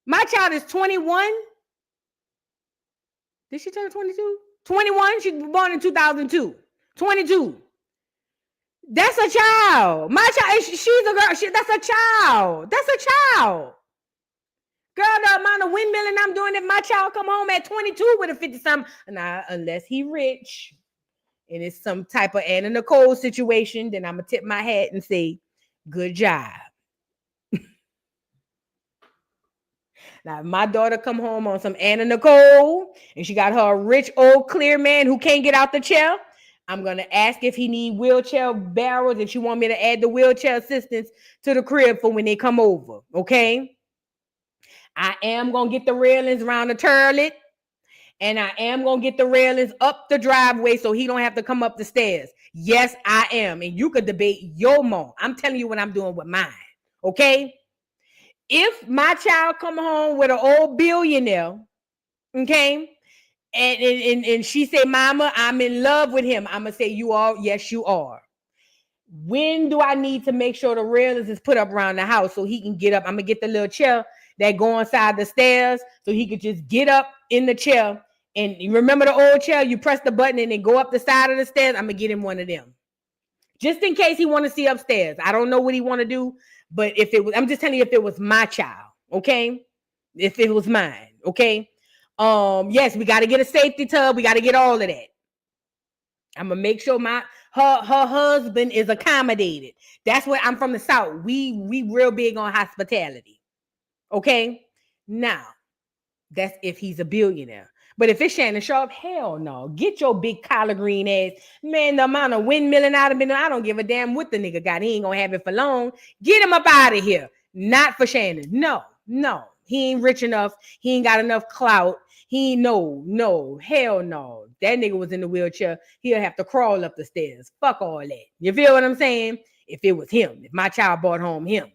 My child is 21. Did she turn 22? 21. She was born in 2002. 22. That's a child. My child, she's a girl. That's a child. That's a child. Girl, the amount of windmilling I'm doing, if my child come home at 22 with a 50-something, nah, unless he rich and it's some type of Anna Nicole situation, then I'm going to tip my hat and say, good job. Now, if my daughter come home on some Anna Nicole and she got her a rich old clear man who can't get out the chair, I'm going to ask if he need wheelchair barrels, if she want me to add the wheelchair assistance to the crib for when they come over, okay? I am going to get the railings around the toilet, And I am going to get the railings up the driveway so he don't have to come up the stairs. Yes, I am. And you could debate your mom. I'm telling you what I'm doing with mine. Okay? If my child come home with an old billionaire, okay, and she say, Mama, I'm in love with him, I'm going to say, you are? Yes, you are. When do I need to make sure the railings is put up around the house so he can get up? I'm going to get the little chair that go inside the stairs so he could just get up in the chair. And you remember the old chair? You press the button and then go up the side of the stairs. I'm going to get him one of them. Just in case he want to see upstairs. I don't know what he want to do, but if it was, I'm just telling you, if it was my child, okay? If it was mine, okay? Yes, we got to get a safety tub. We got to get all of that. I'm gonna make sure her husband is accommodated. That's what I'm from the South. We real big on hospitality. Okay? Now, that's if he's a billionaire. But if it's Shannon Sharpe, hell no. Get your big collard green ass. Man, the amount of windmilling out of me, I don't give a damn what the nigga got. He ain't gonna have it for long. Get him up out of here. Not for Shannon. No. He ain't rich enough. He ain't got enough clout. Hell no. That nigga was in the wheelchair. He'll have to crawl up the stairs. Fuck all that. You feel what I'm saying? If it was him, if my child brought home him.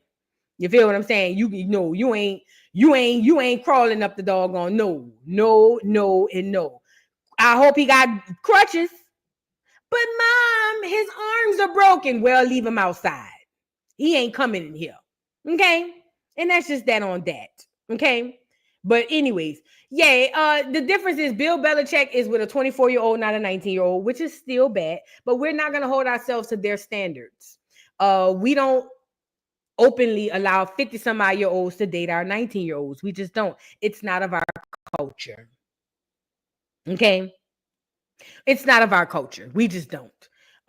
You feel what I'm saying? You ain't crawling up the doggone no. I hope he got crutches. But Mom, his arms are broken. Well, leave him outside. He ain't coming in here. Okay? And that's just that on that. Okay? But anyways, the difference is Bill Belichick is with a 24-year-old, not a 19-year-old, which is still bad, but we're not going to hold ourselves to their standards. We don't openly allow 50-some-odd-year-olds to date our 19-year-olds. We just don't. It's not of our culture. Okay? It's not of our culture. We just don't.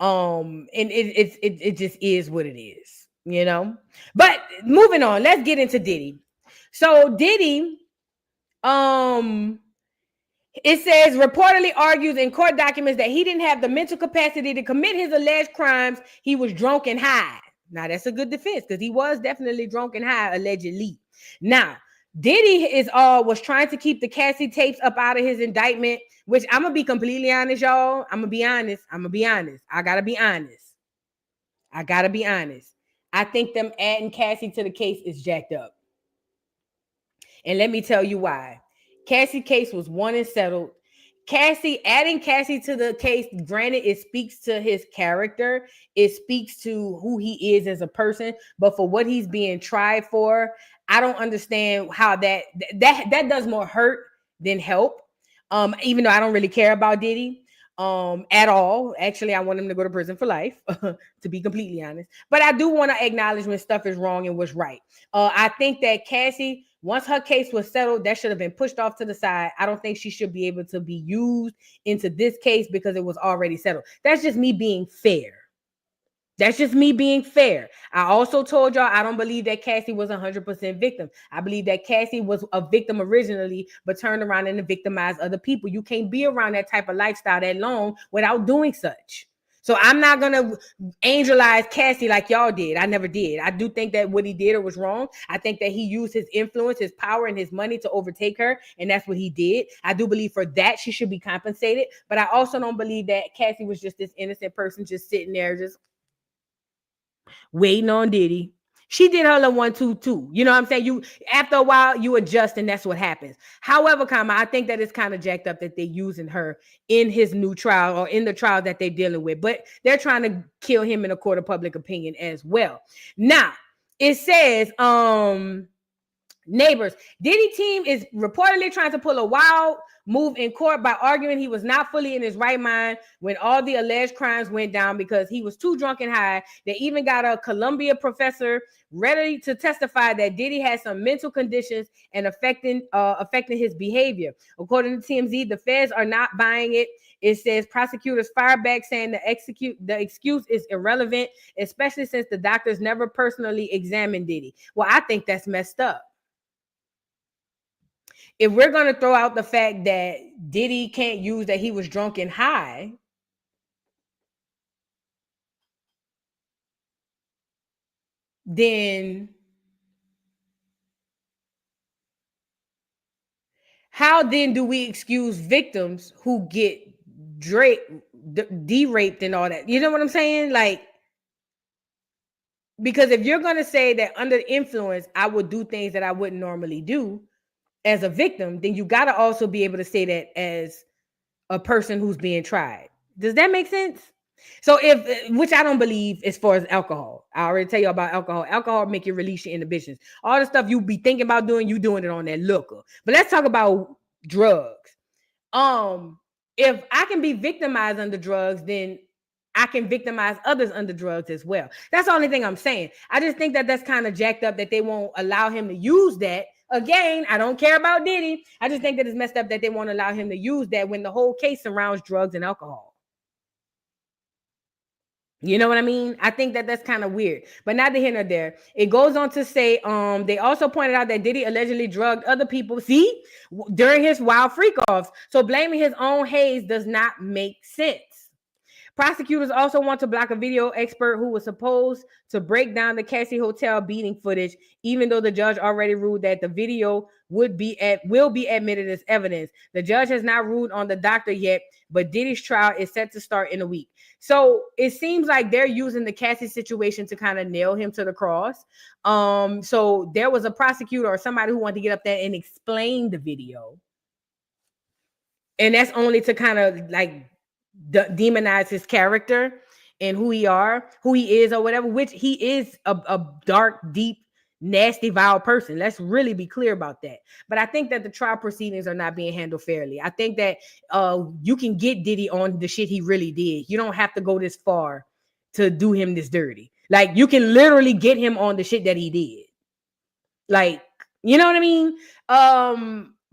And it just is what it is, you know? But moving on, let's get into Diddy. So Diddy, it says reportedly argues in court documents that he didn't have the mental capacity to commit his alleged crimes. He was drunk and high. Now that's a good defense because he was definitely drunk and high, allegedly. Now Diddy was trying to keep the Cassie tapes up out of his indictment, which I'm gonna be completely honest, y'all. I'm gonna be honest. I gotta be honest. I think them adding Cassie to the case is jacked up. And let me tell you why. Cassie's case was won and settled. Adding Cassie to the case, granted, it speaks to his character. It speaks to who he is as a person. But for what he's being tried for, I don't understand how that does more hurt than help. Even though I don't really care about Diddy at all. Actually, I want him to go to prison for life, to be completely honest. But I do want to acknowledge when stuff is wrong and what's right. I think that Cassie, once her case was settled, that should have been pushed off to the side. I don't think she should be able to be used into this case because it was already settled. That's just me being fair. I also told y'all I don't believe that Cassie was 100% victim. I believe that Cassie was a victim originally, but turned around and victimized other people. You can't be around that type of lifestyle that long without doing such. So I'm not going to angelize Cassie like y'all did. I never did. I do think that what he did was wrong. I think that he used his influence, his power, and his money to overtake her, and that's what he did. I do believe for that she should be compensated, but I also don't believe that Cassie was just this innocent person just sitting there just waiting on Diddy. She did her little 1, 2, 2. You know what I'm saying? You after a while you adjust, and that's what happens. However, I think that it's kind of jacked up that they're using her in his new trial or in the trial that they're dealing with. But they're trying to kill him in a court of public opinion as well. Now it says, neighbors, Diddy team is reportedly trying to pull a wild move in court by arguing he was not fully in his right mind when all the alleged crimes went down because he was too drunk and high. They even got a Columbia professor ready to testify that Diddy had some mental conditions and affecting his behavior. According to TMZ, the feds are not buying it. It says prosecutors fired back saying the excuse is irrelevant, especially since the doctors never personally examined Diddy. Well, I think that's messed up. If we're going to throw out the fact that Diddy can't use that he was drunk and high, then how then do we excuse victims who get de-raped and all that? You know what I'm saying? Like, because if you're going to say that under influence, I would do things that I wouldn't normally do as a victim, then you got to also be able to say that as a person who's being tried. Does that make sense? So which I don't believe as far as alcohol. I already tell you about alcohol. Alcohol make you release your inhibitions. All the stuff you be thinking about doing, you doing it on that liquor. But let's talk about drugs. If I can be victimized under drugs, then I can victimize others under drugs as well. That's the only thing I'm saying. I just think that that's kind of jacked up that they won't allow him to use that. Again, I don't care about Diddy. I just think that it's messed up that they won't allow him to use that when the whole case surrounds drugs and alcohol. You know what I mean? I think that that's kind of weird, but not here nor there. It goes on to say, they also pointed out that Diddy allegedly drugged other people, during his wild freak-offs. So blaming his own haze does not make sense. Prosecutors also want to block a video expert who was supposed to break down the Cassie Hotel beating footage, even though the judge already ruled that the video will be admitted as evidence. The judge has not ruled on the doctor yet, but Diddy's trial is set to start in a week. So it seems like they're using the Cassie situation to kind of nail him to the cross. So there was a prosecutor or somebody who wanted to get up there and explain the video. And that's only to kind of like demonize his character and who he is or whatever, which he is a dark, deep, nasty, vile person. Let's really be clear about that. But I think that the trial proceedings are not being handled fairly. I think that you can get Diddy on the shit he really did. You don't have to go this far to do him this dirty. Like, you can literally get him on the shit that he did. Like, you know what I mean?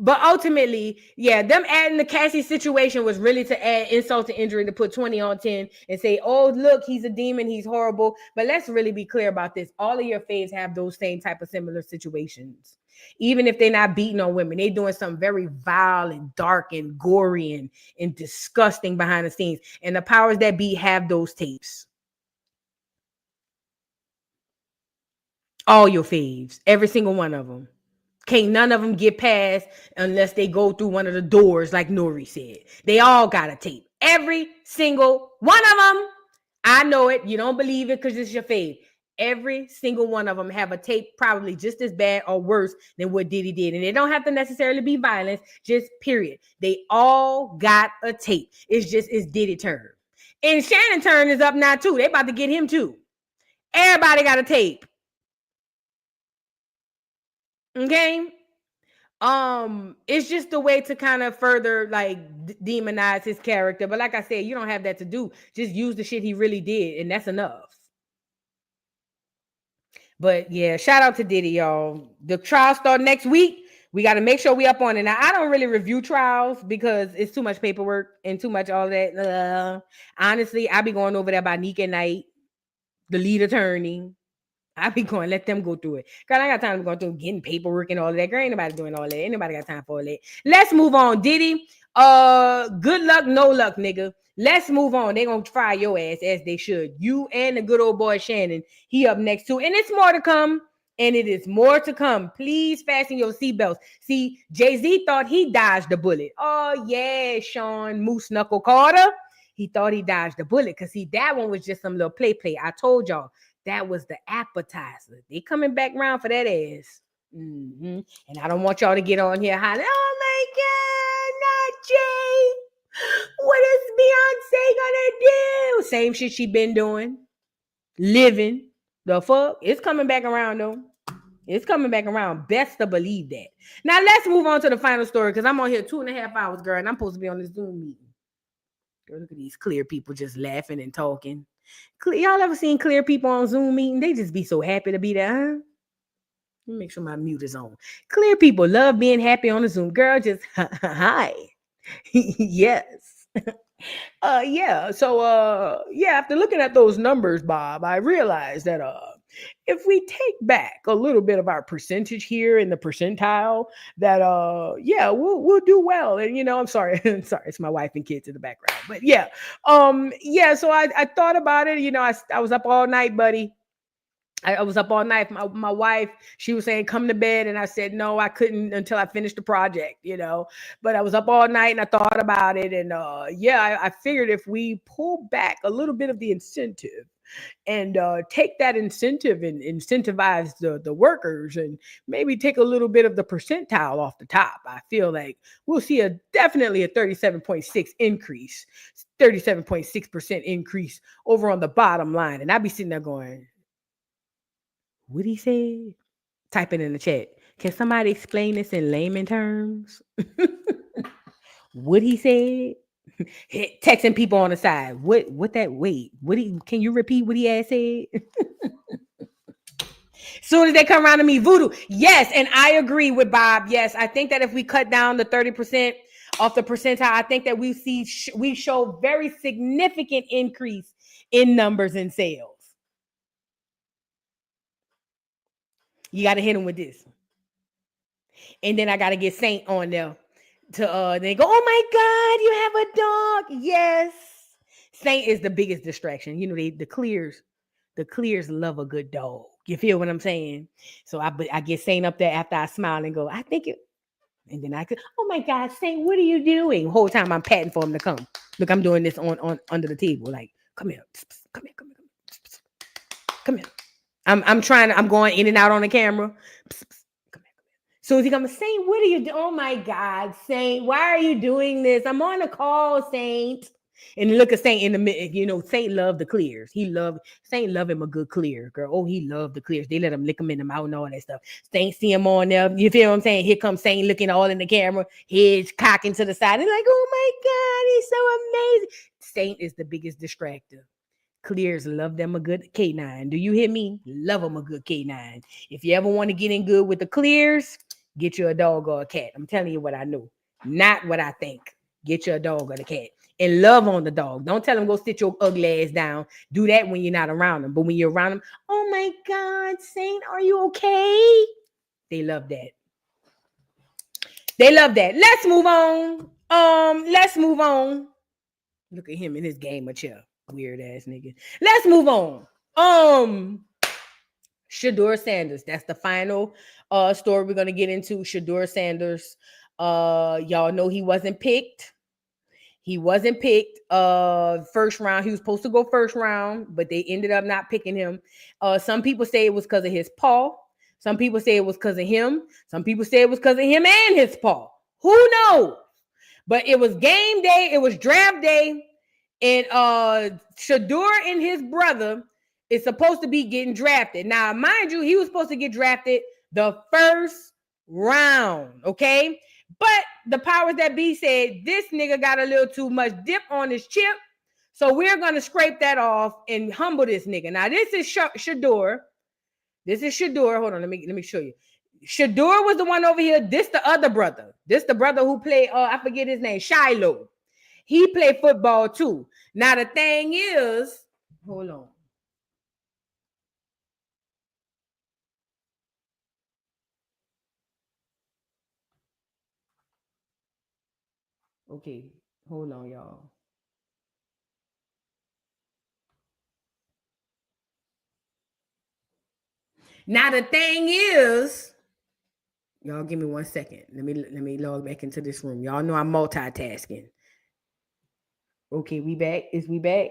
But ultimately, yeah, them adding the Cassie situation was really to add insult to injury, to put 20 on 10 and say, oh, look, he's a demon, he's horrible. But let's really be clear about this. All of your faves have those same type of similar situations. Even if they're not beating on women, they're doing something very vile and dark and gory and disgusting behind the scenes. And the powers that be have those tapes. All your faves, every single one of them. Can't none of them get past unless they go through one of the doors, like Nori said. They all got a tape. Every single one of them. I know it. You don't believe it because it's your fave. Every single one of them have a tape probably just as bad or worse than what Diddy did. And it don't have to necessarily be violence, just period. They all got a tape. It's Diddy turn. And Shannon turn is up now too. They about to get him too. Everybody got a tape. Okay, it's just a way to kind of further like demonize his character. But like I said, you don't have that to do. Just use the shit he really did, and that's enough. But yeah, shout out to Diddy, y'all. The trial start next week. We got to make sure we up on it. Now, I don't really review trials because it's too much paperwork and too much all that. Honestly, I be going over there by Nick at night, the lead attorney. I be going, let them go through it. Girl, I got time to go through getting paperwork and all of that. Girl, ain't nobody doing all that. Ain't nobody got time for all that. Let's move on. Diddy, good luck, no luck, nigga. Let's move on. They gonna fire your ass as they should. You and the good old boy Shannon, he up next too. And it's more to come. And it is more to come. Please fasten your seatbelts. See, Jay-Z thought he dodged the bullet. Oh, yeah, Sean Moose Knuckle Carter. He thought he dodged the bullet because, see, that one was just some little play. I told y'all. That was the appetizer. They coming back around for that ass. And I don't want y'all to get on here hollering, oh my God, not Jay. What is Beyonce gonna do? Same shit she been doing. Living. The fuck? It's coming back around though. It's coming back around. Best to believe that. Now let's move on to the final story because I'm on here 2.5 hours, girl, and I'm supposed to be on this Zoom meeting. Girl, look at these clear people just laughing and talking. Y'all ever seen clear people on Zoom meeting? They just be so happy to be there, huh? Let me make sure my mute is on. Clear people love being happy on the Zoom. Girl, just hi. Yes. Yeah. So yeah, after looking at those numbers, Bob, I realized that if we take back a little bit of our percentage here in the percentile, that yeah, we'll do well. And you know, I'm sorry, it's my wife and kids in the background. But yeah, yeah. So I thought about it. You know, I was up all night, buddy. I was up all night. My wife, she was saying, come to bed. And I said, no, I couldn't until I finished the project, you know. But I was up all night and I thought about it. And I figured if we pull back a little bit of the incentive and take that incentive and incentivize the workers and maybe take a little bit of the percentile off the top, I feel like we'll see definitely a 37.6 increase, 37.6% increase over on the bottom line. And I'd be sitting there going, what he said? Type it in the chat. Can somebody explain this in layman terms? What he said? Texting people on the side. What that wait? Can you repeat what he had said? Soon as they come around to me, voodoo. Yes, and I agree with Bob. Yes, I think that if we cut down the 30% off the percentile, I think that we show very significant increase in numbers and sales. You got to hit him with this. And then I got to get Saint on there to they go, oh my God, you have a dog. Yes. Saint is the biggest distraction. You know, the clears love a good dog. You feel what I'm saying? So I get Saint up there after I smile and go, I think it. And then I could, oh my God, Saint, what are you doing? The whole time I'm patting for him to come. Look, I'm doing this on under the table. Like, come here. Come here. I'm going in and out on the camera. Come here. So as he comes, Saint, what are you doing? Oh my God, Saint, why are you doing this? I'm on a call, Saint. And look at Saint in the middle. You know, Saint loved the clears. Saint love him a good clear, girl. Oh, he loved the clears. They let him lick him in the mouth and all that stuff. Saint see him on there. You feel what I'm saying? Here comes Saint looking all in the camera, head cocking to the side. And like, oh my God, he's so amazing. Saint is the biggest distractor. Clears love them a good K9. Do you hear me? Love them a good K9. If you ever want to get in good with the clears, get you a dog or a cat. I'm telling you what I know, not what I think. Get you a dog or a cat and love on the dog. Don't tell them go sit your ugly ass down. Do that when you're not around them. But when you're around them, oh my God, Saint, are you okay? They love that. They love that. Let's move on. Look at him in his gamer chair. Weird ass nigga. Let's move on. Shadur Sanders. That's the final story we're gonna get into. Shadur Sanders. Y'all know he wasn't picked. First round. He was supposed to go first round, but they ended up not picking him. Some people say it was because of his paw. Some people say it was because of him. Some people say it was because of him and his paw. Who knows? But it was game day. It was draft day. And Shadur and his brother is supposed to be getting drafted. Now, mind you, he was supposed to get drafted the first round, okay? But the powers that be said, this nigga got a little too much dip on his chip, so we're going to scrape that off and humble this nigga. Now, this is Shadur. This is Shadur. Hold on, let me show you. Shadur was the one over here. This the other brother. This the brother who played, I forget his name, Shiloh. He played football too. Now the thing is, hold on. Okay, hold on, y'all. Now the thing is, y'all give me 1 second. Let me log back into this room. Y'all know I'm multitasking. Okay, we back. Is we back?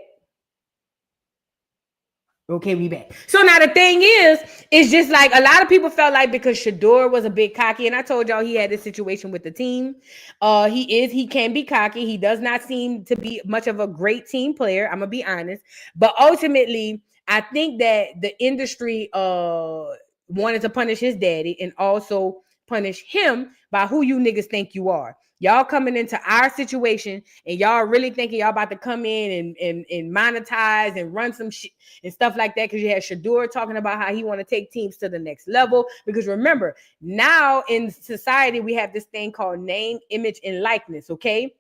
Okay, we back. So now the thing is, it's just like a lot of people felt like because Shadur was a bit cocky, and I told y'all he had this situation with the team. He can be cocky. He does not seem to be much of a great team player. I'm gonna be honest, but ultimately, I think that the industry wanted to punish his daddy and also punish him by who you niggas think you are. Y'all coming into our situation and y'all really thinking y'all about to come in and monetize and run some shit and stuff like that, because you had Shadur talking about how he want to take teams to the next level. Because remember, now in society, we have this thing called name, image, and likeness, okay?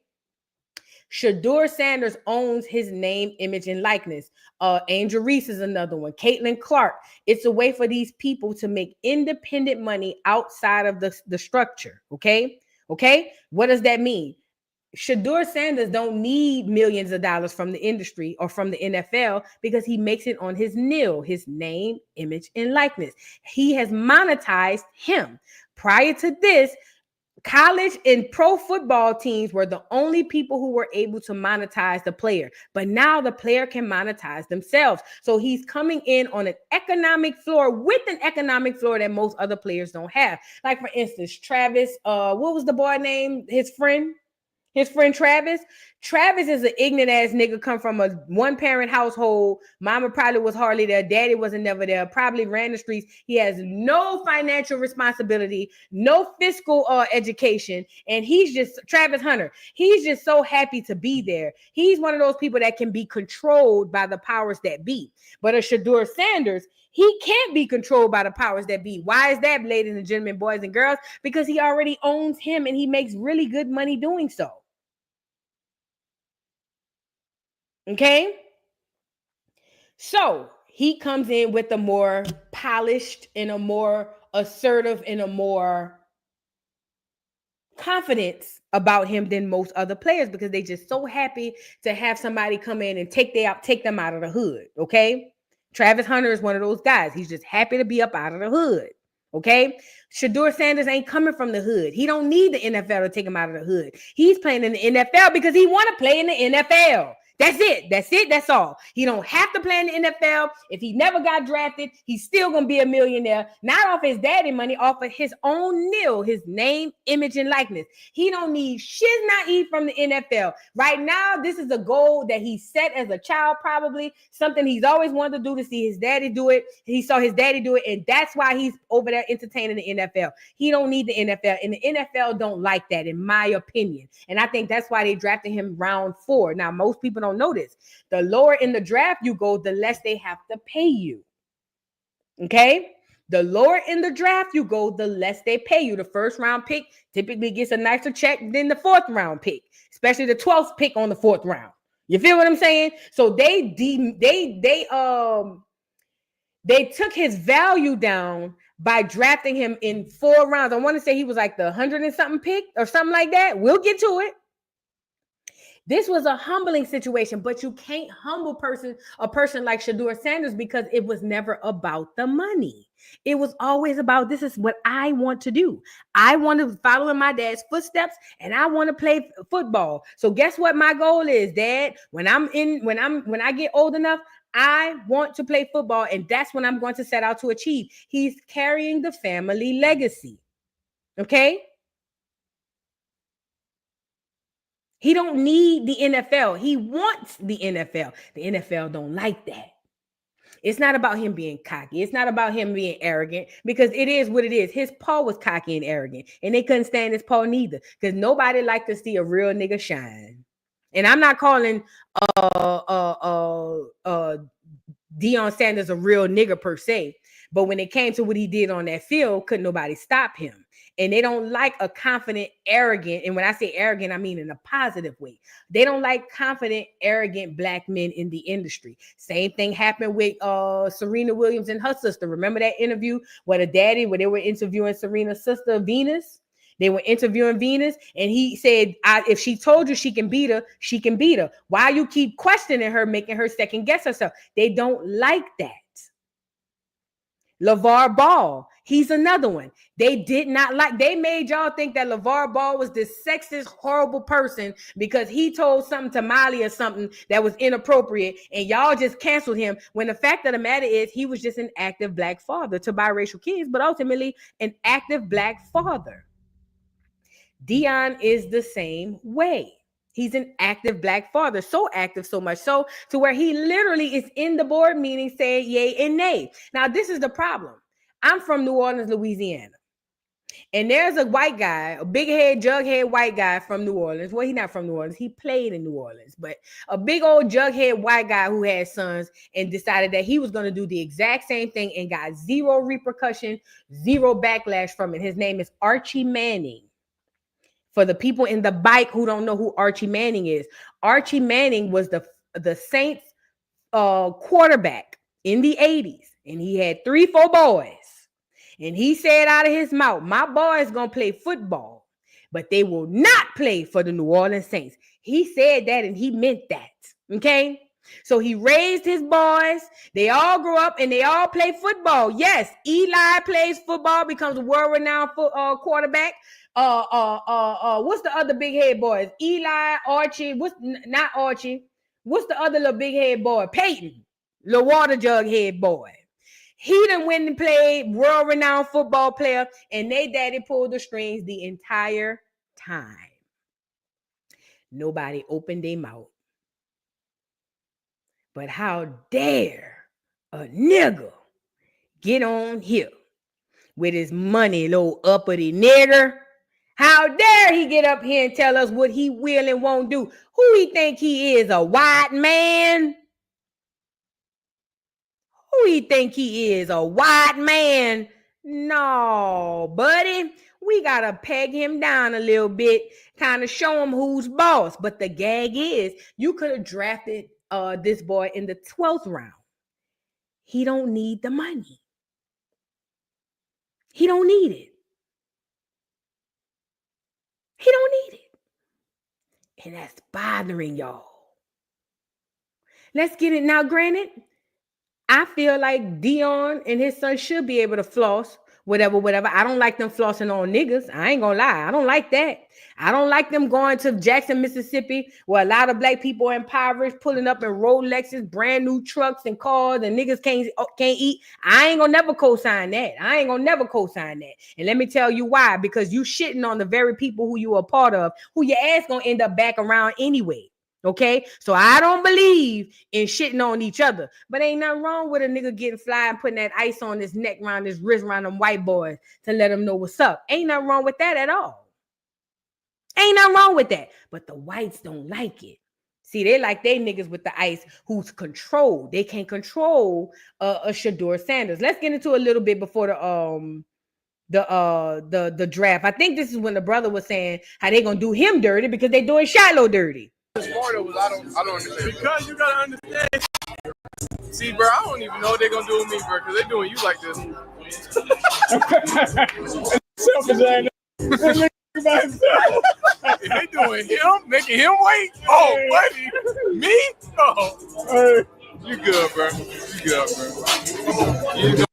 Shadur Sanders owns his name, image, and likeness. Angel Reese is another one. Caitlin Clark. It's a way for these people to make independent money outside of the structure, okay? Okay, what does that mean? Shadur Sanders don't need millions of dollars from the industry or from the NFL because he makes it on his nil, his name, image, and likeness. He has monetized him. Prior to this, college and pro football teams were the only people who were able to monetize the player. But now the player can monetize themselves. So he's coming in on an economic floor with an economic floor that most other players don't have. Like, for instance, Travis, what was the boy name? His friend Travis. Travis is an ignorant ass nigga, come from a one-parent household. Mama probably was hardly there. Daddy wasn't never there. Probably ran the streets. He has no financial responsibility, no fiscal education. And he's just, Travis Hunter, he's just so happy to be there. He's one of those people that can be controlled by the powers that be. But a Shadur Sanders, he can't be controlled by the powers that be. Why is that, ladies and gentlemen, boys and girls? Because he already owns him and he makes really good money doing so. Okay, so he comes in with a more polished and a more assertive and a more confidence about him than most other players because they just so happy to have somebody come in and take them out of the hood. Okay, Travis Hunter is one of those guys. He's just happy to be up out of the hood. Okay, Shadur Sanders ain't coming from the hood. He don't need the NFL to take him out of the hood. He's playing in the NFL because he want to play in the NFL. That's it. That's all. He don't have to play in the NFL. If he never got drafted, he's still going to be a millionaire. Not off his daddy money, off of his own nil, his name, image, and likeness. He don't need shiz not eat from the NFL. Right now, this is a goal that he set as a child, probably. Something he's always wanted to do, to see his daddy do it. He saw his daddy do it, and that's why he's over there entertaining the NFL. He don't need the NFL, and the NFL don't like that, in my opinion. And I think that's why they drafted him round 4. Now, most people don't know this. The lower in the draft you go, the less they have to pay you. Okay? The lower in the draft you go, the less they pay you. The first round pick typically gets a nicer check than the 4th round pick, especially the 12th pick on the 4th round. You feel what I'm saying? So they took his value down by drafting him in 4 rounds. I want to say he was like the 100 and something pick or something like that. We'll get to it. This was a humbling situation, but you can't humble a person like Shadur Sanders because it was never about the money. It was always about, this is what I want to do. I want to follow in my dad's footsteps and I want to play football. So guess what my goal is, Dad? When I get old enough, I want to play football, and that's what I'm going to set out to achieve. He's carrying the family legacy. Okay? He don't need the NFL. He wants the NFL. The NFL don't like that. It's not about him being cocky. It's not about him being arrogant, because it is what it is. His paw was cocky and arrogant, and they couldn't stand his paw neither, because nobody liked to see a real nigga shine. And I'm not calling Deion Sanders a real nigga per se, but when it came to what he did on that field, couldn't nobody stop him. And they don't like a confident, arrogant, and when I say arrogant, I mean in a positive way. They don't like confident, arrogant black men in the industry. Same thing happened with Serena Williams and her sister. Remember that interview where they were interviewing Serena's sister, Venus? They were interviewing Venus, and he said, if she told you she can beat her, she can beat her. Why you keep questioning her, making her second guess herself? They don't like that. LeVar Ball, he's another one. They did not like, they made y'all think that LeVar Ball was this sexist, horrible person because he told something to Molly or something that was inappropriate, and y'all just canceled him, when the fact of the matter is he was just an active black father to biracial kids, but ultimately an active black father. Deion is the same way. He's an active black father, so active, so much so to where he literally is in the board meeting saying yay and nay. Now, this is the problem. I'm from New Orleans, Louisiana. And there's a white guy, a big head, jughead white guy from New Orleans. Well, he's not from New Orleans. He played in New Orleans. But a big old jughead white guy who had sons and decided that he was going to do the exact same thing and got zero repercussion, zero backlash from it. His name is Archie Manning. For the people in the bike who don't know who Archie Manning is, Archie Manning was the Saints quarterback in the 80s, and he had 3-4 boys. And he said out of his mouth, my boy is going to play football, but they will not play for the New Orleans Saints. He said that and he meant that. Okay? So he raised his boys. They all grew up and they all play football. Yes, Eli plays football, becomes a world-renowned quarterback. What's the other big head boys? Eli, Archie. Not Archie? What's the other little big head boy? Peyton, the water jug head boy. He done went and played, world-renowned football player, and they daddy pulled the strings the entire time. Nobody opened their mouth. But how dare a nigga get on here with his money, little uppity nigger? How dare he get up here and tell us what he will and won't do? Who he think he is, a white man? Who he think he is, a white man? No, buddy. We got to peg him down a little bit, kind of show him who's boss. But the gag is, you could have drafted this boy in the 12th round. He don't need the money. He don't need it. He don't need it. And that's bothering y'all. Let's get it. Now, granted, I feel like Dion and his son should be able to floss, whatever. I don't like them flossing on niggas. I ain't gonna lie. I don't like that. I don't like them going to Jackson, Mississippi, where a lot of black people are impoverished, pulling up in Rolexes, brand new trucks and cars, and niggas can't eat. I ain't gonna never co-sign that. And let me tell you why. Because you shitting on the very people who you are part of, who your ass gonna end up back around anyway. Okay, so I don't believe in shitting on each other, but ain't nothing wrong with a nigga getting fly and putting that ice on his neck, around his wrist, around them white boys to let them know what's up. Ain't nothing wrong with that at all. Ain't nothing wrong with that, but the whites don't like it. See, they like they niggas with the ice who's controlled. They can't control a Shadur Sanders. Let's get into a little bit before the draft. I think this is when the brother was saying how they gonna do him dirty because they doing Shiloh dirty.
I don't understand. Because you gotta understand. See, bro, I don't even know what they're gonna do with me, bro, because they're doing you like this. If they doing him, making him wait. Oh, buddy, me? Oh, you good, bro? You good, bro?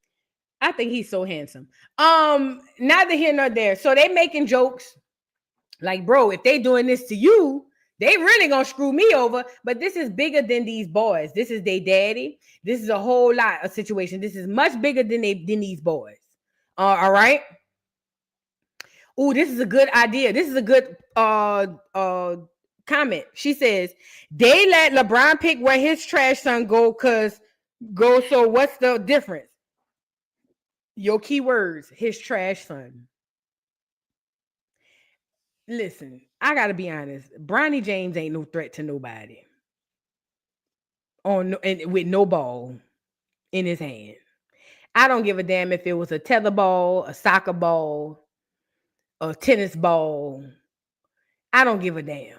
I think he's so handsome. Neither here nor there. So they making jokes like, bro, if they doing this to you, they really gonna screw me over. But this is bigger than these boys. This is their daddy. This is a whole lot of situation. This is much bigger than these boys. All right. Oh, this is a good idea. This is a good comment. She says they let LeBron pick where his trash son go. So what's the difference? Your key words, his trash son. Listen, I gotta be honest. Bronny James ain't no threat to nobody. With no ball in his hand. I don't give a damn if it was a tether ball, a soccer ball, a tennis ball. I don't give a damn.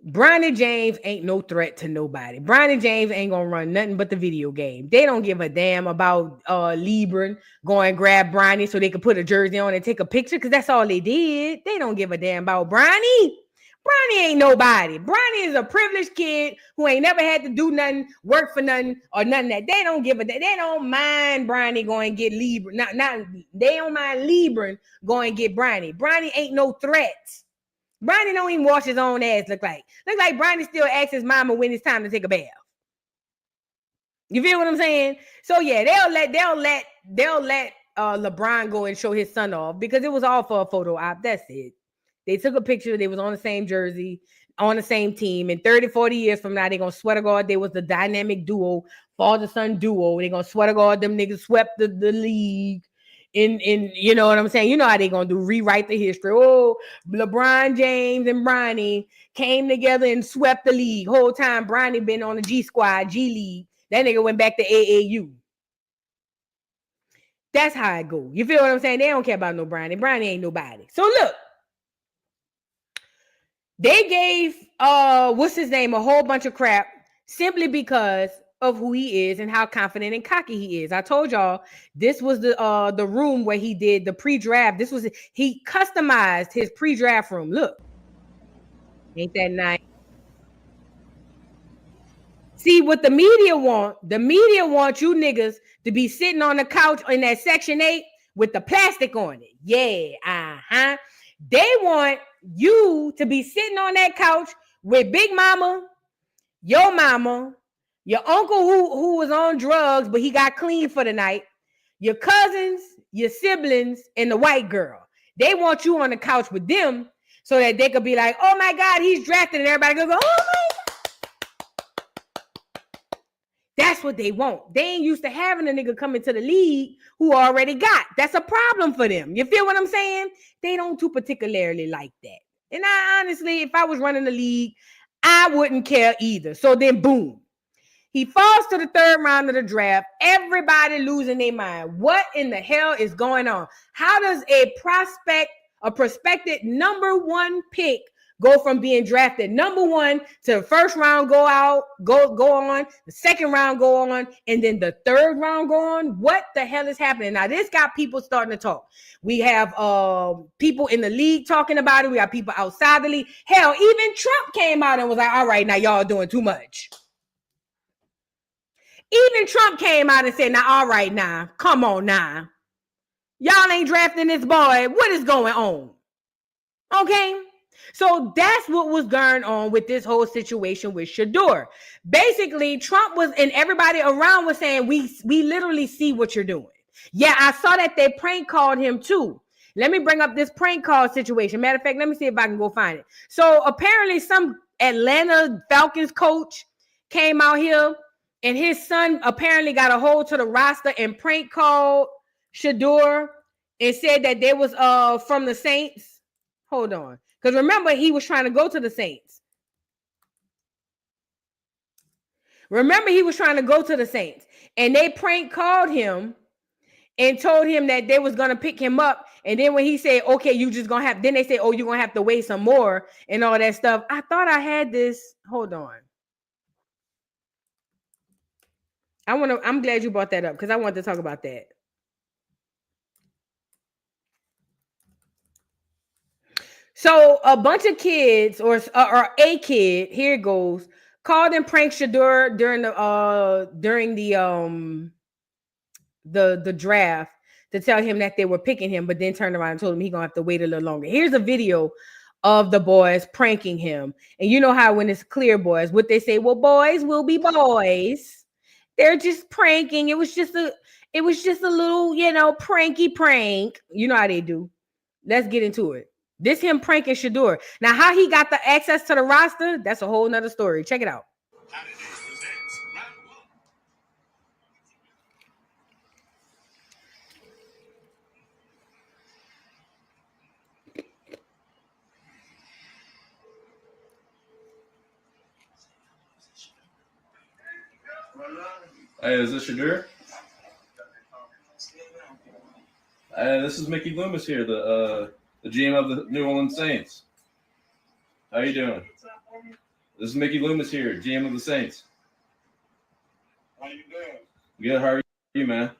Bronny James ain't no threat to nobody. Bronny James ain't gonna run nothing but the video game. They don't give a damn about LeBron going grab Bronny so they could put a jersey on and take a picture because that's all they did. They don't give a damn about Bronny. Bronny ain't nobody. Bronny is a privileged kid who ain't never had to do nothing, work for nothing, or nothing that. They don't give a damn. They don't mind Bronny going get LeBron. They don't mind LeBron going get Bronny. Bronny ain't no threat. Bronny don't even wash his own ass. Look like Bronny still asks his mama when it's time to take a bath. You feel what I'm saying? So yeah, they'll let LeBron go and show his son off because it was all for a photo op. That's it. They took a picture. They was on the same jersey, on the same team. And 30, 40 years from now, they're going to swear to God they was the dynamic duo, father-son duo. They're going to swear to God them niggas swept the league. In you know what I'm saying? You know how they gonna do, rewrite the history. Oh, LeBron James and Bronny came together and swept the league. Whole time Bronny been on the G Squad, G League. That nigga went back to AAU. That's how it go. You feel what I'm saying? They don't care about no Bronny. Bronny ain't nobody. So look, they gave what's his name a whole bunch of crap simply because of who he is and how confident and cocky he is. I told y'all this was the room where he did the pre-draft. He customized his pre-draft room. Look, ain't that nice? See what the media want. The media want you niggas to be sitting on the couch in that Section 8 with the plastic on it. Yeah, They want you to be sitting on that couch with Big Mama, your uncle who was on drugs, but he got clean for the night, your cousins, your siblings, and the white girl. They want you on the couch with them so that they could be like, oh my God, he's drafted, and everybody could go, oh my God. That's what they want. They ain't used to having a nigga come into the league who already got. That's a problem for them. You feel what I'm saying? They don't too particularly like that. And I honestly, if I was running the league, I wouldn't care either. So then boom. He falls to the third round of the draft. Everybody losing their mind. What in the hell is going on? How does a prospected number one pick go from being drafted number one to the first round go on, the second round go on, and then the third round go on? What the hell is happening? Now, this got people starting to talk. We have people in the league talking about it. We got people outside the league. Hell, even Trump came out and was like, all right, now y'all doing too much. Even Trump came out and said, now, all right, now, come on now. Y'all ain't drafting this boy. What is going on? Okay? So that's what was going on with this whole situation with Shedeur. Basically, Trump was, and everybody around was saying, we literally see what you're doing. Yeah, I saw that they prank called him too. Let me bring up this prank call situation. Matter of fact, let me see if I can go find it. So apparently some Atlanta Falcons coach came out here and his son apparently got a hold to the roster and prank called Shedeur and said that they was from the Saints. Hold on. Because remember, he was trying to go to the Saints. And they prank called him and told him that they was going to pick him up. And then when he said, okay, you just going to have, then they say, oh, you're going to have to wait some more and all that stuff. I thought I had this. Hold on. I'm glad you brought that up because I wanted to talk about that. So a bunch of kids or a kid, here it goes, called and pranked Shedeur during the draft to tell him that they were picking him, but then turned around and told him he's gonna have to wait a little longer. Here's a video of the boys pranking him. And you know how when it's clear boys, what they say, well, boys will be boys. They're just pranking. It was just a little, pranky prank. You know how they do. Let's get into it. This him pranking Shedeur. Now, how he got the access to the roster, that's a whole nother story. Check it out.
Hey, is this Shedeur? This is Mickey Loomis here, the GM of the New Orleans Saints. How you doing? This is Mickey Loomis here, GM of the Saints.
How you doing?
Good. How are you, man?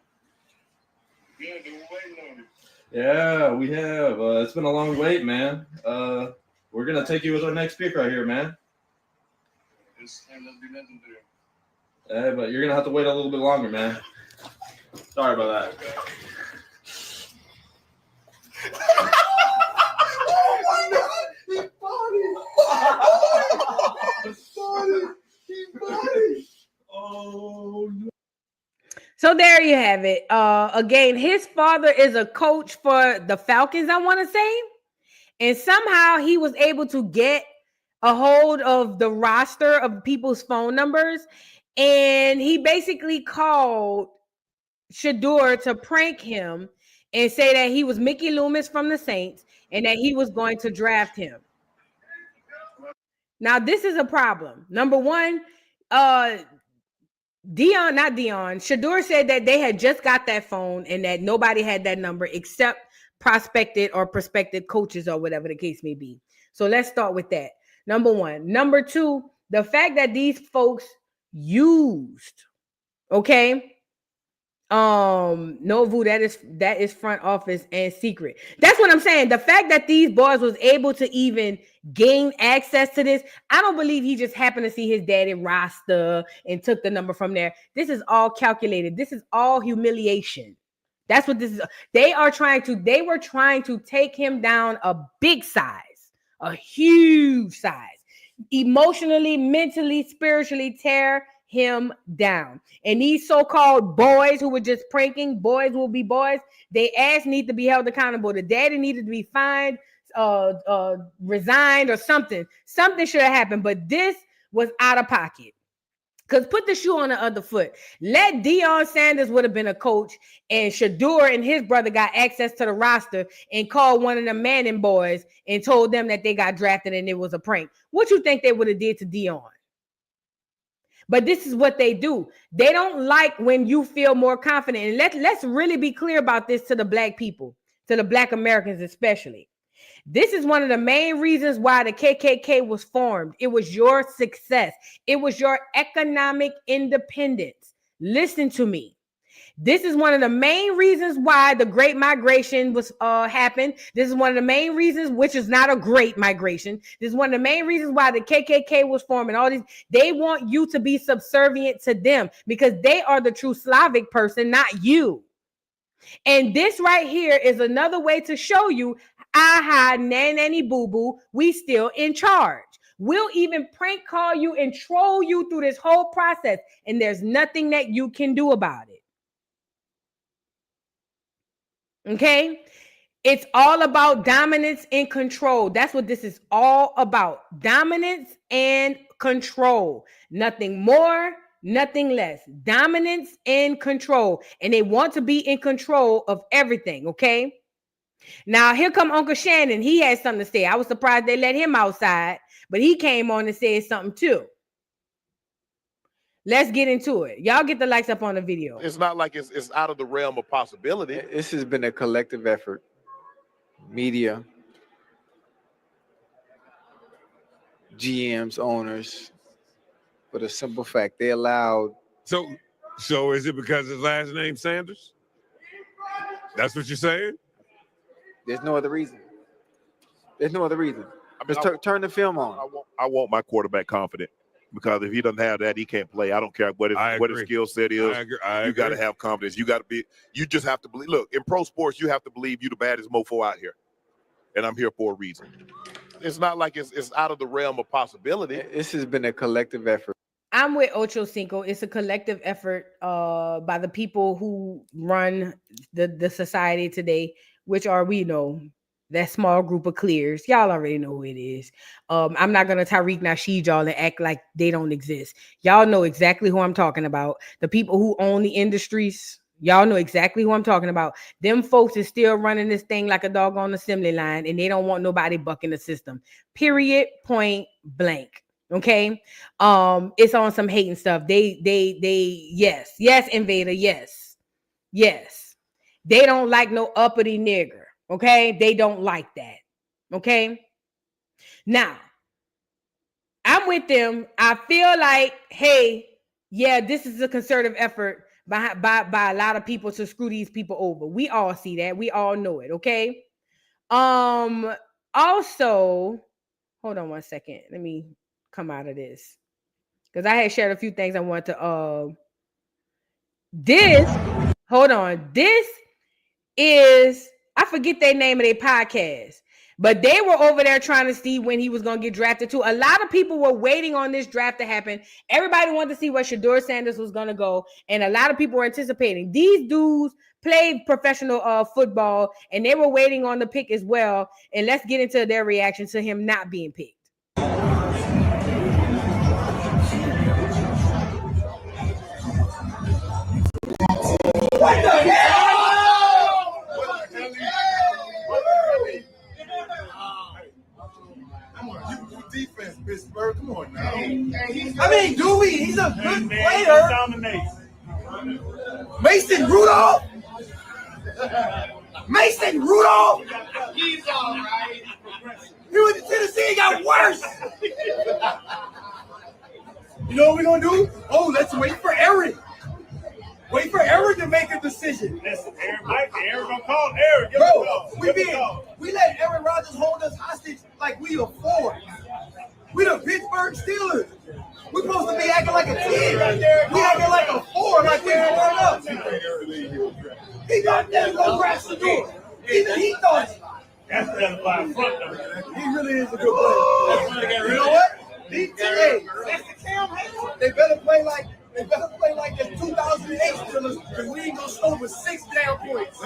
Good. We're waiting on you.
Yeah, we have. It's been a long wait, man. We're gonna take you with our next pick right here, man.
This ain't gonna be nothing to do.
Hey, but you're gonna have to wait a little bit longer, man. Sorry about that.
Oh my God! He bought it! Oh no.
So there you have it. Again, his father is a coach for the Falcons, I want to say. And somehow he was able to get a hold of the roster of people's phone numbers. And he basically called Shedeur to prank him and say that he was Mickey Loomis from the Saints and that he was going to draft him. Now, this is a problem. Number one, Shedeur said that they had just got that phone and that nobody had that number except prospected coaches or whatever the case may be. So let's start with that. Number one. Number two, the fact that these folks used Okay. No, Vu, that is front office and secret. That's what I'm saying. The fact that these boys was able to even gain access to this, I don't believe he just happened to see his daddy roster and took the number from there. This is all calculated. This is all humiliation. That's what this is. They were trying to take him down a big size, a huge size, emotionally, mentally, spiritually tear him down. And these so-called boys who were just pranking, boys will be boys, they ass need to be held accountable. The daddy needed to be fined, resigned or something. Something should have happened, but this was out of pocket. Because put the shoe on the other foot. Let Deion Sanders would have been a coach, and Shedeur and his brother got access to the roster and called one of the Manning boys and told them that they got drafted and it was a prank. What you think they would have did to Deion? But this is what they do. They don't like when you feel more confident. And let's really be clear about this to the black people, to the black Americans especially. This is one of the main reasons why the KKK was formed. It was your success. It was your economic independence. Listen to me. This is one of the main reasons why the Great Migration was happened. This is one of the main reasons, which is not a great migration. This is one of the main reasons why the KKK was formed and all these. They want you to be subservient to them because they are the true Slavic person, not you. And this right here is another way to show you, aha, nanny boo boo, we still in charge. We'll even prank call you and troll you through this whole process, and there's nothing that you can do about it. Okay? It's all about dominance and control. That's what this is all about. Dominance and control. Nothing more, nothing less. Dominance and control. And they want to be in control of everything, okay? Now, here come Uncle Shannon. He had something to say. I was surprised they let him outside, but he came on and said something too. Let's get into it. Y'all get the likes up on the video.
It's not like it's out of the realm of possibility.
This has been a collective effort. Media, GMs, owners, for the simple fact they allowed.
So is it because his last name Sanders? That's what you're saying?
There's no other reason. There's no other reason. Just turn the film on.
I want my quarterback confident. Because if he doesn't have that, he can't play. I don't care what his skill set is. You got to have confidence. You just have to believe. Look, in pro sports, you have to believe you're the baddest mofo out here. And I'm here for a reason. It's not like it's out of the realm of possibility.
This has been a collective effort.
I'm with Ocho Cinco. It's a collective effort by the people who run the society today, which are, we know, that small group of clears. Y'all already know who it is. I'm not going to Tariq Nasheed y'all and act like they don't exist. Y'all know exactly who I'm talking about. The people who own the industries, y'all know exactly who I'm talking about. Them folks is still running this thing like a dog on the assembly line, and they don't want nobody bucking the system. Period, point blank. Okay? It's on some hating stuff. Yes, Invader, yes. They don't like no uppity nigger. Okay, they don't like that. Okay, now I'm with them. I feel like, hey, yeah, this is a concerted effort by a lot of people to screw these people over. We all see that. We all know it. Okay. Also, hold on one second. Let me come out of this because I had shared a few things I wanted to. This is. I forget their name of their podcast, but they were over there trying to see when he was going to get drafted too. A lot of people were waiting on this draft to happen. Everybody wanted to see where Shadur Sanders was going to go, and a lot of people were anticipating. These dudes played professional football, and they were waiting on the pick as well. And let's get into their reaction to him not being picked.
What the hell?
Defense, Pittsburgh. Come on now.
I mean, Dewey, he's a good player. Mason Rudolph? He's all right. He went to Tennessee and got worse. You know what we're going to do? Oh, let's wait for Eric. Wait for Eric to make a decision.
Listen, Eric gonna call Eric.
Bro, we let Aaron Rodgers hold us hostage like we a four. We the Pittsburgh Steelers. We supposed to be acting like a 10. We acting like a 4, like we growing up. He got that go grab Shedeur. He thought
That's the front though.
he really is a good player. You know what? Hey, that's the Cam Hayward. They better play like the 2008 Steelers, because we ain't gonna score with 6 down points.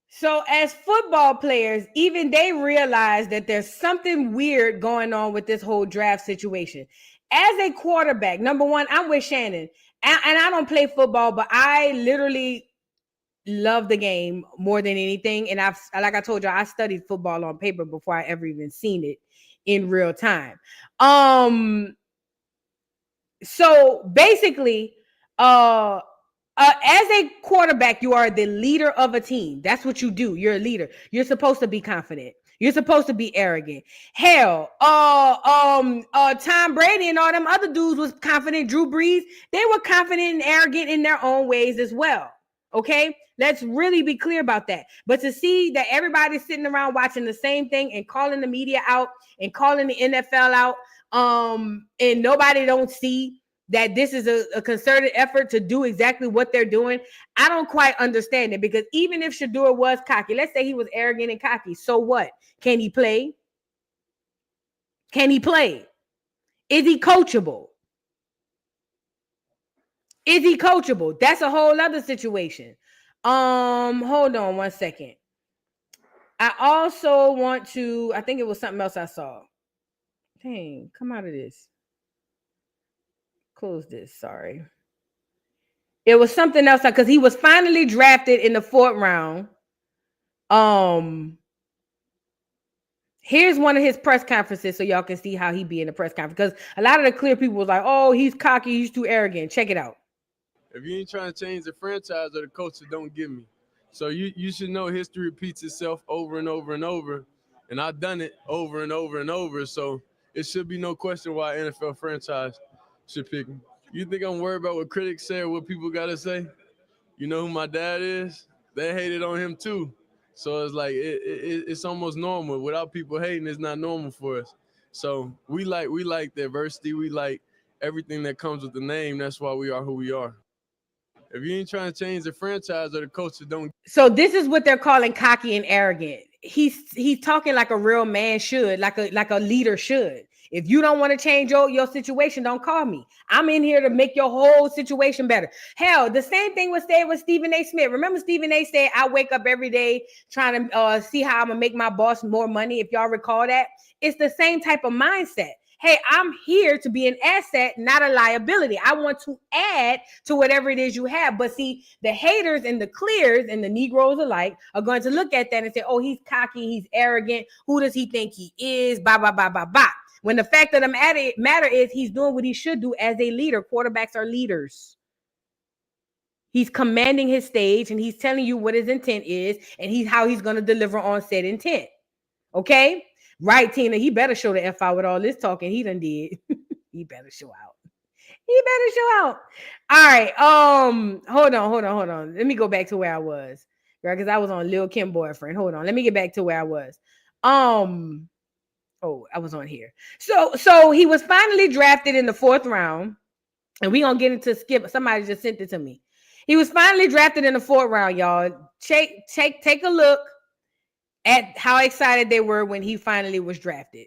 So as football players, even they realize that there's something weird going on with this whole draft situation. As a quarterback, number one, I'm with Shannon. And I don't play football, but I literally love the game more than anything. And like I told you, I studied football on paper before I ever even seen it in real time. So basically, as a quarterback, you are the leader of a team. That's what you do. You're a leader. You're supposed to be confident. You're supposed to be arrogant. Hell, Tom Brady and all them other dudes was confident. Drew Brees, they were confident and arrogant in their own ways as well. Okay, let's really be clear about that. But to see that everybody's sitting around watching the same thing and calling the media out and calling the NFL out, and nobody don't see that this is a concerted effort to do exactly what they're doing, I don't quite understand it. Because even if Shedeur was cocky, let's say he was arrogant and cocky, so what? Can he play? Can he play? Is he coachable? Is he coachable? That's a whole other situation. Hold on one second. I also want to, I think it was something else I saw. Dang, come out of this. Close this, sorry. It was something else because he was finally drafted in the 4th round. Here's one of his press conferences so y'all can see how he be in the press conference. Because a lot of the clear people was like, oh, he's cocky, he's too arrogant. Check it out.
If you ain't trying to change the franchise or the culture, don't give me. So you should know history repeats itself over and over and over. And I've done it over and over and over. So it should be no question why NFL franchise should pick me. You think I'm worried about what critics say or what people got to say? You know who my dad is? They hated on him too. So it's like it's almost normal. Without people hating, it's not normal for us. So we like diversity. We like everything that comes with the name. That's why we are who we are. If you ain't trying to change the franchise or the culture, don't.
So this is what they're calling cocky and arrogant. He's talking like a real man should, like a leader should. If you don't want to change your situation, don't call me. I'm in here to make your whole situation better. Hell, the same thing was said with Stephen A. Smith. Remember Stephen A. said, I wake up every day trying to see how I'm going to make my boss more money. If y'all recall that, it's the same type of mindset. Hey, I'm here to be an asset, not a liability. I want to add to whatever it is you have. But see, the haters and the clears and the Negroes alike are going to look at that and say, oh, he's cocky, he's arrogant. Who does he think he is? Blah, blah, blah, blah, blah. When the fact of the matter is he's doing what he should do as a leader. Quarterbacks are leaders. He's commanding his stage and he's telling you what his intent is and how he's going to deliver on said intent. Okay? Right, Tina, he better show the F out with all this talking he done did. He better show out. He better show out. All right. Hold on. Let me go back to where I was. Right, because I was on Lil Kim boyfriend. Hold on. Let me get back to where I was. Oh, I was on here. So he was finally drafted in the 4th round. And we're gonna get into skip. Somebody just sent it to me. He was finally drafted in the 4th round, y'all. Take a look at how excited they were when he finally was drafted.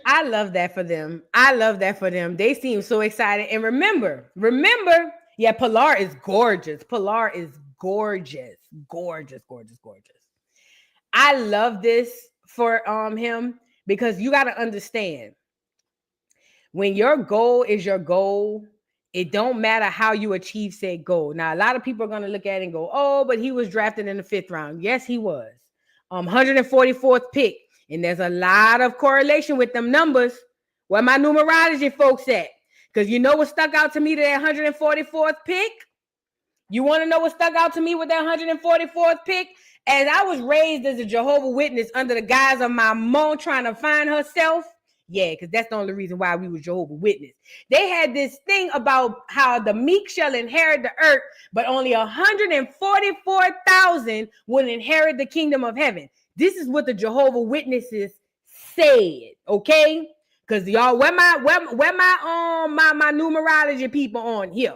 I love that for them. They seem so excited. And remember, yeah, Pilar is gorgeous. Gorgeous. I love this for him because you got to understand. When your goal is your goal, it don't matter how you achieve said goal. Now, a lot of people are going to look at it and go, oh, but he was drafted in the 5th round. Yes, he was. 144th pick. And there's a lot of correlation with them numbers. Where my numerology folks at? Because you know what stuck out to me to that 144th pick? You want to know what stuck out to me with that 144th pick? As I was raised as a Jehovah's Witness under the guise of my mom trying to find herself. Yeah, because that's the only reason why we were Jehovah's Witness. They had this thing about how the meek shall inherit the earth, but only 144,000 will inherit the kingdom of heaven. This is what the Jehovah's Witnesses said, okay? Because y'all, where my numerology people on here?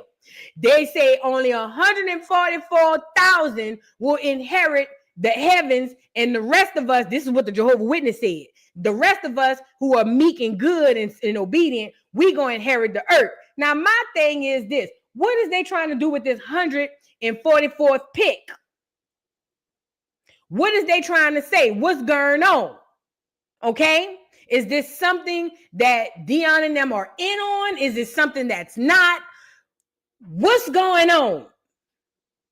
They say only 144,000 will inherit the heavens, and the rest of us, this is what the Jehovah's Witness said. The rest of us who are meek and good and obedient, we gonna inherit the earth. Now, my thing is this: what is they trying to do with this 144th pick? What is they trying to say? What's going on? Okay. Is this something that Dion and them are in on? Is it something that's not? What's going on?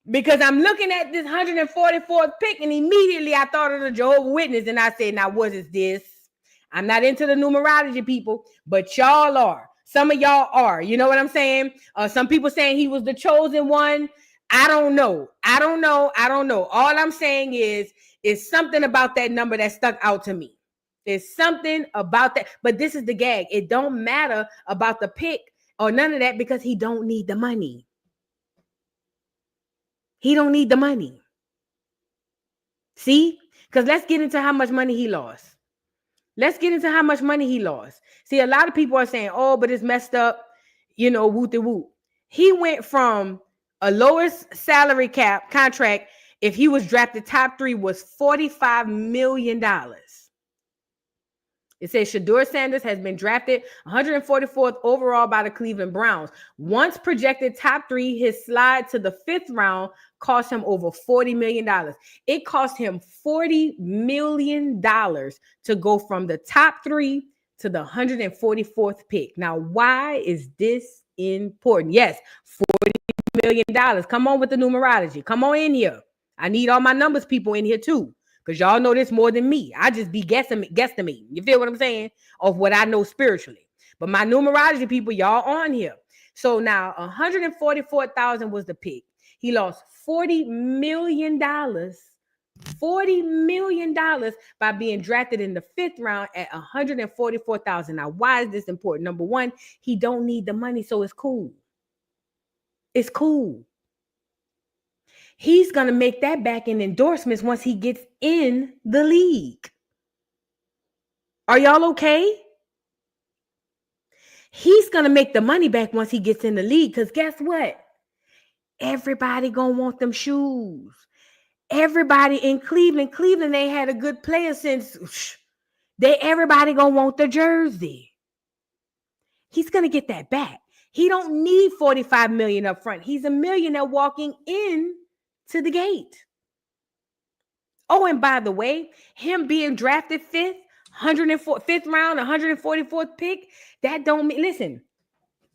Because I'm looking at this 144th pick and immediately I thought of the Jehovah's Witness and I said, now what is this? I'm not into the numerology people, but y'all are. Some of y'all are. You know what I'm saying? Some people saying he was the chosen one. I don't know. All I'm saying is something about that number that stuck out to me. There's something about that. But this is the gag. It don't matter about the pick or none of that because he don't need the money. He don't need the money. See? Because let's get into how much money he lost. See, a lot of people are saying, oh, but it's messed up. You know, whoop-de-whoop. He went from a lowest salary cap contract, if he was drafted top 3, was $45 million. It says Shadur Sanders has been drafted 144th overall by the Cleveland Browns. Once projected top 3, his slide to the 5th round cost him over $40 million. It cost him $40 million to go from the top 3 to the 144th pick. Now, why is this important? Yes, $40 million. Come on with the numerology. Come on in here. I need all my numbers people in here too. Because y'all know this more than me. I just be guesstimating. You feel what I'm saying? Of what I know spiritually. But my numerology people, y'all on here. So now 144,000 was the pick. He lost $40 million. $40 million by being drafted in the 5th round at 144,000. Now, why is this important? Number one, he don't need the money, so it's cool. It's cool. He's going to make that back in endorsements once he gets in the league. Are y'all okay? He's going to make the money back once he gets in the league because guess what? Everybody going to want them shoes. Everybody in Cleveland ain't had a good player since everybody going to want the jersey. He's going to get that back. He don't need $45 million up front. He's a millionaire walking in to the gate. Oh, and by the way, him being drafted 5th, 5th round, 144th pick, that don't mean, listen,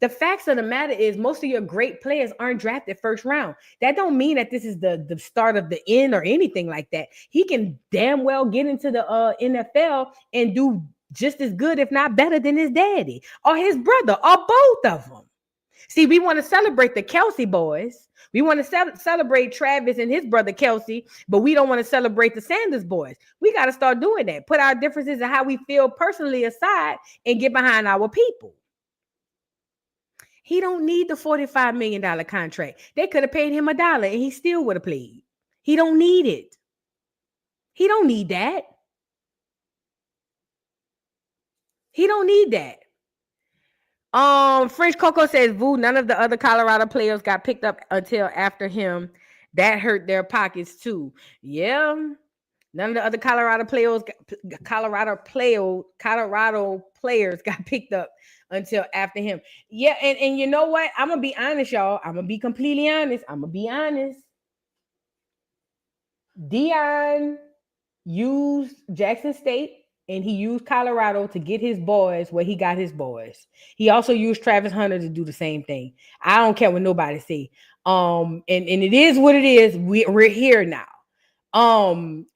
the facts of the matter is most of your great players aren't drafted 1st round. That don't mean that this is the start of the end or anything like that. He can damn well get into the NFL and do just as good, if not better than his daddy or his brother or both of them. See, we want to celebrate the Kelsey boys. We want to celebrate Travis and his brother Kelsey, but we don't want to celebrate the Sanders boys. We got to start doing that. Put our differences and how we feel personally aside and get behind our people. He don't need the $45 million contract. They could have paid him $1 and he still would have played. He don't need it. He don't need that. He don't need that. French Coco says, Vu, none of the other Colorado players got picked up until after him. That hurt their pockets too. Yeah. None of the other Colorado players got picked up until after him. Yeah, and you know what? I'm gonna be honest, y'all. I'm gonna be completely honest. Dion used Jackson State And he used Colorado to get his boys where he got his boys. He also used Travis Hunter to do the same thing. I don't care what nobody say. And it is what it is. We're here now.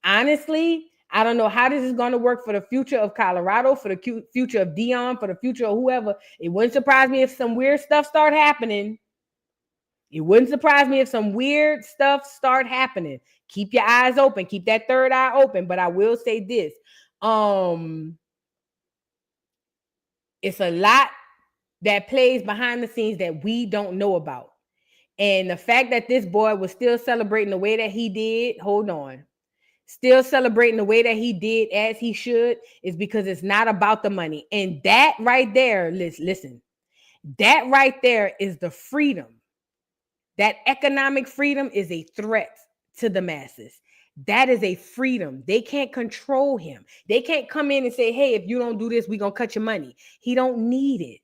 Honestly, I don't know how this is going to work for the future of Colorado, for the future of Dion, for the future of whoever. It wouldn't surprise me if some weird stuff start happening. It wouldn't surprise me if some weird stuff start happening. Keep your eyes open. Keep that third eye open. But I will say this. It's a lot that plays behind the scenes that we don't know about. And the fact that this boy was still celebrating the way that he did, still celebrating the way that he did as he should, is because it's not about the money. And that right there, listen, that right there is the freedom. That economic freedom is a threat to the masses. That is a freedom. They can't control him. They can't come in and say, hey, if you don't do this, we're going to cut your money. He don't need it.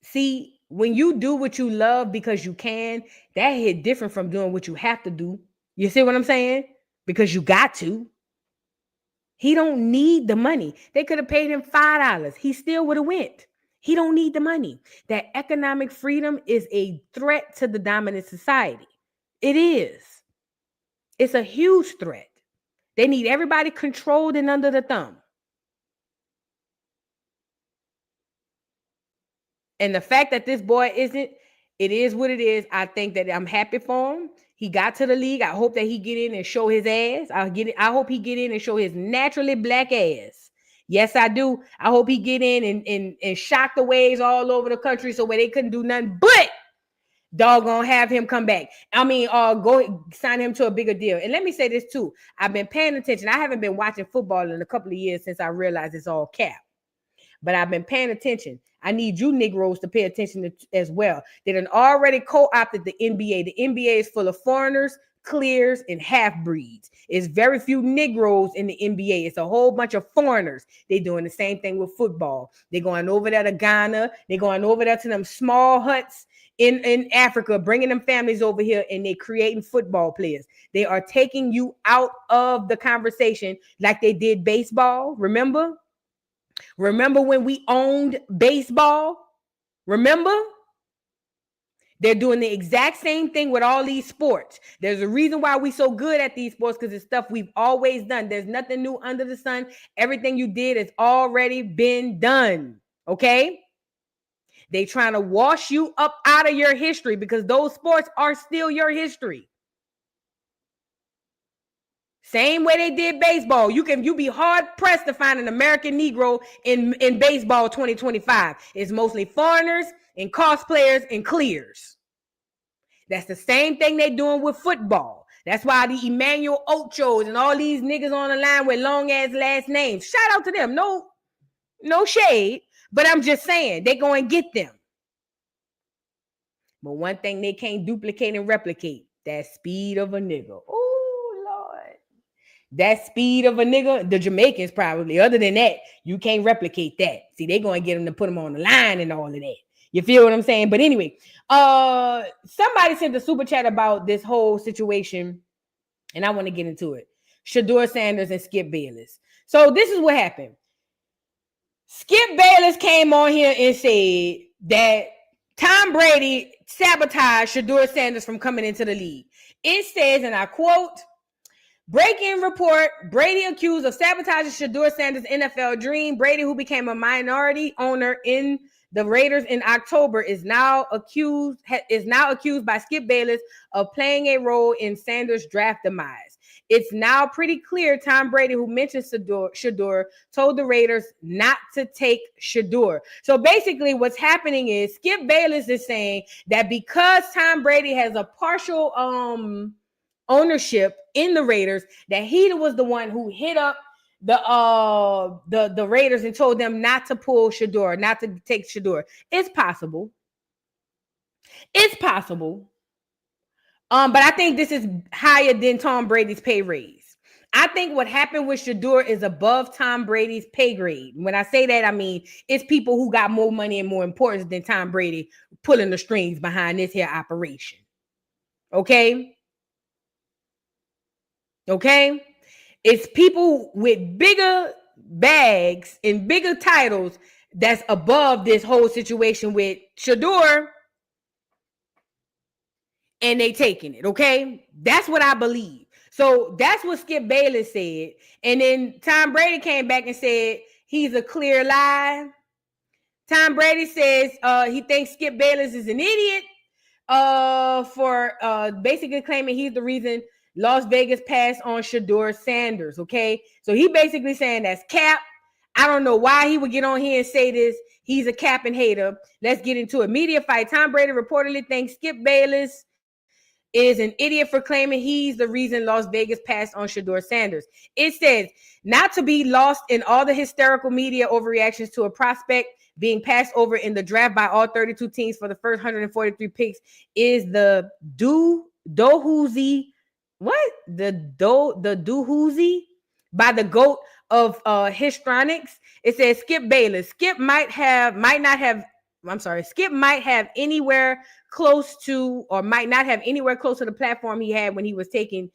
See, when you do what you love because you can, that hit different from doing what you have to do. You see what I'm saying? Because you got to. He don't need the money. They could have paid him $5. He still would have went. He don't need the money. That economic freedom is a threat to the dominant society. It is. It's a huge threat. They need everybody controlled and under the thumb. And the fact that this boy isn't, it is what it is. I think that I'm happy for him. He got to the league. I hope that he get in and show his ass. I hope he get in and show his naturally black ass. Yes, I do. I hope he get in and shock the waves all over the country so where they couldn't do nothing but doggone have him come back. I mean, go sign him to a bigger deal. And let me say this too. I've been paying attention. I haven't been watching football in a couple of years since I realized it's all cap. But I've been paying attention. I need you Negroes to pay attention as well. They done already co-opted the NBA. The NBA is full of foreigners, clears, and half-breeds. It's very few Negroes in the NBA. It's a whole bunch of foreigners. They're doing the same thing with football. They're going over there to Ghana. They're going over there to them small huts in Africa, bringing them families over here, and they're creating football players. They are taking you out of the conversation like they did baseball. Remember when we owned baseball? Remember? They're doing the exact same thing with all these sports. There's a reason why we're so good at these sports, because it's stuff we've always done. There's nothing new under the sun. Everything you did has already been done. Okay? They trying to wash you up out of your history because those sports are still your history. Same way they did baseball. You be hard pressed to find an American Negro in baseball 2025. It's mostly foreigners and cosplayers and clears. That's the same thing they're doing with football. That's why the Emmanuel Ochos and all these niggas on the line with long ass last names. Shout out to them. No shade, but I'm just saying they go and get them. But one thing they can't duplicate and replicate, that speed of a nigga. Oh Lord. That speed of a nigga, the Jamaicans probably. Other than that, you can't replicate that. See, they going to get them to put them on the line and all of that. You feel what I'm saying? But anyway, somebody sent a super chat about this whole situation, and I want to get into it. Shadur Sanders and Skip Bayless. So this is what happened. Skip Bayless came on here and said that Tom Brady sabotaged Shadur Sanders from coming into the league. It says, and I quote, breaking report, Brady accused of sabotaging Shadur Sanders' NFL dream. Brady, who became a minority owner in the Raiders in October, is now accused by Skip Bayless of playing a role in Sanders' draft demise. It's now pretty clear Tom Brady, who mentioned Shadur, told the Raiders not to take Shadur. So basically what's happening is Skip Bayless is saying that because Tom Brady has a partial ownership in the Raiders, that he was the one who hit up the Raiders and told them not to pull Shadur, not to take Shadur. It's possible. It's possible. But I think this is higher than Tom Brady's pay raise. I think what happened with Shadur is above Tom Brady's pay grade. When I say that, I mean it's people who got more money and more importance than Tom Brady pulling the strings behind this here operation. Okay? Okay? It's people with bigger bags and bigger titles that's above this whole situation with Shadur, and they taking it. Okay? That's what I believe. So that's what Skip Bayless said. And then Tom Brady came back and said he's a clear lie. Tom Brady says he thinks Skip Bayless is an idiot for basically claiming he's the reason Las Vegas passed on Shadur Sanders. Okay, so he basically saying that's cap. I don't know why he would get on here and say this. He's a cap and hater. Let's get into a media fight. Tom Brady reportedly thinks Skip Bayless is an idiot for claiming he's the reason Las Vegas passed on Shadur Sanders. It says, not to be lost in all the hysterical media overreactions to a prospect being passed over in the draft by all 32 teams for the first 143 picks is the Doozy by the GOAT of histrionics. It says Skip Bayless. Skip might have anywhere close to, or might not have anywhere close to the platform he had when he was taking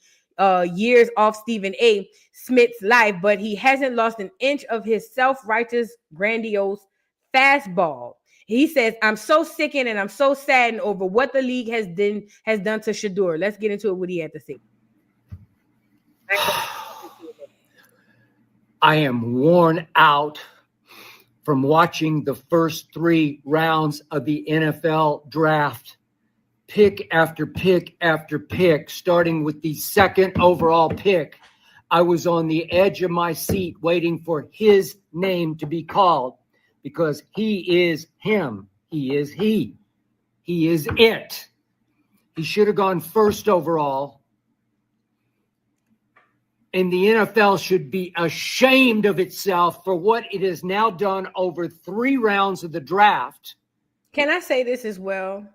years off Stephen A. Smith's life, but he hasn't lost an inch of his self-righteous, grandiose fastball. He says, I'm so sickened and I'm so saddened over what the league has done to Shadur. Let's get into it, what he had to say.
I am worn out from watching the first 3 rounds of the NFL draft, pick after pick after pick, starting with the second overall pick. I was on the edge of my seat waiting for his name to be called because he is him. He is he. He is it. He should have gone first overall. And the NFL should be ashamed of itself for what it has now done over 3 rounds of the draft.
Can I say this as well?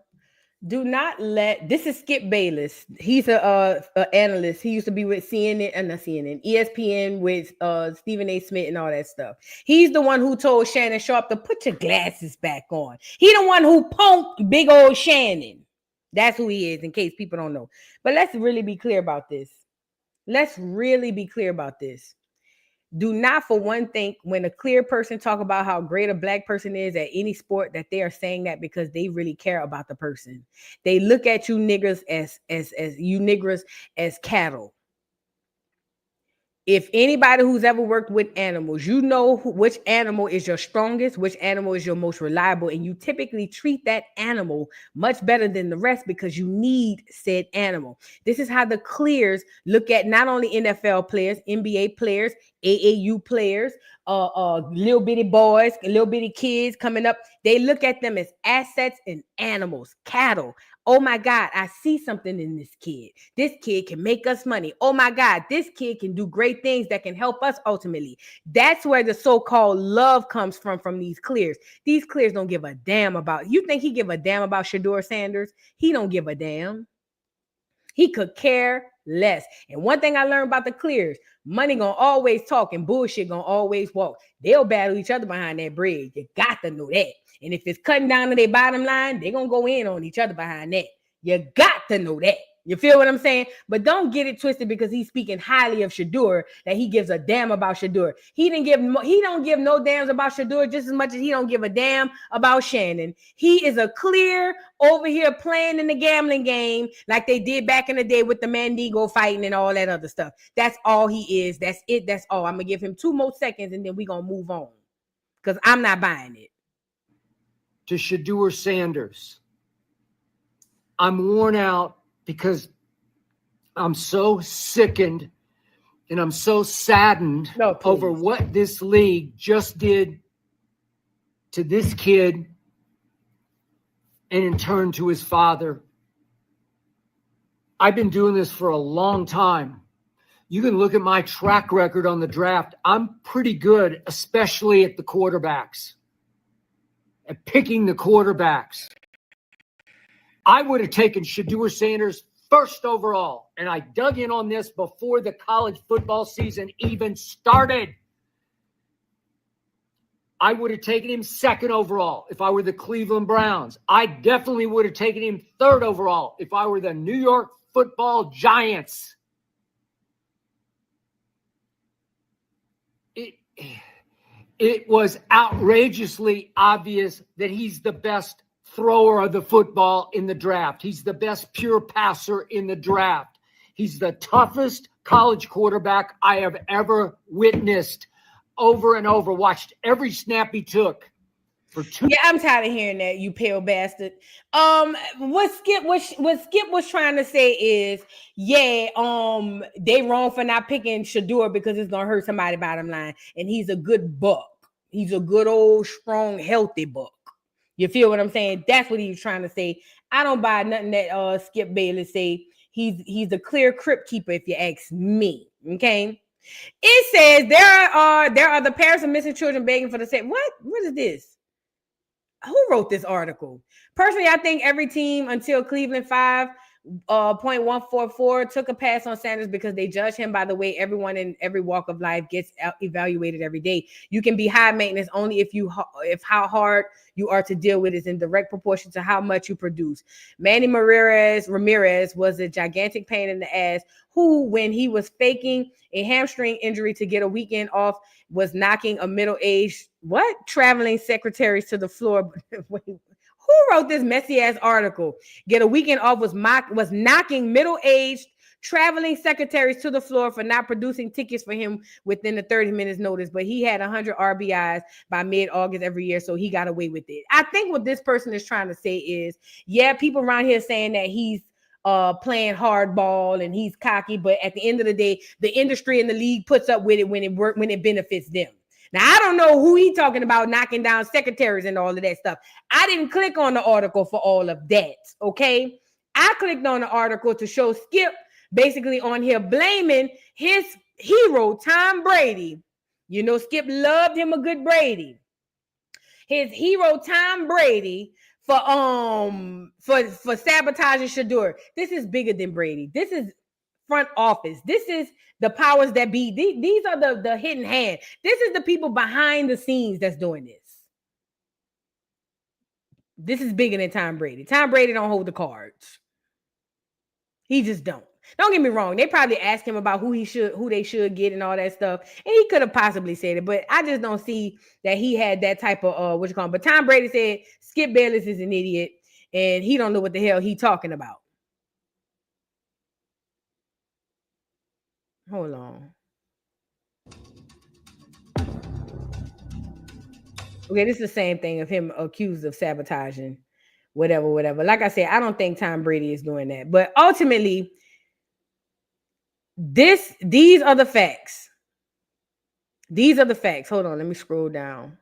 Do not let, this is Skip Bayless. He's a analyst. He used to be with ESPN with Stephen A. Smith and all that stuff. He's the one who told Shannon Sharpe to put your glasses back on. He the one who punked big old Shannon. That's who he is, in case people don't know. But let's really be clear about this. Do not for one think when a clear person talk about how great a black person is at any sport that they are saying that because they really care about the person. They look at you niggers as cattle. If anybody who's ever worked with animals, you know which animal is your strongest, which animal is your most reliable, and you typically treat that animal much better than the rest because you need said animal. This is how the clears look at not only NFL players, NBA players, AAU players, little bitty boys, little bitty kids coming up. They look at them as assets and animals, cattle. Oh my God, I see something in this kid. This kid can make us money. Oh my God, this kid can do great things that can help us ultimately. That's where the so-called love comes from these clears. These clears don't give a damn about, you think he give a damn about Shadur Sanders? He don't give a damn. He could care less. And one thing I learned about the clears, money gonna always talk and bullshit gonna always walk. They'll battle each other behind that bridge. You got to know that. And if it's cutting down to their bottom line, they're gonna go in on each other behind that. You got to know that. You feel what I'm saying? But don't get it twisted because he's speaking highly of Shadur that he gives a damn about Shadur. He don't give no damns about Shadur just as much as he don't give a damn about Shannon. He is a clear over here playing in the gambling game like they did back in the day with the Mandigo fighting and all that other stuff. That's all he is. That's it. That's all. I'm gonna give him 2 more seconds and then we're gonna move on because I'm not buying it.
To Shadur Sanders, I'm worn out because I'm so sickened and I'm so saddened over what this league just did to this kid and in turn to his father. I've been doing this for a long time. You can look at my track record on the draft. I'm pretty good, especially at the quarterbacks, at picking the quarterbacks. I would have taken Shadur Sanders first overall, and I dug in on this before the college football season even started. I would have taken him second overall if I were the Cleveland Browns. I definitely would have taken him 3rd overall if I were the New York Football Giants. it was outrageously obvious that he's the best thrower of the football in the draft. He's the best pure passer in the draft. He's the toughest college quarterback I have ever witnessed. Over and over, watched every snap he took.
Yeah, I'm tired of hearing that, you pale bastard. What Skip was trying to say is, they wrong for not picking Shedeur because it's gonna hurt somebody bottom line, and he's a good buck. He's a good old strong healthy buck. You feel what I'm saying? That's what he was trying to say. I don't buy nothing that Skip Bayless say. He's a clear crypt keeper if you ask me. Okay. It says there are the parents of missing children begging for the same. What is this? Who wrote this article? Personally, I think every team until Cleveland 5.144 took a pass on Sanders because they judge him by the way everyone in every walk of life gets evaluated every day. You can be high maintenance only if how hard you are to deal with is in direct proportion to how much you produce. Manny Ramirez was a gigantic pain in the ass who, when he was faking a hamstring injury to get a weekend off, was knocking a middle-aged traveling secretaries to the floor. Who wrote this messy ass article? Get a weekend off was knocking middle-aged traveling secretaries to the floor for not producing tickets for him within the 30 minutes notice. But he had 100 RBIs by mid-August every year, so he got away with it. I think what this person is trying to say is, people around here saying that he's playing hardball and he's cocky, but at the end of the day, the industry and the league puts up with it when it benefits them. Now, I don't know who he talking about knocking down secretaries and all of that stuff. I didn't click on the article for all of that, okay? I clicked on the article to show Skip basically on here blaming his hero, Tom Brady. You know, Skip loved him a good Brady. His hero, Tom Brady, for sabotaging Shedeur. This is bigger than Brady. This is front office. This is the powers that be. These are the hidden hand. This is the people behind the scenes that's doing this. This is bigger than Tom Brady. Tom Brady don't hold the cards. He just don't. Don't get me wrong. They probably asked him about who they should get and all that stuff. And he could have possibly said it, but I just don't see that he had that type of But Tom Brady said Skip Bayless is an idiot and he don't know what the hell he talking about. Hold on. Okay, this is the same thing of him accused of sabotaging, whatever. Like I said, I don't think Tom Brady is doing that. But ultimately, these are the facts. These are the facts. Hold on, let me scroll down.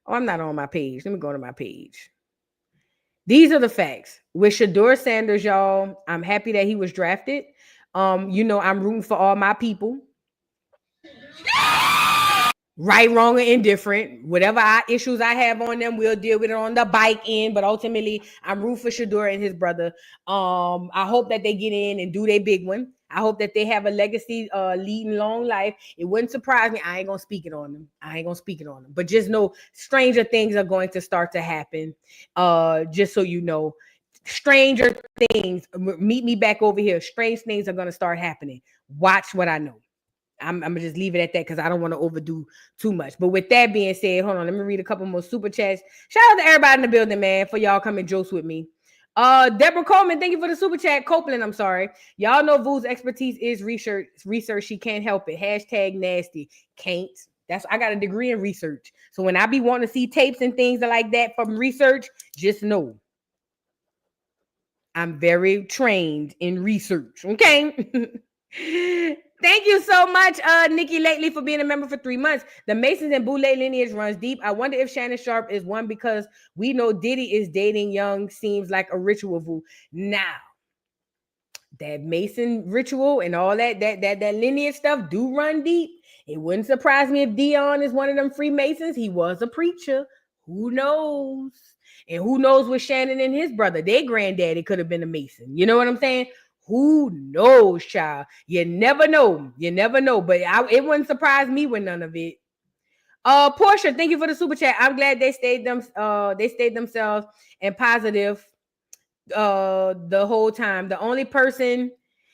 Oh, I'm not on my page. Let me go to my page. These are the facts. With Shadur Sanders, y'all, I'm happy that he was drafted. I'm rooting for all my people. Right, wrong, or indifferent. Whatever issues I have on them, we'll deal with it on the bike end. But ultimately, I'm rooting for Shedeur and his brother. I hope that they get in and do their big one. I hope that they have a legacy, leading long life. It wouldn't surprise me. I ain't gonna speak it on them. But just know, stranger things are going to start to happen. Just so you know, stranger things. Meet me back over here. Strange things are gonna start happening. Watch what I know. I'm gonna just leave it at that because I don't want to overdo too much. But with that being said, hold on, let me read a couple more super chats. Shout out to everybody in the building, man, for y'all coming Joce with me. Deborah Coleman, thank you for the super chat. Copeland, I'm sorry. Y'all know Vu's expertise is research. She can't help it. Hashtag nasty. Can't. I got a degree in research. So when I be wanting to see tapes and things like that from research, just know I'm very trained in research. Okay. Thank you so much, Nikki Lately, for being a member for 3 months. The Masons and Boulay lineage runs deep. I wonder if Shannon Sharpe is one because we know Diddy is dating young. Seems like a ritual. Now, that Mason ritual and all that lineage stuff do run deep. It wouldn't surprise me if Dion is one of them Freemasons. He was a preacher. Who knows? And who knows with Shannon and his brother? Their granddaddy could have been a Mason. You know what I'm saying? Who knows, child? You never know. But it wouldn't surprise me with none of it. Portia, thank you for the super chat. I'm glad they stayed themselves and positive the whole time. The only person